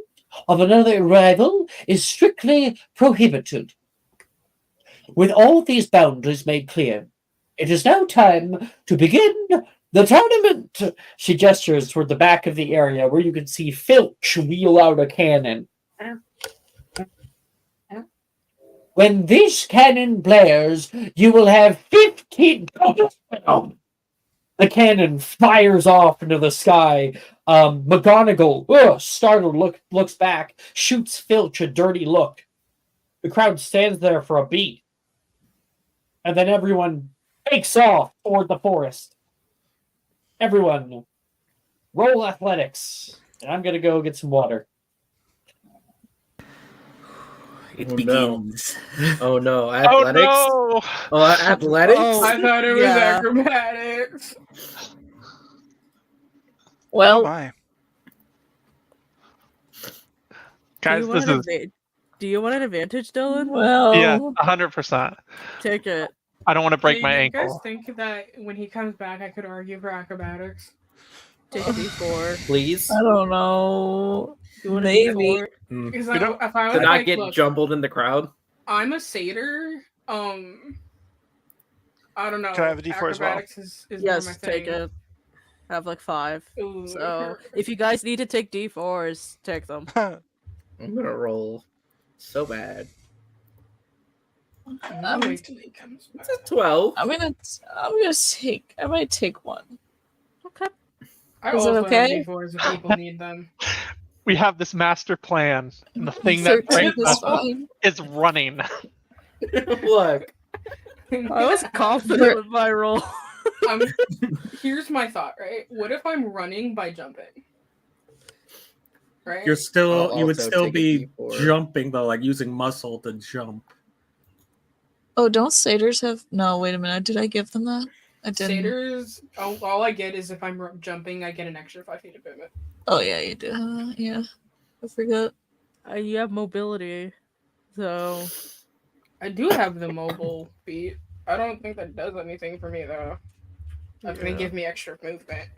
of another rival is strictly prohibited. With all these boundaries made clear, it is now time to begin the tournament. She gestures toward the back of the area where you can see Filch wheel out a cannon. When this cannon blares, you will have 15... The cannon fires off into the sky. McGonagall, startled, looks back, shoots Filch a dirty look. The crowd stands there for a beat. And then everyone takes off toward the forest. Everyone, roll athletics. And I'm going to go get some water. It begins. Oh no, athletics? Oh no! Athletics? Oh, I thought it was yeah. acrobatics. Well, Oh my. Guys, this is... Do you want an advantage, Dylan? well, Yeah, 100%. Take it. I don't want to break Do my you ankle. guys think that when he comes back, I could argue for acrobatics? Take a D4. Please? I don't know. You want Maybe. a D4? Because We don't- if I was To not like, get look, jumbled in the crowd? I'm a satyr. I don't know. Can I have a D4 as well? Acrobatics is more my Yes, thing. take it. I have like 5. Ooh. So if you guys need to take D4s, take them. I'm gonna roll so bad. I'll wait till he comes back. It's a 12. I might take one. Okay. I Is it also okay? have D4s if people need them. We have this master plan, and the thing that 13 brings is us fine. is running. Look. I was confident with my roll. Here's my thought, right? What if I'm running by jumping? right? You're still I'll you would also still take a be D4. jumping though, like using muscle to jump. Oh, don't satyrs have? No, wait a minute. Did I give them that? I didn't. Satyrs, all I get is if I'm jumping, I get an extra 5 feet of movement. Oh yeah, you do. Yeah, I forgot. You have mobility, so I do have the mobile feat. I don't think that does anything for me though. I think they give me extra movement.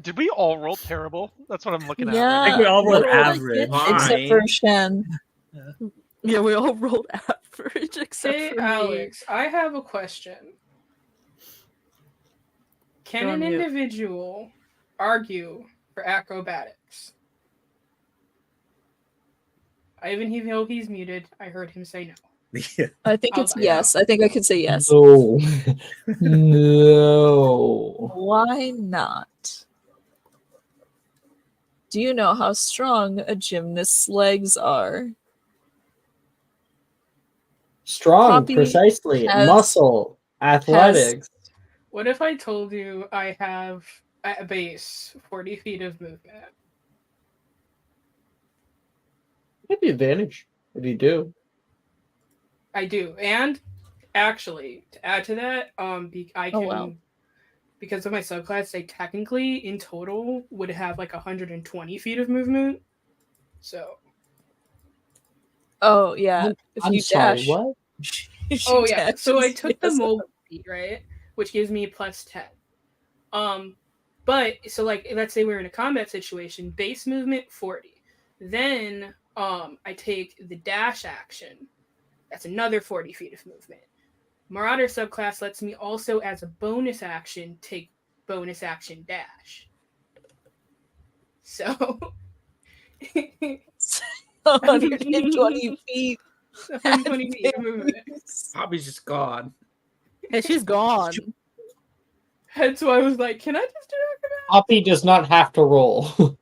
Did we all roll terrible? That's what I'm looking at Yeah, right I think now. we all rolled what did I average. get? Except for Shen. yeah, we all rolled average except Hey, for me. Alex, I have a question. Can Go an on mute. individual argue for acrobatics? Even though he's muted, I heard him say no. Yeah. I think I'll it's buy yes. I think I could say yes. No. No. Why not? Do you know how strong a gymnast's legs are? Strong, Poppy precisely. has- Muscle, athletics. What if I told you I have at base 40 feet of movement? Maybe advantage if you do. I do, and actually, to add to that, I can, wow. because of my subclass, they technically in total would have like 120 feet of movement. So. Oh yeah. If I'm you sorry, dash. what? if Oh you yeah, dash, so I took the yes. mobile feat, right, which gives me plus 10. But so like let's say we're in a combat situation, base movement 40. Then I take the dash action. That's another 40 feet of movement. Marauder subclass lets me also, as a bonus action, take bonus action dash. So 120 feet. 120 feet of movement. Poppy's just gone. Hey, she's gone. Hence why I was like, can I just do acrobatics? Poppy does not have to roll.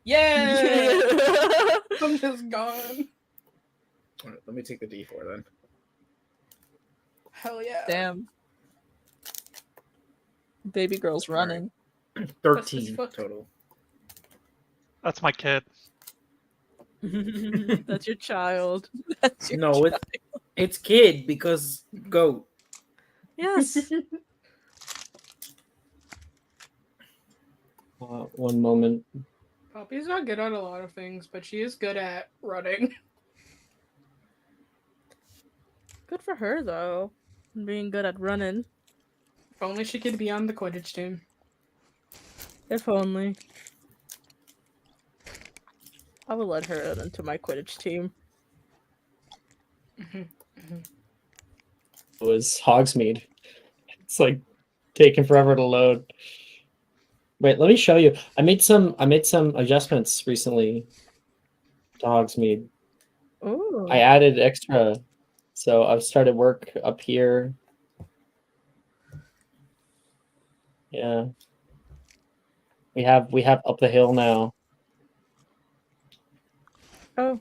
Yeah! I'm just gone. All right, let me take the D4 then. Hell yeah. Damn. Baby girl's running. 13 fuck. total. That's my kid. That's your child. That's your No, it's kid because goat. Yes. One moment. Poppy's not good at a lot of things, but she is good at running. Good for her though. Being good at running. If only she could be on the Quidditch team. If only. I would let her into my Quidditch team. It was Hogsmeade. It's like taking forever to load. Wait, let me show you. I made some adjustments recently to Hogsmeade. Oh. I added extra, so I've started work up here. Yeah, we have up the hill now. Oh.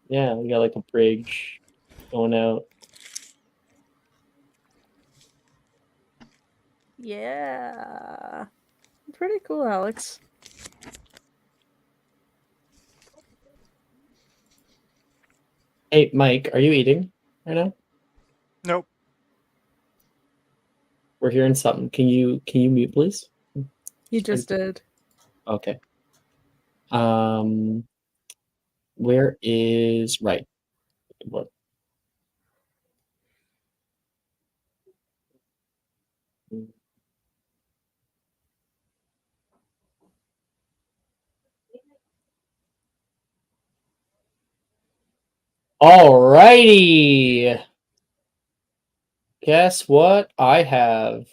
Yeah, we got like a bridge going out. Yeah. Pretty cool, Alex. Hey, Mike, are you eating right now? Nope. We're hearing something. Can you mute, please? You just did. Okay. Where is right? What? Alrighty. Guess what I have?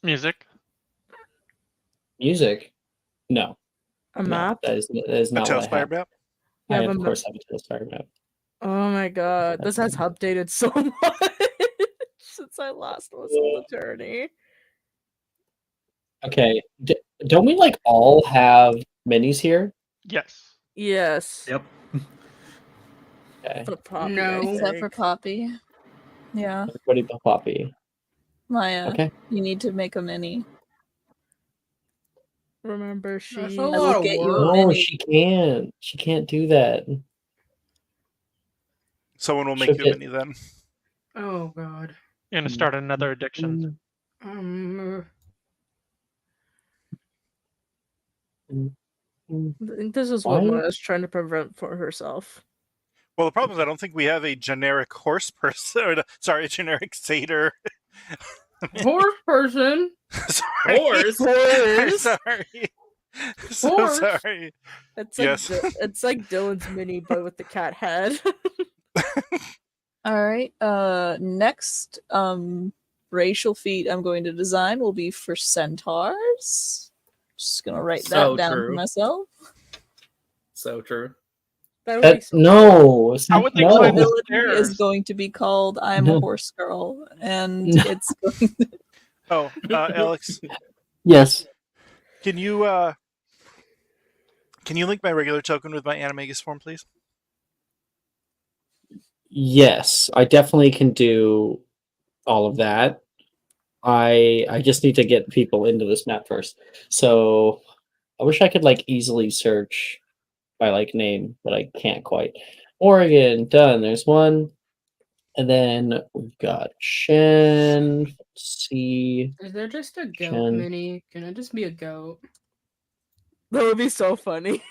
Music. Music? No. A No, map? that is A not what I Tailspire have. map? You I have a of map. course have a Tailspire map. Oh my god, this has updated so much since I last was on the journey. Okay. Don't we like all have minis here? Yes. Yes. Yep. Okay. For Poppy, No. I Except for think. Poppy. Yeah. Everybody but Poppy. Maya, Okay. you need to make a mini. Remember, That's she. a I lot will of get you work. a No, mini. she can't. She can't do that. Someone will She'll make you a get- mini then. Oh god. You're gonna start another addiction. I think this is Why? what Maya's trying to prevent for herself. Well, the problem is I don't think we have a generic horse person. Or, sorry, a generic satyr. Horse person. Sorry. Horse. I'm Horse. sorry. So Horse. sorry. It's like Yes. it's like Dylan's mini, but with the cat head. All right. Next, racial feat I'm going to design will be for centaurs. Just gonna write So that down for true. myself. So true. That would be so no, How would they no. climb the Ability is stairs? going to be called "I'm No. a horse girl," and No. it's going. Oh, Alex, Yes. can you link my regular token with my Animagus form, please? Yes, I definitely can do all of that. I just need to get people into this map first. So I wish I could like easily search by like name, but I can't quite. Oregon, done. There's one. And then we've got Shen. Let's see. Is there just a goat Shen. mini? Can it just be a goat? That would be so funny.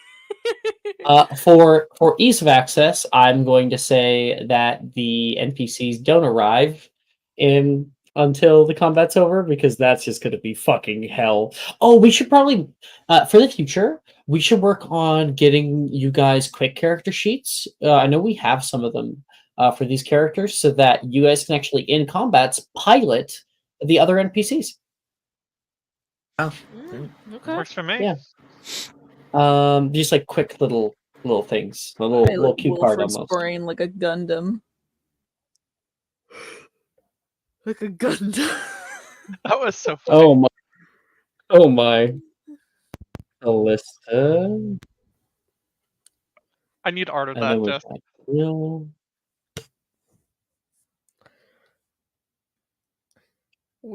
For ease of access, I'm going to say that the NPCs don't arrive in until the combat's over because that's just going to be fucking hell. Oh, we should probably for the future we should work on getting you guys quick character sheets. I know we have some of them for these characters, so that you guys can actually in combats pilot the other NPCs. Oh, Okay. Works for me. Yeah. Just like quick little things, a little Pilot cue card Wilfred's almost. brain like a Gundam. Like a Gundam. That was so funny. Oh my! Oh my! Alyssa, I need art of and then that, we've Jess. got Will.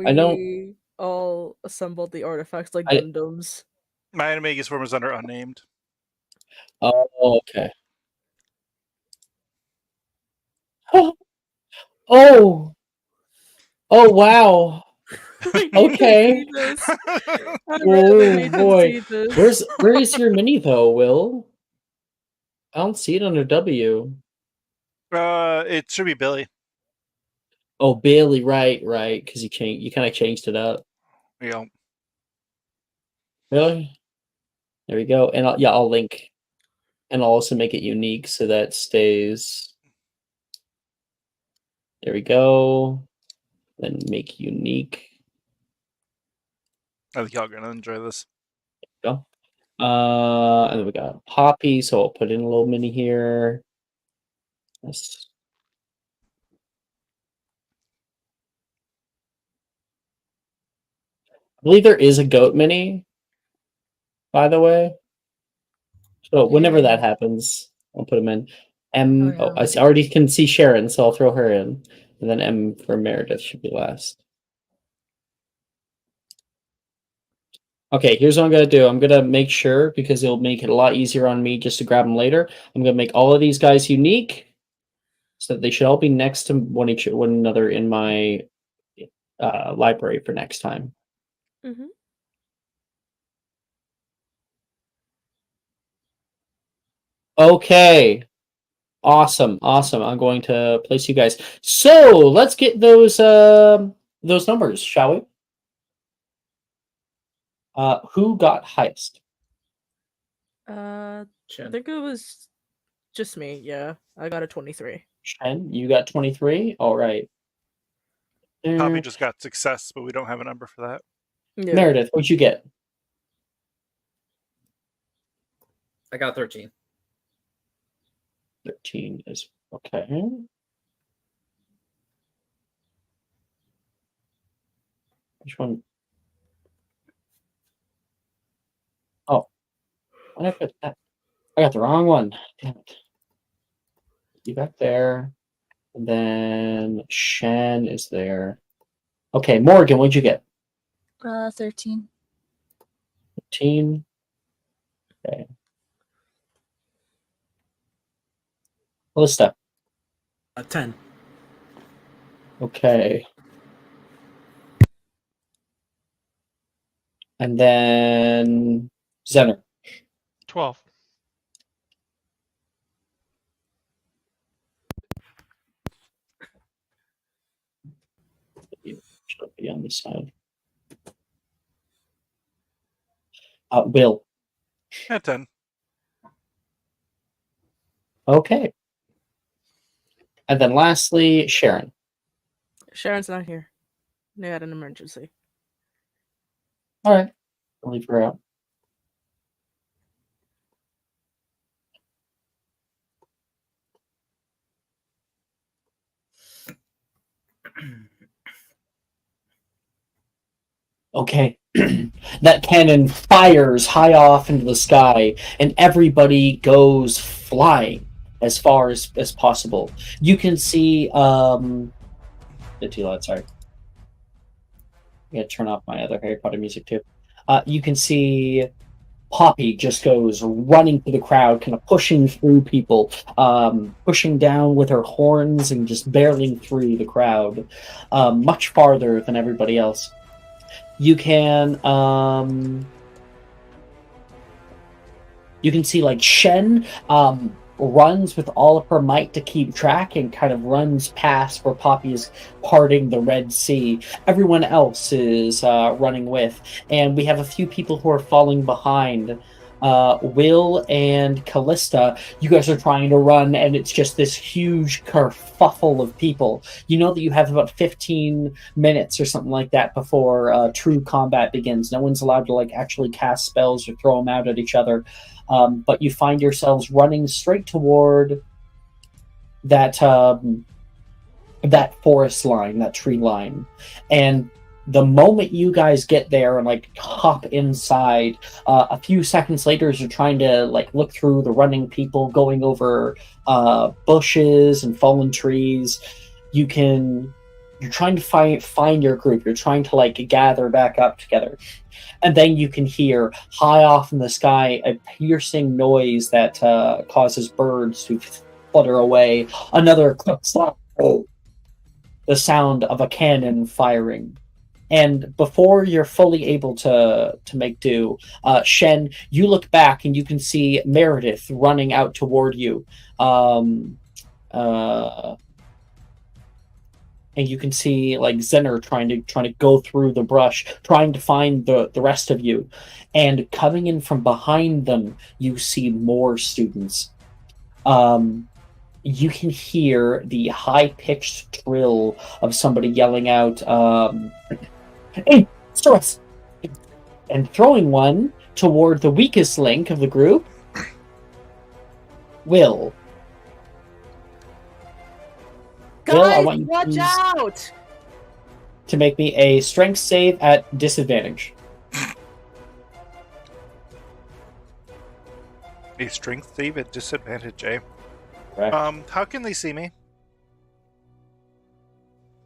I don't- We all assembled the artifacts like I- Gundams. My Animagus form is under unnamed. Oh, okay. Oh, oh wow! I need Okay. to see this. I Oh really need to boy, see this. where is your mini though, Will? I don't see it under W. It should be Billy. Oh, Bailey, right, because you kind of changed it up. Yeah. Really? There we go. And I'll link, and I'll also make it unique so that stays. There we go. Then make unique. I think y'all are gonna enjoy this. Go. And then we got Poppy, so I'll put in a little mini here. Yes. I believe there is a goat mini, by the way. So whenever that happens, I'll put them in. M. Oh, yeah. I already can see Sharon, so I'll throw her in, and then M for Meredith should be last. Okay, here's what I'm gonna do. I'm gonna make sure, because it'll make it a lot easier on me just to grab them later. I'm gonna make all of these guys unique, so that they should all be next to one another in my library for next time. Mm-hmm. Okay. Awesome. I'm going to place you guys. So let's get those numbers, shall we? Who got highest? I Chen. think it was just me. Yeah, I got a 23. Shen, you got 23. All right. Poppy just got success, but we don't have a number for that. Yeah. Meredith, what'd you get? I got 13. 13 is okay. Which one? Oh, what did I put that? I got the wrong one. Damn it. You got there. And then Shen is there. Okay, Morgan, what'd you get? 13. 13. Okay. Callista. 10. Okay. And then Zener. 12. Should be on this side. Will. Yeah, 10. Okay. And then lastly, Sharon. Sharon's not here. They had an emergency. All right. I'll leave her out. Okay. That cannon fires high off into the sky, and everybody goes flying as far as possible. You can see bit too loud, sorry. I gotta turn off my other Harry Potter music too. You can see Poppy just goes running through the crowd, kind of pushing through people, pushing down with her horns and just barreling through the crowd, much farther than everybody else. You can see like Shen runs with all of her might to keep track and kind of runs past where Poppy is parting the Red Sea. Everyone else is running with, and we have a few people who are falling behind. Will and Callista, you guys are trying to run, and it's just this huge kerfuffle of people. You know that you have about 15 minutes or something like that before true combat begins. No one's allowed to like actually cast spells or throw them out at each other. But you find yourselves running straight toward that that forest line, that tree line, and the moment you guys get there and like hop inside, a few seconds later, as you're trying to like look through the running people, going over bushes and fallen trees, you're trying to find your group. You're trying to like gather back up together. And then you can hear high off in the sky a piercing noise that causes birds to flutter away. Another click slap. The sound of a cannon firing. And before you're fully able to make do, Shen, you look back and you can see Meredith running out toward you. And you can see like Zener trying to go through the brush, trying to find the rest of you. And coming in from behind them, you see more students. You can hear the high-pitched trill of somebody yelling out, "Hey, Soros!" And throwing one toward the weakest link of the group, Will. Will, I Guys, want you watch out! to make me a strength save at disadvantage. A strength save at disadvantage, eh? Correct. How can they see me?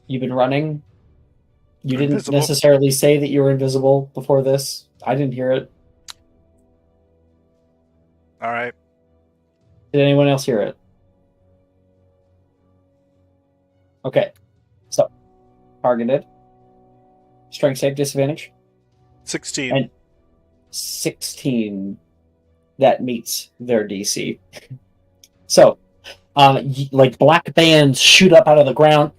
You've been running. You didn't Invisible. necessarily say that you were invisible before this. I didn't hear it. All right. Did anyone else hear it? Okay. So, targeted. Strength save disadvantage. 16. And 16. That meets their DC. So, like black bands shoot up out of the ground.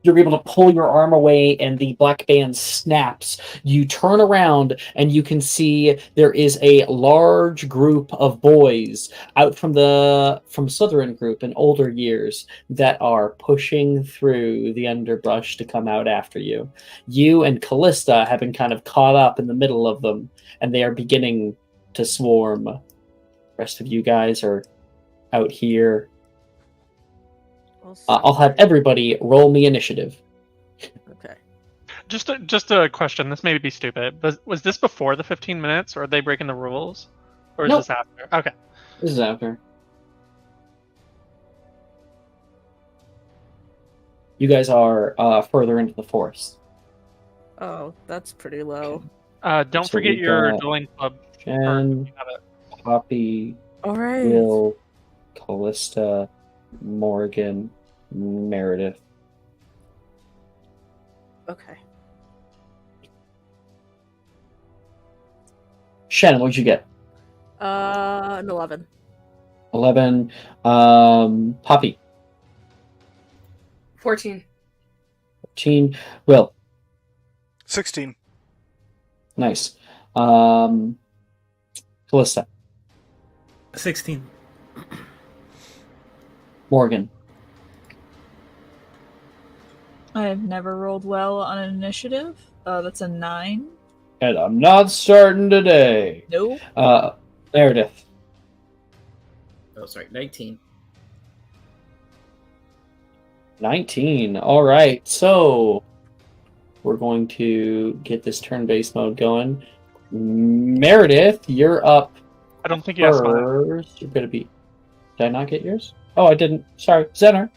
You're able to pull your arm away, and the black band snaps. You turn around, and you can see there is a large group of boys out from Slytherin group in older years that are pushing through the underbrush to come out after you. You and Callista have been kind of caught up in the middle of them, and they are beginning to swarm. The rest of you guys are out here. I'll have everybody roll me initiative. Okay. Just a question. This may be stupid, but was this before the 15 minutes, or are they breaking the rules, or is Nope. this after? Okay. This is after. You guys are further into the forest. Oh, that's pretty low. Don't So forget we your got dueling club. Jen, Poppy, All right. Will, Callista, Morgan, Meredith. Okay. Shannon, what'd you get? An 11. 11. Poppy, 14. 14. Will, 16. nice. Callista, 16. Morgan, I have never rolled well on an initiative. That's a 9. and I'm not starting today. Nope. Meredith, Oh, sorry, 19. 19. All right, so we're going to get this turn-based mode going. Meredith, you're up I don't think you asked mine. first. You're gonna be. Did I not get yours? Oh, I didn't. Sorry, Zener.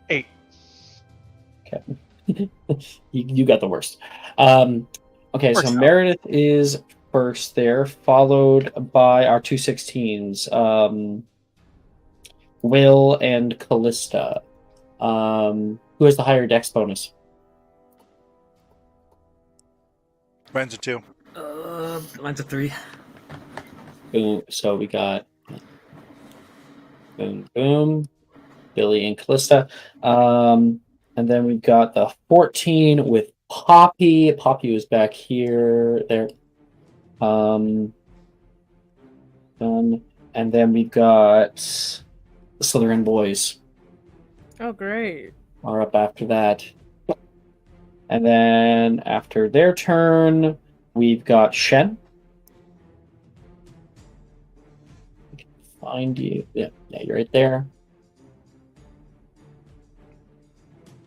8. Okay, you got the worst. Okay, so Works out. Meredith is first there, followed by our two 16s, Will and Callista. Who has the higher dex bonus? Mine's a 2. Mine's a 3. Boom. So we got boom, boom, Billy and Callista. And then we've got the 14 with Poppy. Poppy was back here. There. Done. And then we've got the Slytherin boys Oh, great. are up after that. And then after their turn, we've got Shen. I can find you. Yeah, you're right there.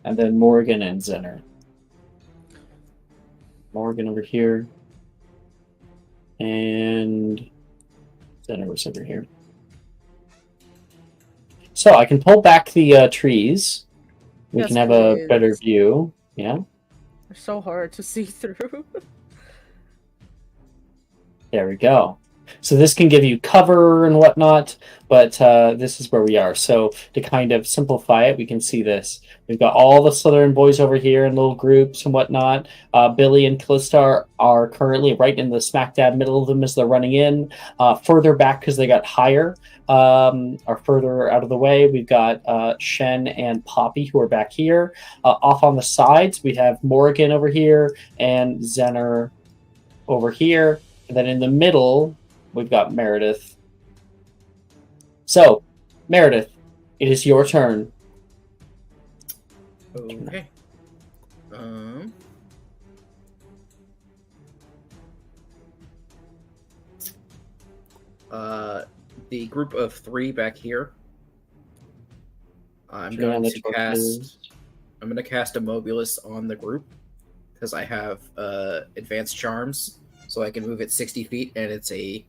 And then Morgan and Zener. Morgan over here. And Zener was over here. So I can pull back the trees. We Yes, can have a please. better view. Yeah. They're so hard to see through. There we go. So this can give you cover and whatnot, but this is where we are. So to kind of simplify it, we can see this. We've got all the Slytherin boys over here in little groups and whatnot. Billy and Callista are currently right in the smack dab middle of them as they're running in. Further back, because they got higher, are further out of the way. We've got Shen and Poppy, who are back here. Off on the sides, we have Morgan over here and Zener over here. And then in the middle, we've got Meredith. So, Meredith, it is your turn. Okay. The group of 3 back here. I'm going to cast a Mobulus on the group because I have advanced charms, so I can move it 60 feet, and it's a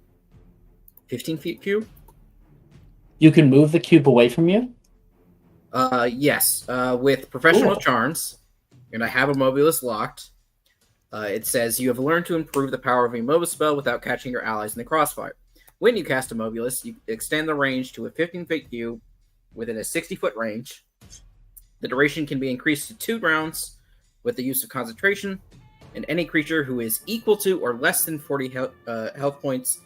15 feet cube. You can move the cube away from you? Yes. With professional Cool. charms, and I have a Mobulus locked. It says you have learned to improve the power of a Mobile spell without catching your allies in the crossfire. When you cast a Mobulus, you extend the range to a 15-foot cube within a 60-foot range. The duration can be increased to 2 rounds with the use of concentration, and any creature who is equal to or less than 40 health points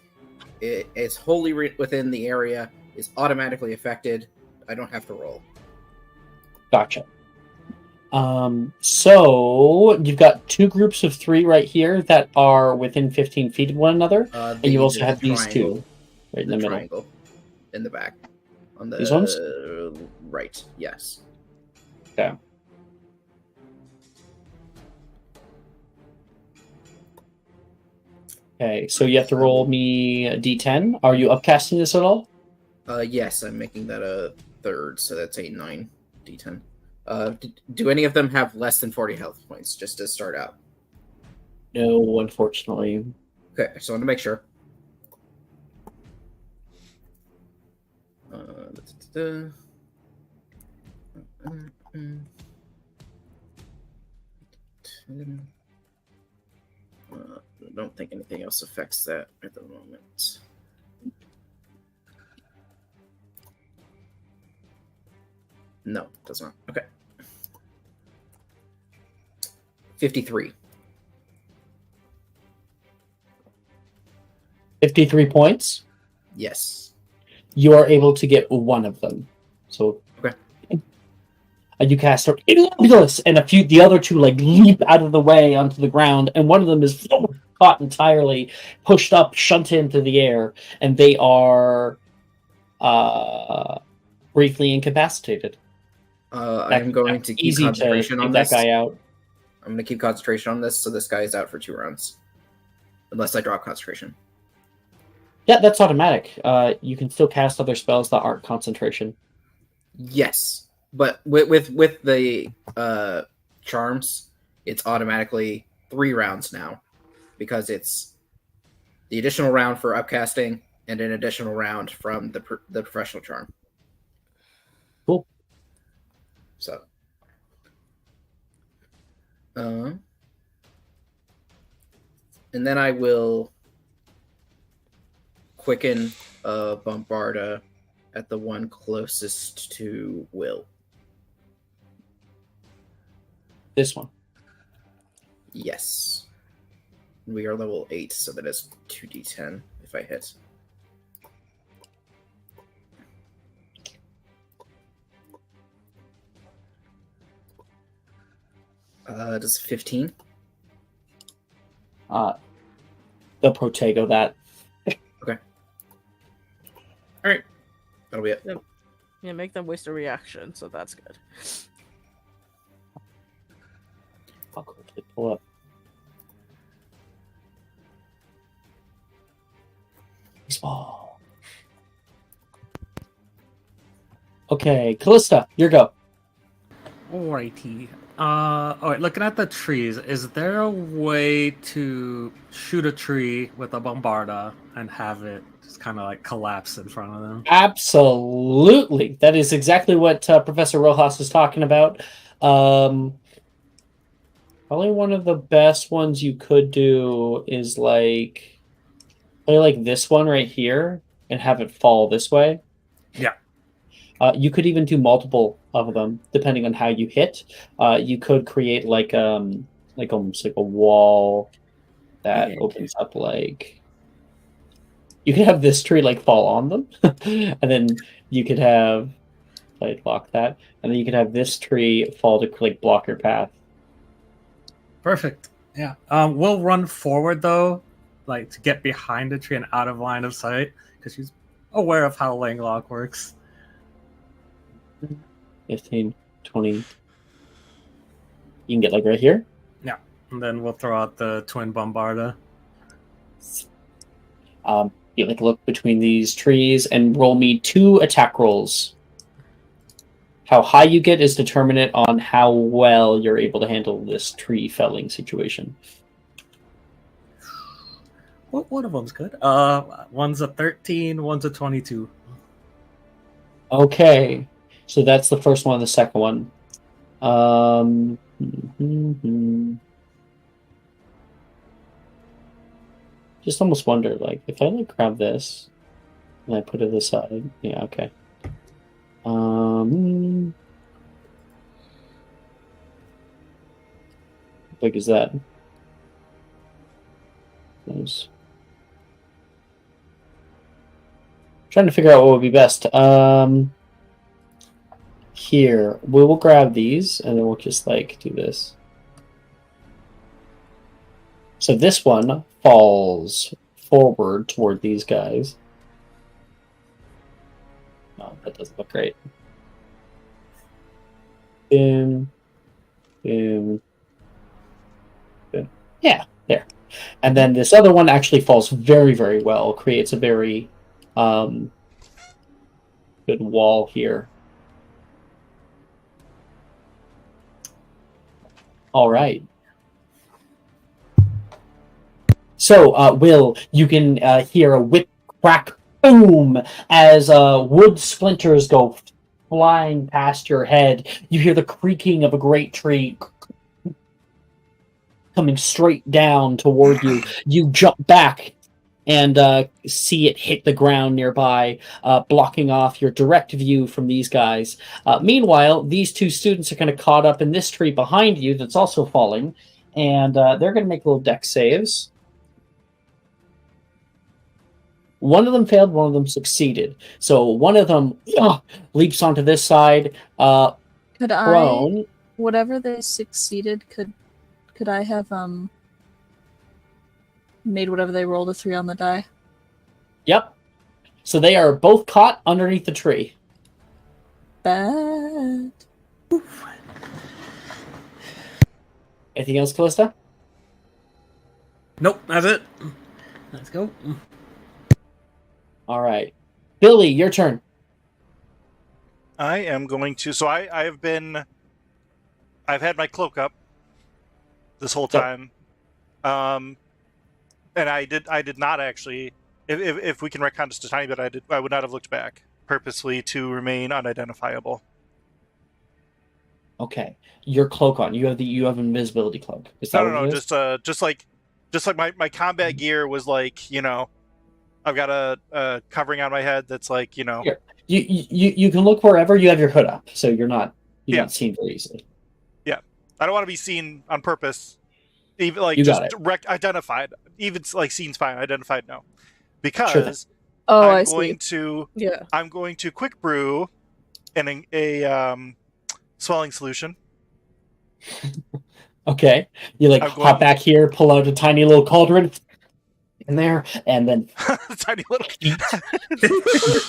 is wholly within the area is automatically affected. I don't have to roll. Gotcha. So you've got 2 groups of 3 right here that are within 15 feet of one another, and you also have these 2 right in the middle. Triangle in the back. On the These ones? Right, yes. Okay. Okay, so you have to roll me a d10. Are you upcasting this at all? Yes, I'm making that a 3rd, so that's a 9 d10. Do any of them have less than 40 health points, just to start out? No, unfortunately. Okay, I just wanted to make sure. I don't think anything else affects that at the moment. No, it does not. Okay. 53. 53 points. Yes. You are able to get one of them. So okay. You cast Illuminous, and the other two like leap out of the way onto the ground, and one of them is caught entirely, pushed up, shunted into the air, and they are briefly incapacitated. I'm going to keep concentration on this. That guy out. I'm going to keep concentration on this, so this guy is out for 2 rounds. Unless I drop concentration. Yeah, that's automatic. You can still cast other spells that aren't concentration. Yes, but with the charms, it's automatically 3 rounds now, because it's the additional round for upcasting and an additional round from the professional charm. Cool. So, and then I will quicken Bombarda at the one closest to Will. This one. Yes. We are level 8, so that is 2d10 if I hit. Does 15? The Protego that. Okay. Alright. That'll be it. Yeah, make them waste a reaction, so that's good. I'll quickly pull up. Small. Okay, Callista, your go. Alrighty. Alright, looking at the trees, is there a way to shoot a tree with a bombarda and have it just kind of like collapse in front of them? Absolutely. That is exactly what Professor Rojas was talking about. Probably one of the best ones you could do is like this one right here and have it fall this way. Yeah. You could even do multiple of them depending on how you hit. You could create like almost like a wall that opens up like. You could have this tree like fall on them, and then you could have like block that, and then you could have this tree fall to like block your path. Perfect. Yeah. We'll run forward though, like to get behind the tree and out of line of sight, because she's aware of how Langlock works. 15, 20. You can get like right here. Yeah. And then we'll throw out the twin bombarda. You like look between these trees and roll me 2 attack rolls. How high you get is determinant on how well you're able to handle this tree felling situation. One of them's good. One's a 13, one's a 22. Okay, so that's the first one and the second one. Just almost wonder, like, if I like grab this and I put it aside. Yeah, okay. How big is that? Nice. Trying to figure out what would be best. Here, we will grab these and then we'll just like do this. So this one falls forward toward these guys. Oh, that doesn't look great. Boom. Boom. Boom. Yeah, there. And then this other one actually falls very, very well. Creates a very good wall here. All right. So, Will, you can hear a whip, crack, boom, as wood splinters go flying past your head. You hear the creaking of a great tree. coming straight down toward you. You jump back and see it hit the ground nearby, blocking off your direct view from these guys. Meanwhile, these two students are kind of caught up in this tree behind you that's also falling, and they're going to make little dex saves. One of them failed, one of them succeeded. So one of them leaps onto this side, Could prone. whatever they succeeded, could I have made whatever they rolled a 3 on the die? Yep. So they are both caught underneath the tree. Bad. Anything else, Callista? Nope, that's it. Let's go. All right. Billy, your turn. I am going to. So I've had my cloak up this whole time, and I did not actually. If we can retcon just a tiny bit, I would not have looked back purposely to remain unidentifiable. Okay, your cloak on. You have an invisibility cloak. Is that No, what it is? just like my combat gear was like, I've got a covering on my head that's like, Here. You can look wherever you have your hood up, so you're not seen very easily. Yeah, I don't want to be seen on purpose. Even like You just got it. identified. Even like seen's fine. Identified, no, because I I'm going to quick brew a swelling solution. Okay, you hop back here, pull out a tiny little cauldron in there, and then tiny little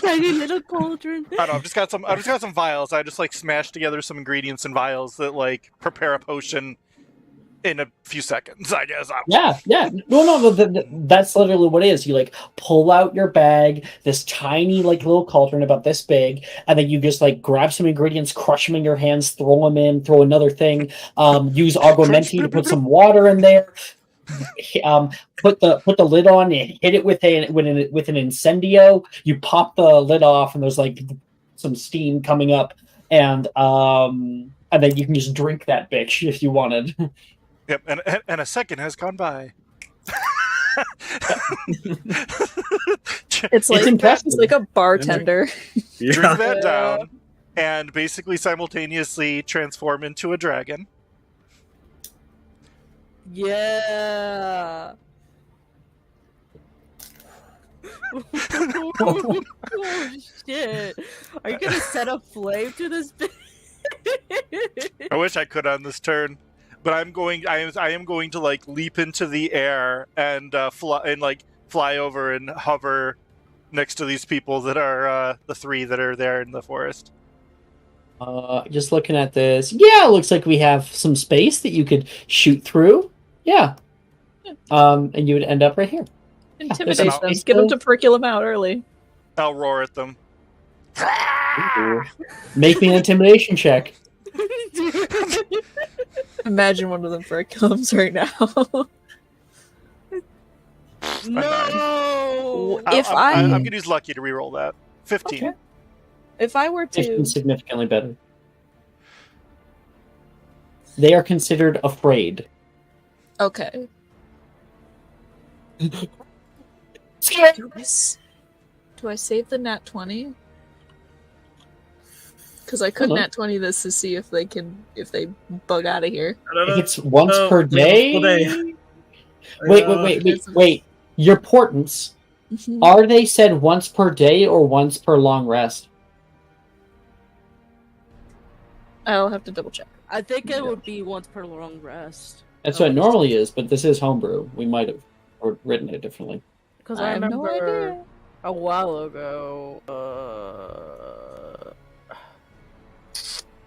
Tiny little cauldron. I don't know. I've just got some vials. I just like smashed together some ingredients in vials that like prepare a potion in a few seconds, I guess. Yeah. No, that's literally what it is. You pull out your bag, this tiny little cauldron about this big, and then you just grab some ingredients, crush them in your hands, throw them in, throw another thing, use augmenti to put some water in there, put the lid on and hit it with an incendio. You pop the lid off, and there's some steam coming up, and then you can just drink that bitch if you wanted. Yep, and a second has gone by. It's like a bartender. Drink that down, and basically simultaneously transform into a dragon. Yeah. Oh shit! Are you gonna set a flame to this? I wish I could on this turn. But I am going to leap into the air and fly over and hover next to these people that are the 3 that are there in the forest. Just looking at this, yeah, it looks like we have some space that you could shoot through. Yeah. And you would end up right here. Intimidate them. Get them to curriculum out early. I'll roar at them. Make me an intimidation check. Imagine one of them curriculums right now. No. I'm gonna use lucky to reroll that. 15. Okay. If I were to Significantly better. They are considered afraid. Okay. Do I save the nat 20? Because I could nat 20 this to see if they bug out of here. I think it's once per day. Wait. Your portents, are they said once per day or once per long rest? I'll have to double check. I think it would be once per long rest. That's what it normally is, but this is homebrew. We might have written it differently. Because I remember a while ago.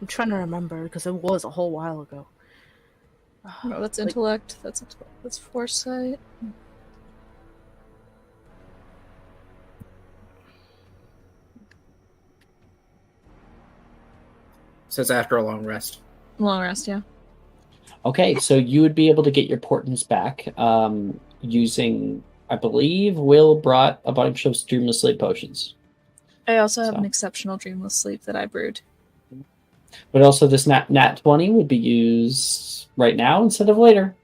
I'm trying to remember because it was a whole while ago. Oh, that's intellect. That's foresight. Says after a long rest. Long rest, yeah. Okay, so you would be able to get your portents back using, I believe, Will brought a bunch of dreamless sleep potions. I also have an exceptional dreamless sleep that I brewed. But also this nat 20 would be used right now instead of later.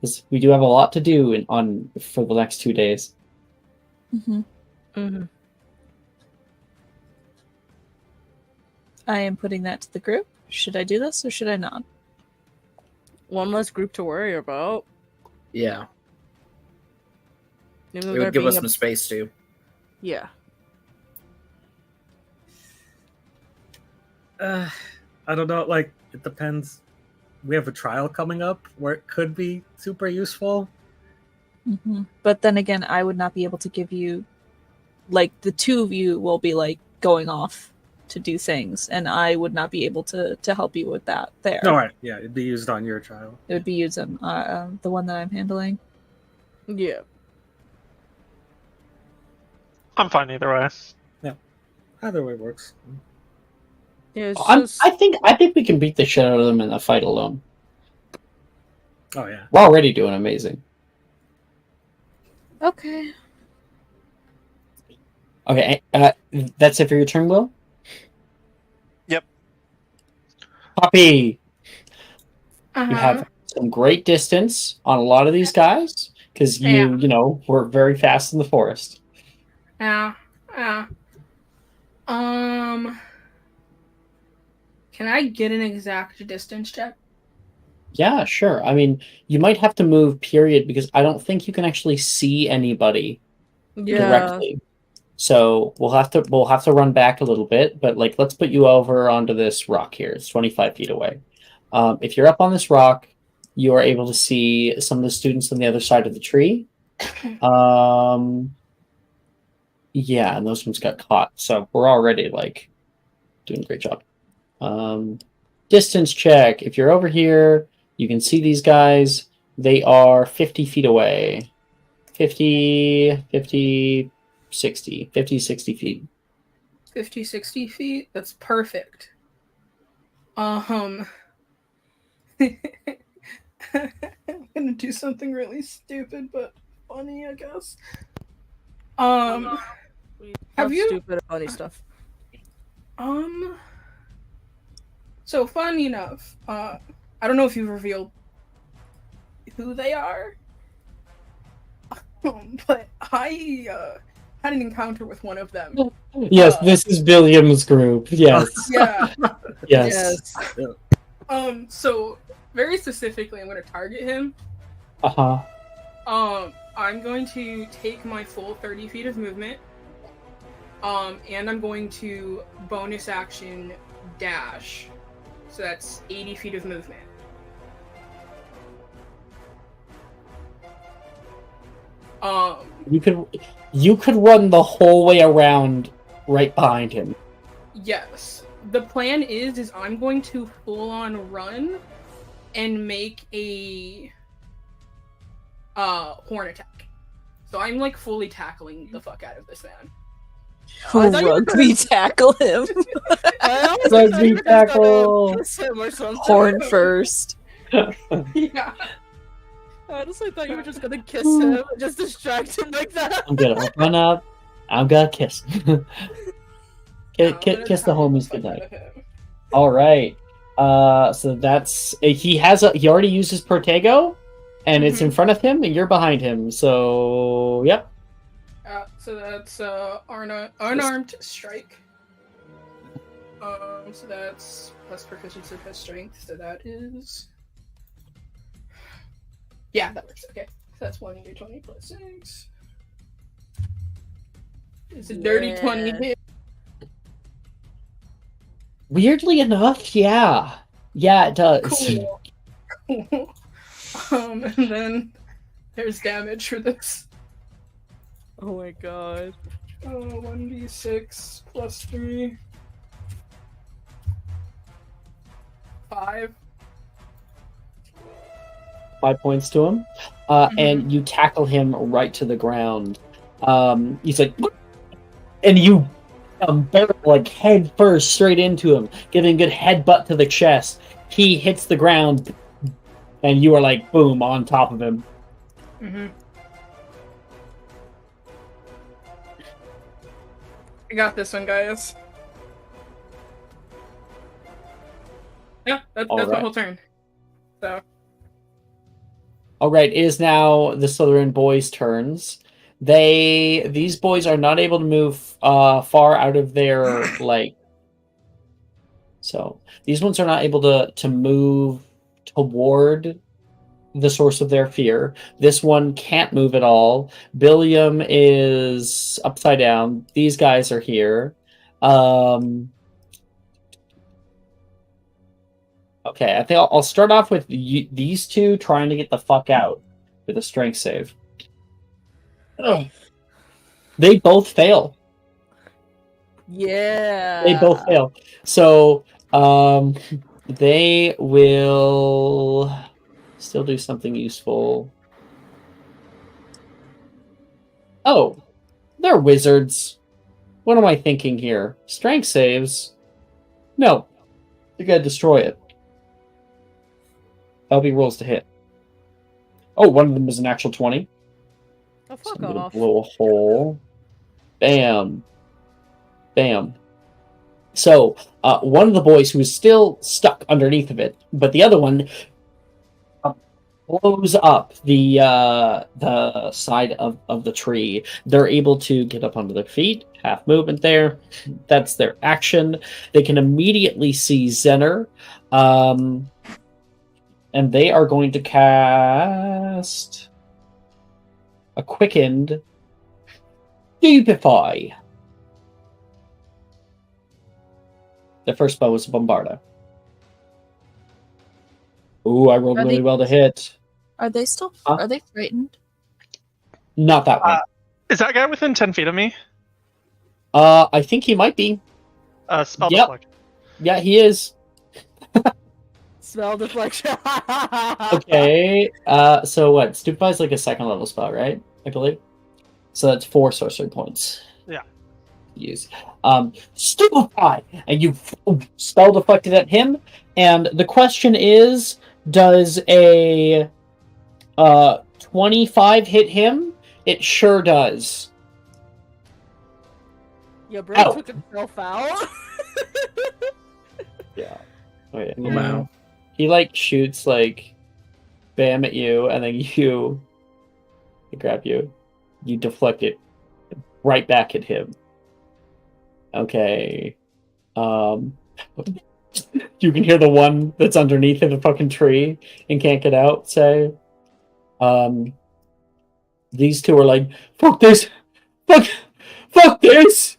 'Cause we do have a lot to do for the next 2 days. Mm-hmm. Mm-hmm. I am putting that to the group. Should I do this or should I not? One less group to worry about. Yeah. Even It there would give being us some space too. Yeah. I don't know. Like, it depends. We have a trial coming up where it could be super useful. Mm-hmm. But then again, I would not be able to give you, like, the two of you will be like going off to do things, and I would not be able to help you with that. There, No, right? Yeah, it'd be used on your trial. it would be used on the one that I'm handling. Yeah. I'm fine either way. Either way works. Yeah, it's I just... think we can beat the shit out of them in a fight alone. Oh yeah. We're already doing amazing. Okay. Okay, that's it for your turn, Will? Yep. Poppy, Uh-huh. you have some great distance on a lot of these guys because you know, were very fast in the forest. Yeah. Can I get an exact distance check? Yeah, sure. I mean, you might have to move period because I don't think you can actually see anybody directly. So we'll have to run back a little bit, but like let's put you over onto this rock here. It's 25 feet away. If you're up on this rock, you are able to see some of the students on the other side of the tree. Yeah, and those ones got caught. So we're already like doing a great job. Distance check. If you're over here, you can see these guys. They are 50 feet away. 50, 60 feet. 50, 60 feet? That's perfect. I'm gonna do something really stupid but funny, I guess. Have you stupid and funny stuff? So funny enough, I don't know if you've revealed who they are. But I had an encounter with one of them. Yes, this is William's group. Yes. Yeah. Yes. So very specifically, I'm going to target him. Uh-huh. I'm going to take my full 30 feet of movement. And I'm going to bonus action dash. So that's 80 feet of movement. You could run the whole way around right behind him. Yes. The plan is I'm going to full on run and make a horn attack. So I'm like fully tackling the fuck out of this man. Rugby tackle him. Rugby tackle. Horn first. Yeah. I honestly thought you were just gonna kiss him, just distract him like that. I'm gonna run up. I'm gonna kiss. Kiss the homies goodnight. All right. So that's he already used his Protego, and it's in front of him, and you're behind him. So yep. So that's unarmed strike. So that's plus proficiency plus strength. So that is. Yeah, that works. Okay, so that's 1d20 plus 6. It's a dirty 20 hit. Weirdly enough, yeah, it does. Cool. And then there's damage for this. Oh my god. 1d6 plus 3. 5. 5 points to him, and you tackle him right to the ground. He's like, and you barrel like head first straight into him, giving a good headbutt to the chest. He hits the ground, and you are like, boom, on top of him. I got this one, guys. Yeah, that's All my right. whole turn. So. All right, it is now the Slytherin boys' turns. These boys are not able to move far out of their like. So these ones are not able to move toward the source of their fear. This one can't move at all. Billiam is upside down. These guys are here. Okay, I think I'll start off with these two trying to get the fuck out with a strength save. Ugh. They both fail. Yeah. They both fail. So, they will still do something useful. Oh, they're wizards. What am I thinking here? Strength saves? No. You gotta destroy it. That'll be rolls to hit. Oh, one of them is an actual 20. Oh, So fuck I'm gonna off. blow a hole. Bam. Bam. So, one of the boys who is still stuck underneath of it, but the other one blows up the side of the tree. They're able to get up onto their feet, half movement there. That's their action. They can immediately see Zener, and they are going to cast a quickened Stupefy. The first spell was Bombarda. Ooh, I rolled Are really they- well to hit. Are they still? Huh? Are they frightened? Not that one. Is that guy within 10 feet of me? I think he might be. Spell Yep. deflect. Yeah, he is. Spell deflection. Okay. So what? Stupefy is like a second level spell, right? I believe. So that's 4 sorcery points. Yeah. Use. Stupefy, and you spell deflected at him. And the question is, does a 25 hit him? It sure does. Your brain Ow. took himself out. Yeah. Oh, yeah. Wow. He like shoots like bam at you, and then you grab you. You deflect it right back at him. Okay. You can hear the one that's underneath of the fucking tree and can't get out say. These two are like, fuck this! Fuck this!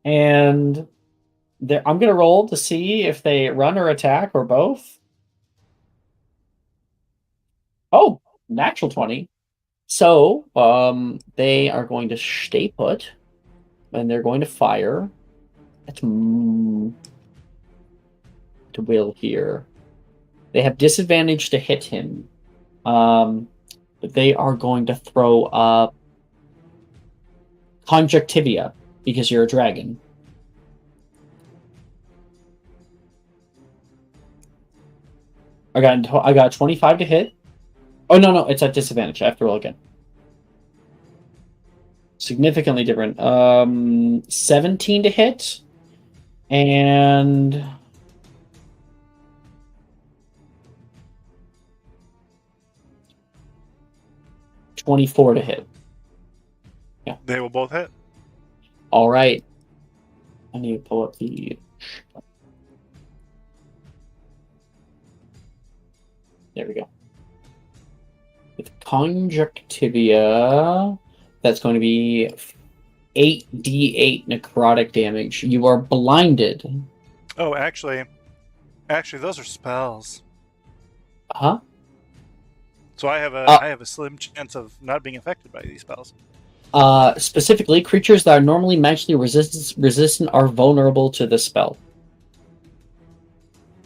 And I'm gonna roll to see if they run or attack or both. Oh, natural 20. So, they are going to stay put, and they're going to fire at to Will here. They have disadvantage to hit him. But they are going to throw up Conjunctivia because you're a dragon. I got 25 to hit. Oh no, it's at disadvantage. I have to roll again. Significantly different. 17 to hit, and 24 to hit. Yeah, They will both hit. All right. I need to pull up the. There we go. With Conjunctivia, that's going to be 8d8 necrotic damage. You are blinded. Oh, actually, those are spells. Huh? So I have a slim chance of not being affected by these spells. Specifically, creatures that are normally magically resistant are vulnerable to this spell.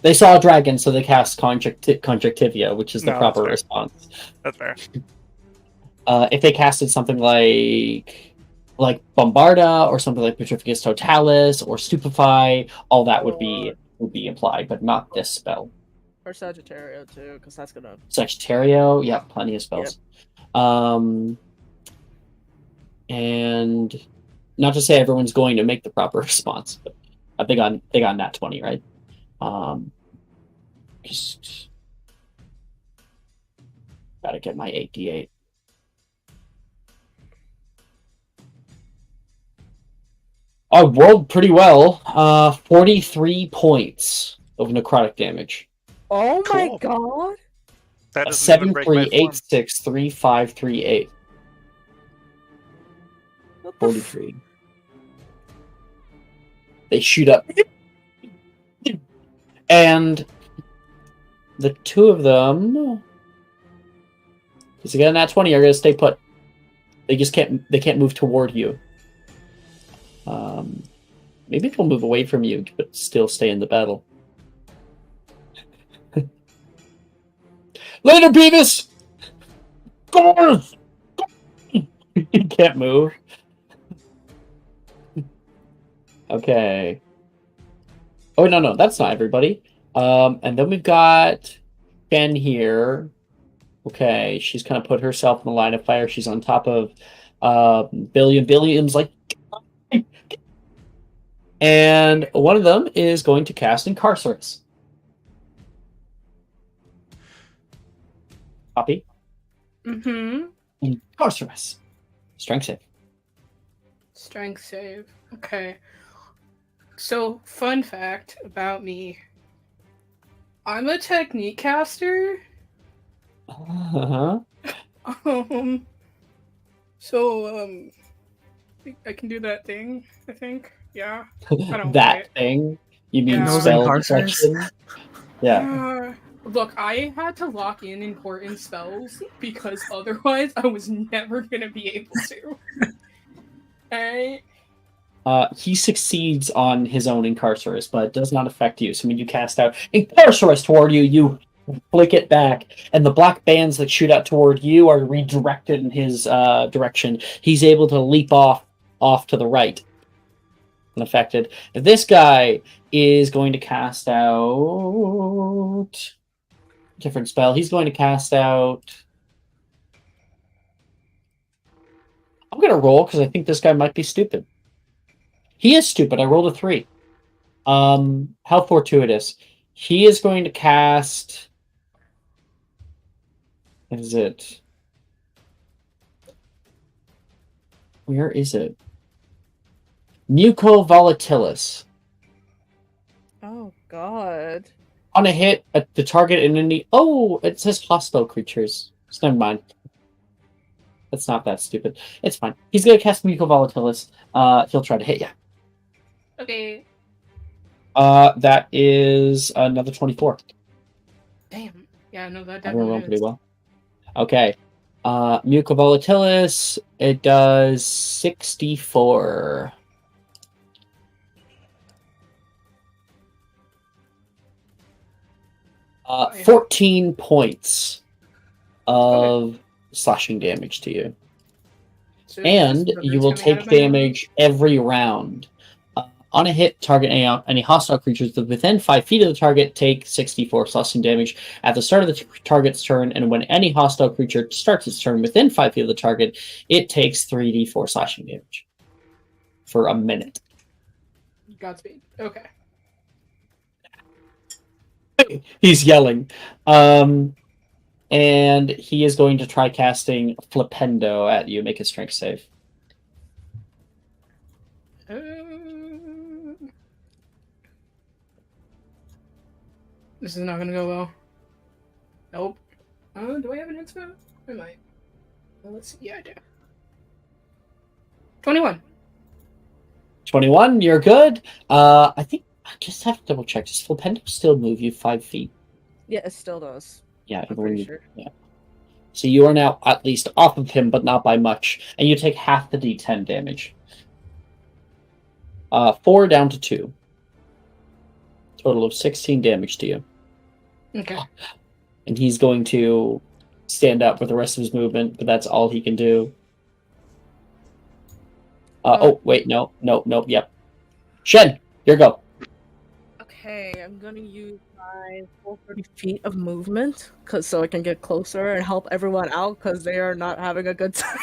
They saw a dragon, so they cast Conjunctivia, which is the proper response. That's fair. If they casted something like Bombarda or something like Petrificus Totalis or Stupefy, all that would be implied, but not this spell. Or Sagittario too, because that's gonna. Sagittario, yeah, plenty of spells. Yep. And not to say everyone's going to make the proper response, but they got nat 20, right? Gotta get my 8d8. I rolled pretty well. 43 points of necrotic damage. Oh my Cool. god! That A doesn't even break my 7, 3, form. 8, 6, 3, 5, 3, 8. What the 43. They shoot up. And the two of them, because again, that 20 are going to stay put. They just can't move toward you. Maybe they'll move away from you, but still stay in the battle. Later, Beavis! Come on! You can't move. Okay. Oh, no, that's not everybody. And then we've got Ben here. Okay, she's kind of put herself in the line of fire. She's on top of Billiam. Billiam's like... And one of them is going to cast Incarcerus. Copy. Mm-hmm. Incarcerus. Strength save. Strength save. Okay. So, fun fact about me. I'm a technique caster. Uh-huh. I can do that thing, I think. Yeah. I don't That quite. thing? You mean Yeah. spell Incarcerus? detection? Yeah. Look, I had to lock in important spells because otherwise I was never gonna be able to. Alright. He succeeds on his own Incarcerus, but it does not affect you. So when you cast out Incarcerus toward you, you flick it back, and the black bands that shoot out toward you are redirected in his direction. He's able to leap off to the right. Unaffected. This guy is going to cast out different spell. He's going to cast out. I'm going to roll because I think this guy might be stupid. He is stupid. I rolled a 3. How fortuitous. He is going to cast. Is it? Where is it? Mucovolatilis. Oh god. On a hit, the target in any. Oh, it says hostile creatures. So never mind. That's not that stupid. It's fine. He's gonna cast Mucovolatilis. He'll try to hit you. Okay. That is another 24. Damn. Yeah, no, that I'm gonna roll definitely pretty is. well. Okay. Mucovolatilis. It does 64. Oh, yeah. 14 points of slashing damage to you. So And just you will roots coming out take of my damage every round. On a hit, target any hostile creatures within 5 feet of the target take 64 slashing damage at the start of the target's turn, and when any hostile creature starts its turn within 5 feet of the target, it takes 3d4 slashing damage for a minute. Godspeed. Okay. He's yelling. And he is going to try casting Flipendo at you. Make a strength save. This is not gonna go well. Nope. Do I have an inspo? I might. Well, let's see. Yeah, I do. 21. 21, you're good. I think I just have to double check. Does Flipendo still move you 5 feet? Yeah, it still does. Yeah, I'm pretty sure. Yeah. So you are now at least off of him, but not by much, and you take half the d10 damage. 4 down to 2. Total of 16 damage to you. Okay. And he's going to stand up with the rest of his movement, but that's all he can do. Oh, wait, no, yep. Shen, here go. Okay, I'm gonna use my full 30 feet of movement so I can get closer and help everyone out because they are not having a good time.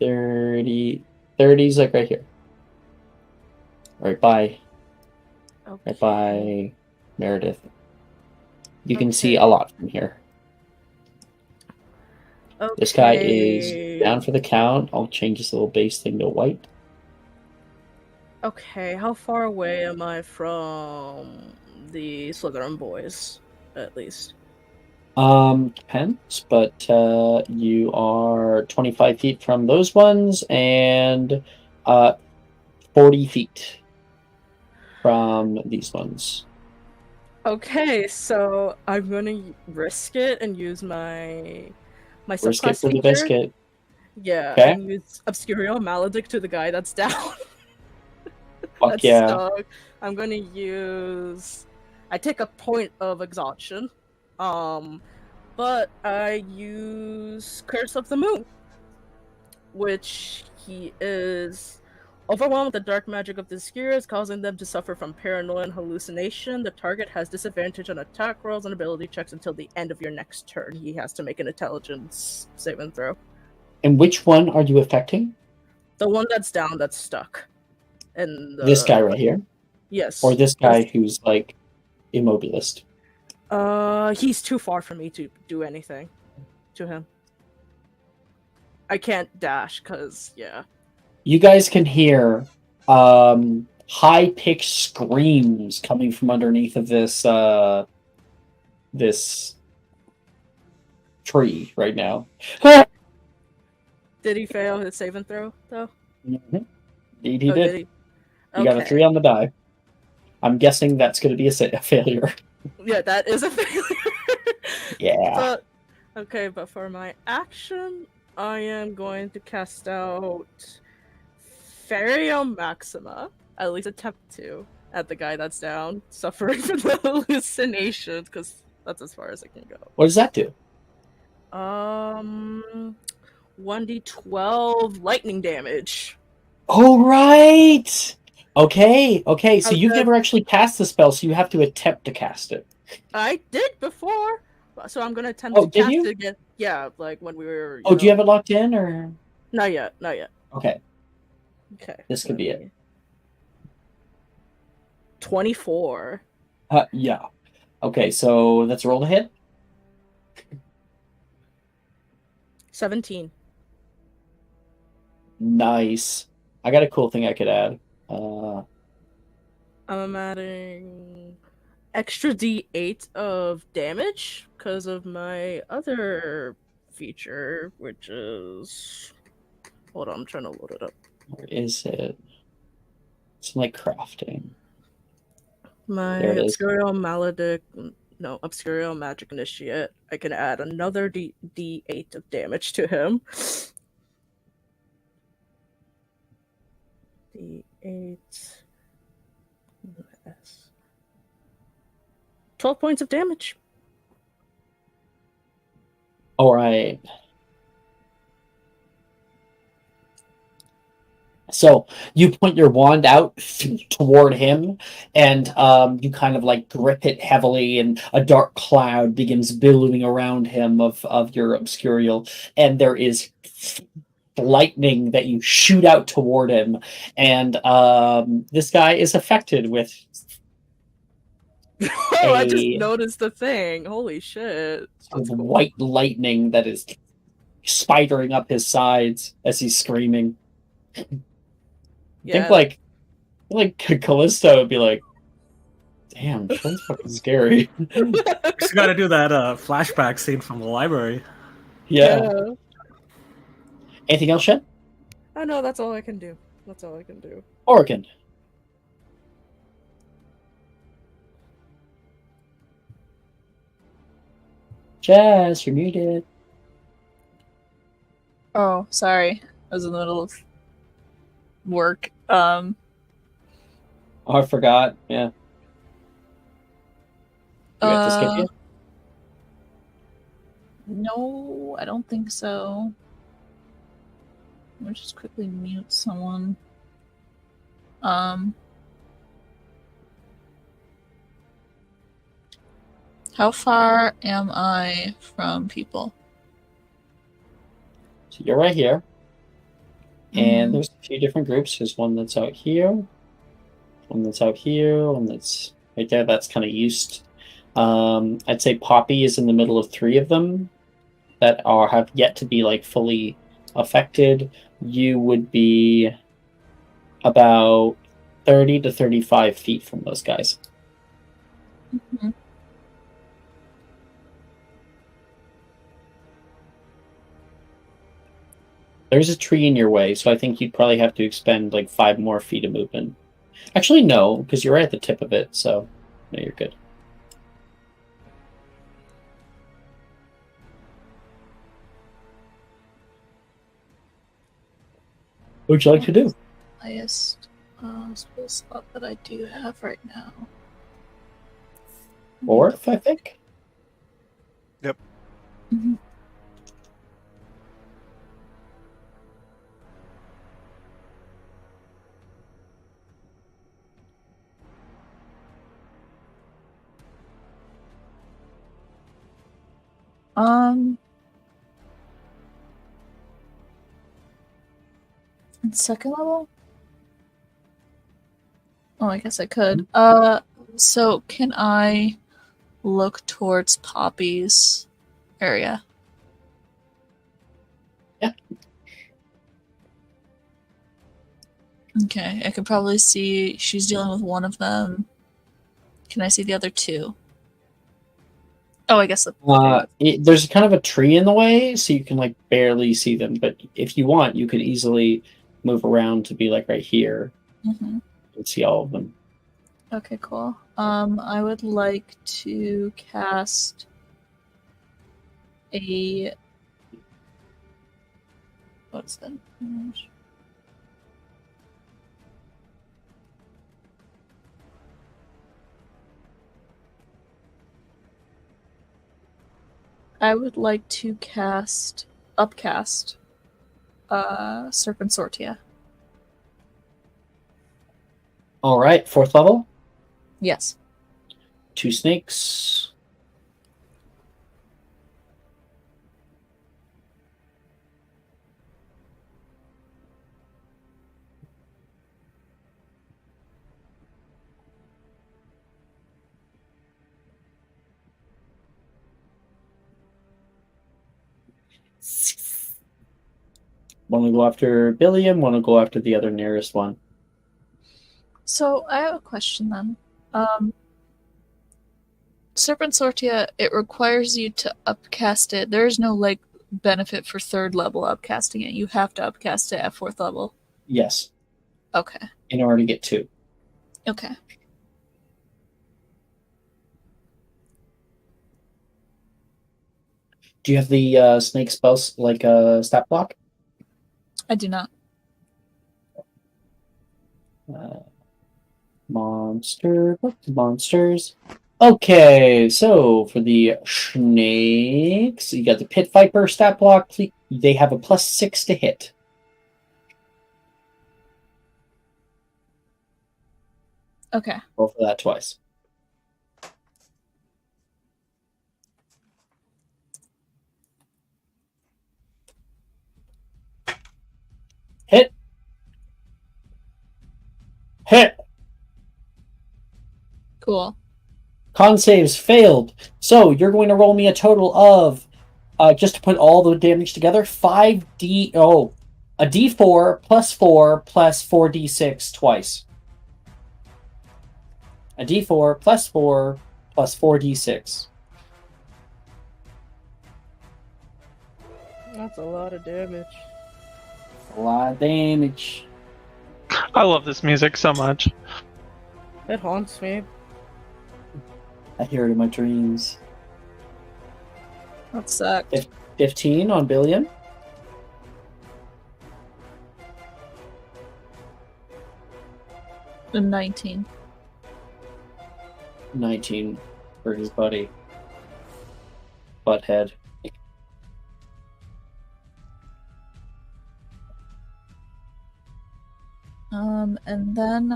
30's like right here. Right by Meredith. You can see a lot from here. Okay. This guy is down for the count. I'll change this little base thing to white. Okay, how far away am I from the Slytherin boys, at least? Depends, but you are 25 feet from those ones and 40 feet from these ones. Okay, so I'm gonna risk it and use my Risk it subclass for the feature. biscuit. Yeah, Okay. and use Obscurial Maledict to the guy that's down. Fuck That's yeah. stuck. I'm gonna use. I take a point of exhaustion, but I use Curse of the Moon, which he is overwhelmed with the dark magic of the spheres, causing them to suffer from paranoia and hallucination. The target has disadvantage on attack rolls and ability checks until the end of your next turn. He has to make an intelligence saving throw. And which one are you affecting? The one that's down, that's stuck. And This guy right here? Yes. Or this guy who's like immobilist? He's too far for me to do anything to him. I can't dash because, yeah. You guys can hear high-pitched screams coming from underneath of this this tree right now. Did he fail his saving throw, though? Mm-hmm. Indeed he did. Did he? You got a 3 on the die. I'm guessing that's going to be a failure. Yeah, that is a failure. Yeah. But for my action, I am going to cast out Ferio Maxima, at least attempt to, at the guy that's down, suffering from the hallucinations, because that's as far as I can go. What does that do? 1d12 lightning damage. Oh, right! Okay. So you've Okay. never actually cast the spell, so you have to attempt to cast it. I did before, so I'm gonna attempt to did cast you? it again. Yeah, like when we were. Do you have it locked in, or? Not yet. Okay. Okay. This could be it. 24. Yeah. Okay, so that's a roll to hit. 17. Nice. I got a cool thing I could add. I'm adding extra d8 of damage because of my other feature, which is. Hold on, I'm trying to load it up. Where is it? It's like crafting. My There it is. Obscurial Magic Initiate. I can add another d8 of damage to him. D8. 12 points of damage. All right. So you point your wand out toward him, and you kind of like grip it heavily, and a dark cloud begins billowing around him of your obscurial, and there is lightning that you shoot out toward him, and this guy is affected with. I just noticed the thing. Holy shit! Of white lightning that is spidering up his sides as he's screaming. Yeah. I think like Callisto would be like, damn, that's fucking scary. Just gotta do that flashback scene from the library. Yeah. Anything else, Shen? I know, that's all I can do. Oregon. Jazz, you're muted. Oh, sorry. I was in the middle of work. Oh, I forgot. Yeah. You got to skip you? No, I don't think so. Let me just quickly mute someone. How far am I from people? So you're right here. And there's a few different groups. There's one that's out here, one that's out here, one that's right there. That's kind of east. I'd say Poppy is in the middle of 3 of them that have yet to be like fully affected. You would be about 30 to 35 feet from those guys. Mhm. There's a tree in your way, so I think you'd probably have to expend like 5 more feet of movement. Actually, no, because you're right at the tip of it, so no, you're good. What would you like to do? Highest spell slot that I do have right now. 4th, I think. Yep. Mhm. In second level? Oh, I guess I could. So can I look towards Poppy's area? Yeah. Okay, I could probably see she's dealing with one of them. Can I see the other 2? Oh, I guess There's kind of a tree in the way, so you can like barely see them. But if you want, you could easily move around to be like right here Mhm. and see all of them. Okay, cool. I would like to cast a what's that? I would like to upcast Serpent Sortia. All right, 4th level. Yes. 2 snakes. One will go after Billy and one will go after the other nearest one. So I have a question then. Serpent Sortia, it requires you to upcast it. There is no like benefit for 3rd level upcasting it. You have to upcast it at 4th level. Yes. Okay. In order to get 2. Okay. Do you have the snake spells like stat block? I do not. Monsters. Okay, so for the snakes, you got the Pit Viper stat block. They have a +6 to hit. Okay. Roll for that twice. Hit. Hit. Cool. Con saves failed. So you're going to roll me a total of, just to put all the damage together, a D4 +4 +4d6 twice. A D4 +4 +4d6. That's a lot of damage. A lot of damage. I love this music so much. It haunts me. I hear it in my dreams. That sucked. 15 on Billion. And 19. 19 for his buddy. Butthead. And then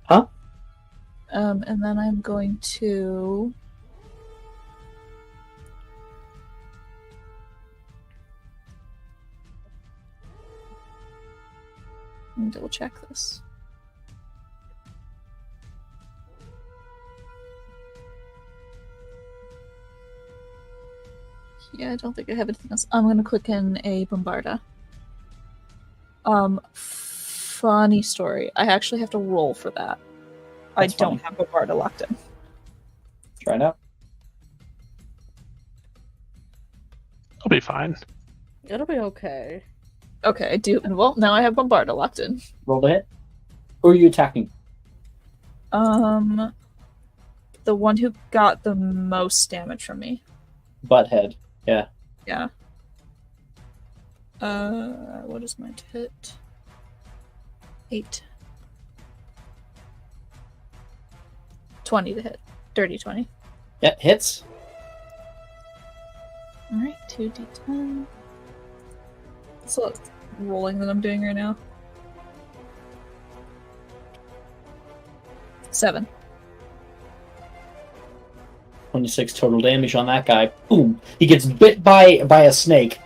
Huh? And then I'm going to double check this. Yeah, I don't think I have anything else. I'm gonna click in a Bombarda. Funny story. I actually have to roll for that. That's I don't funny. have Bombarda locked in. Try it out. I'll be fine. It'll be okay. Okay, I do. Well, now I have Bombarda locked in. Roll the hit. Who are you attacking? The one who got the most damage from me. Butthead. Yeah. Yeah. What is my hit? 8. 20 to hit. Dirty 20. Yeah, hits. Alright, 2d10. So that's rolling that I'm doing right now. 7. 26 total damage on that guy. Boom. He gets bit by a snake.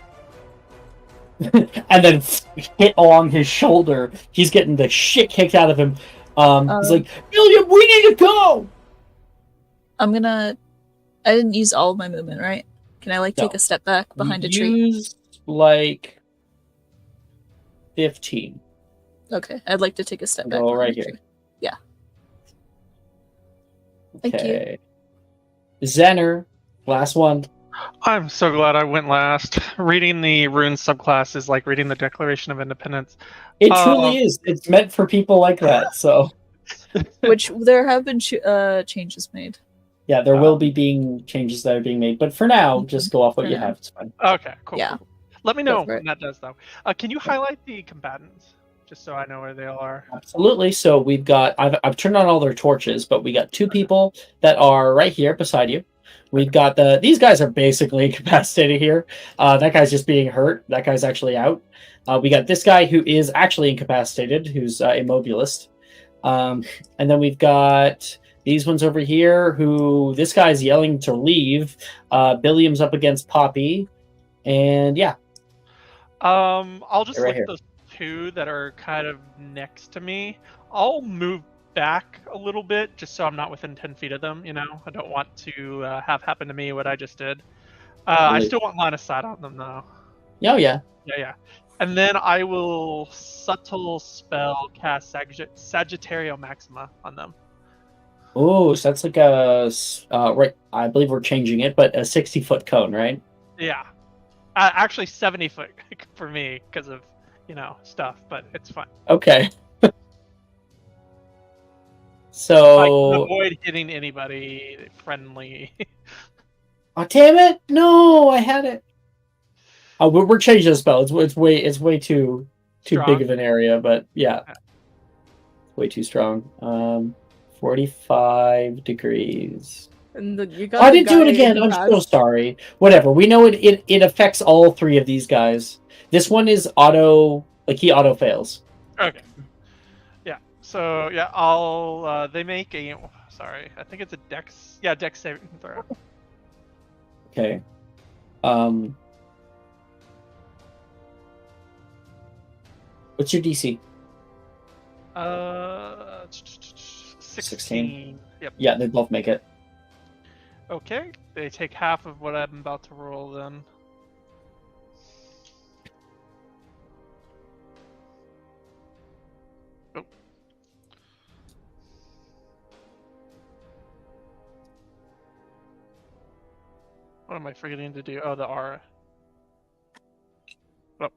And then hit along his shoulder. He's getting the shit kicked out of him. He's like, William, we need to go! I'm gonna... I didn't use all of my movement, right? Can I, like, take No. a step back behind a tree? Use, like, 15. Okay, I'd like to take a step back Go behind right a here. tree. Yeah. Thank you. Okay. Zenner, last one. I'm so glad I went last. Reading the rune subclass is like reading the Declaration of Independence. It truly is. It's meant for people like that, so... Which, there have been changes made. Yeah, there will be changes that are being made, but for now, just go off what For you now. have. It's fine. Okay, cool. Yeah. Cool. Let me know for it. when that does, though. Can you highlight the combatants, just so I know where they all are? Absolutely. So we've got... I've turned on all their torches, but we got 2 people that are right here beside you. We've got these guys are basically incapacitated here. That guy's just being hurt. That guy's actually out. We got this guy who is actually incapacitated, who's immobilist. And then we've got these ones over here who this guy's yelling to leave. Billiam's up against Poppy. And yeah. I'll just Right look here. at those 2 that are kind of next to me. I'll move back a little bit just so I'm not within 10 feet of them, you know? I don't want to have happen to me what I just did. I still want line of sight on them, though. Oh, yeah. Yeah. And then I will subtle spell cast Sagittario Maxima on them. Oh, so that's like a... right, I believe we're changing it, but a 60-foot cone, right? Yeah. Actually, 70 foot for me because of, stuff, but it's fine. Okay. I So... can avoid hitting anybody friendly. Oh, damn it! No, I had it. Oh, we're changing the spell. It's way too Strong. big of an area, but yeah, way too strong. 45 degrees. And you Oh, got I the didn't do it guy again. who I'm so has- sorry. Whatever. We know it affects all 3 of these guys. This one is auto, like he auto fails. Okay. Yeah. So yeah, I'll. They make a. Sorry, I think it's a dex. Yeah, dex saving throw. Okay. What's your DC? 16. Yep. Yeah, they both make it. Okay. They take half of what I'm about to roll then. Oh. What am I forgetting to do? Oh, the R. Oh.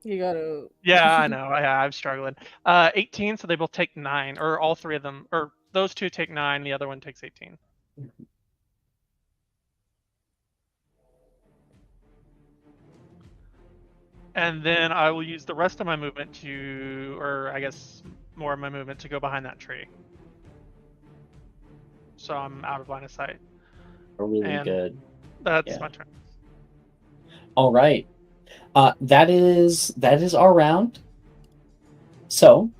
You gotta. Yeah, I know. I'm struggling. 18, so they both take 9, or all 3 of them, or those 2 take 9. The other one takes 18. And then I will use the rest of my movement to, or I guess more of my movement to go behind that tree. So I'm out of line of sight. Really And good. That's Yeah. my turn. All right. That is our round. So,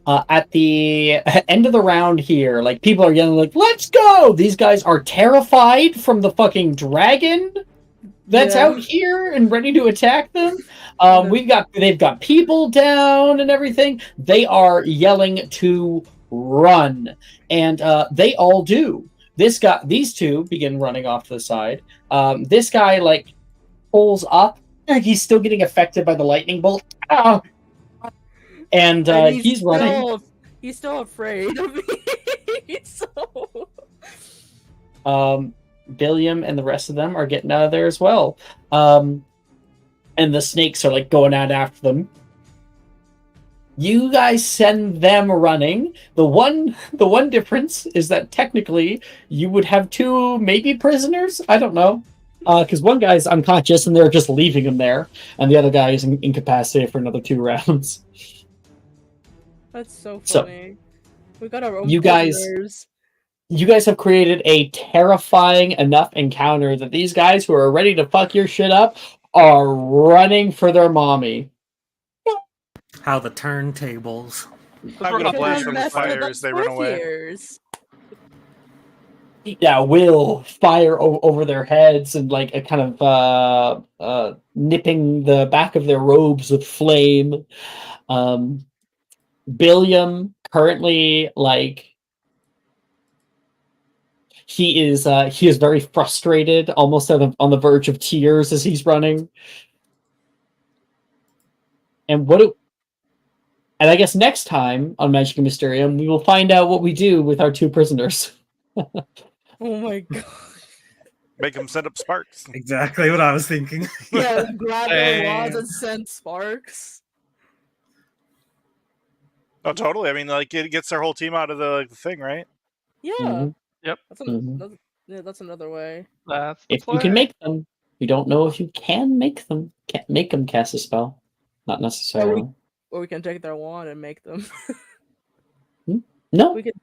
at the end of the round here, like people are yelling like, "Let's go!" These guys are terrified from the fucking dragon that's Yeah. out here and ready to attack them. Yeah. They've got people down and everything. They are yelling to run, and they all do. these two begin running off to the side. This guy like pulls up, like he's still getting affected by the lightning bolt. Ah! And he's running. He's still afraid of me. So. Billiam and the rest of them are getting out of there as well. And the snakes are like going out after them. You guys send them running. The one difference is that technically you would have two maybe prisoners. I don't know, because one guy's unconscious and they're just leaving him there, and the other guy is incapacitated for another 2 rounds. That's so funny. We got our own You prisoners. guys have created a terrifying enough encounter that these guys who are ready to fuck your shit up are running for their mommy. How the turntables. I'm gonna blast from the fire as they run away. Yeah, will fire over their heads and like a kind of nipping the back of their robes with flame. Billiam currently like he is very frustrated, almost on the verge of tears as he's running. And I guess next time on Magic and Mysterium, we will find out what we do with our 2 prisoners. Oh my god. Make them send up sparks. Exactly what I was thinking. Yeah, grab their wands and send sparks. Oh, totally. I mean, like, it gets their whole team out of the thing, right? Yeah. Mm-hmm. Yep. That's another way. That's the If you can make them, you don't know if you can make them. Can't make them cast a spell. Not necessarily. Or we can take their wand and make them. No. We could.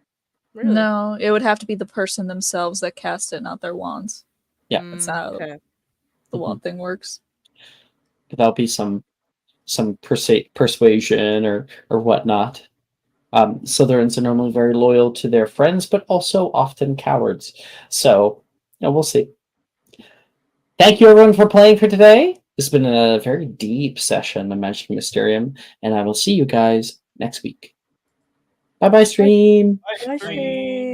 Really? No, it would have to be the person themselves that cast it, not their wands. Yeah. That's how the wand thing works. That'll be some persuasion or whatnot. Slytherins are normally very loyal to their friends, but also often cowards. So, we'll see. Thank you, everyone, for playing for today. This has been a very deep session of Magic Mysterium, and I will see you guys next week. Bye-bye, stream. Bye, stream.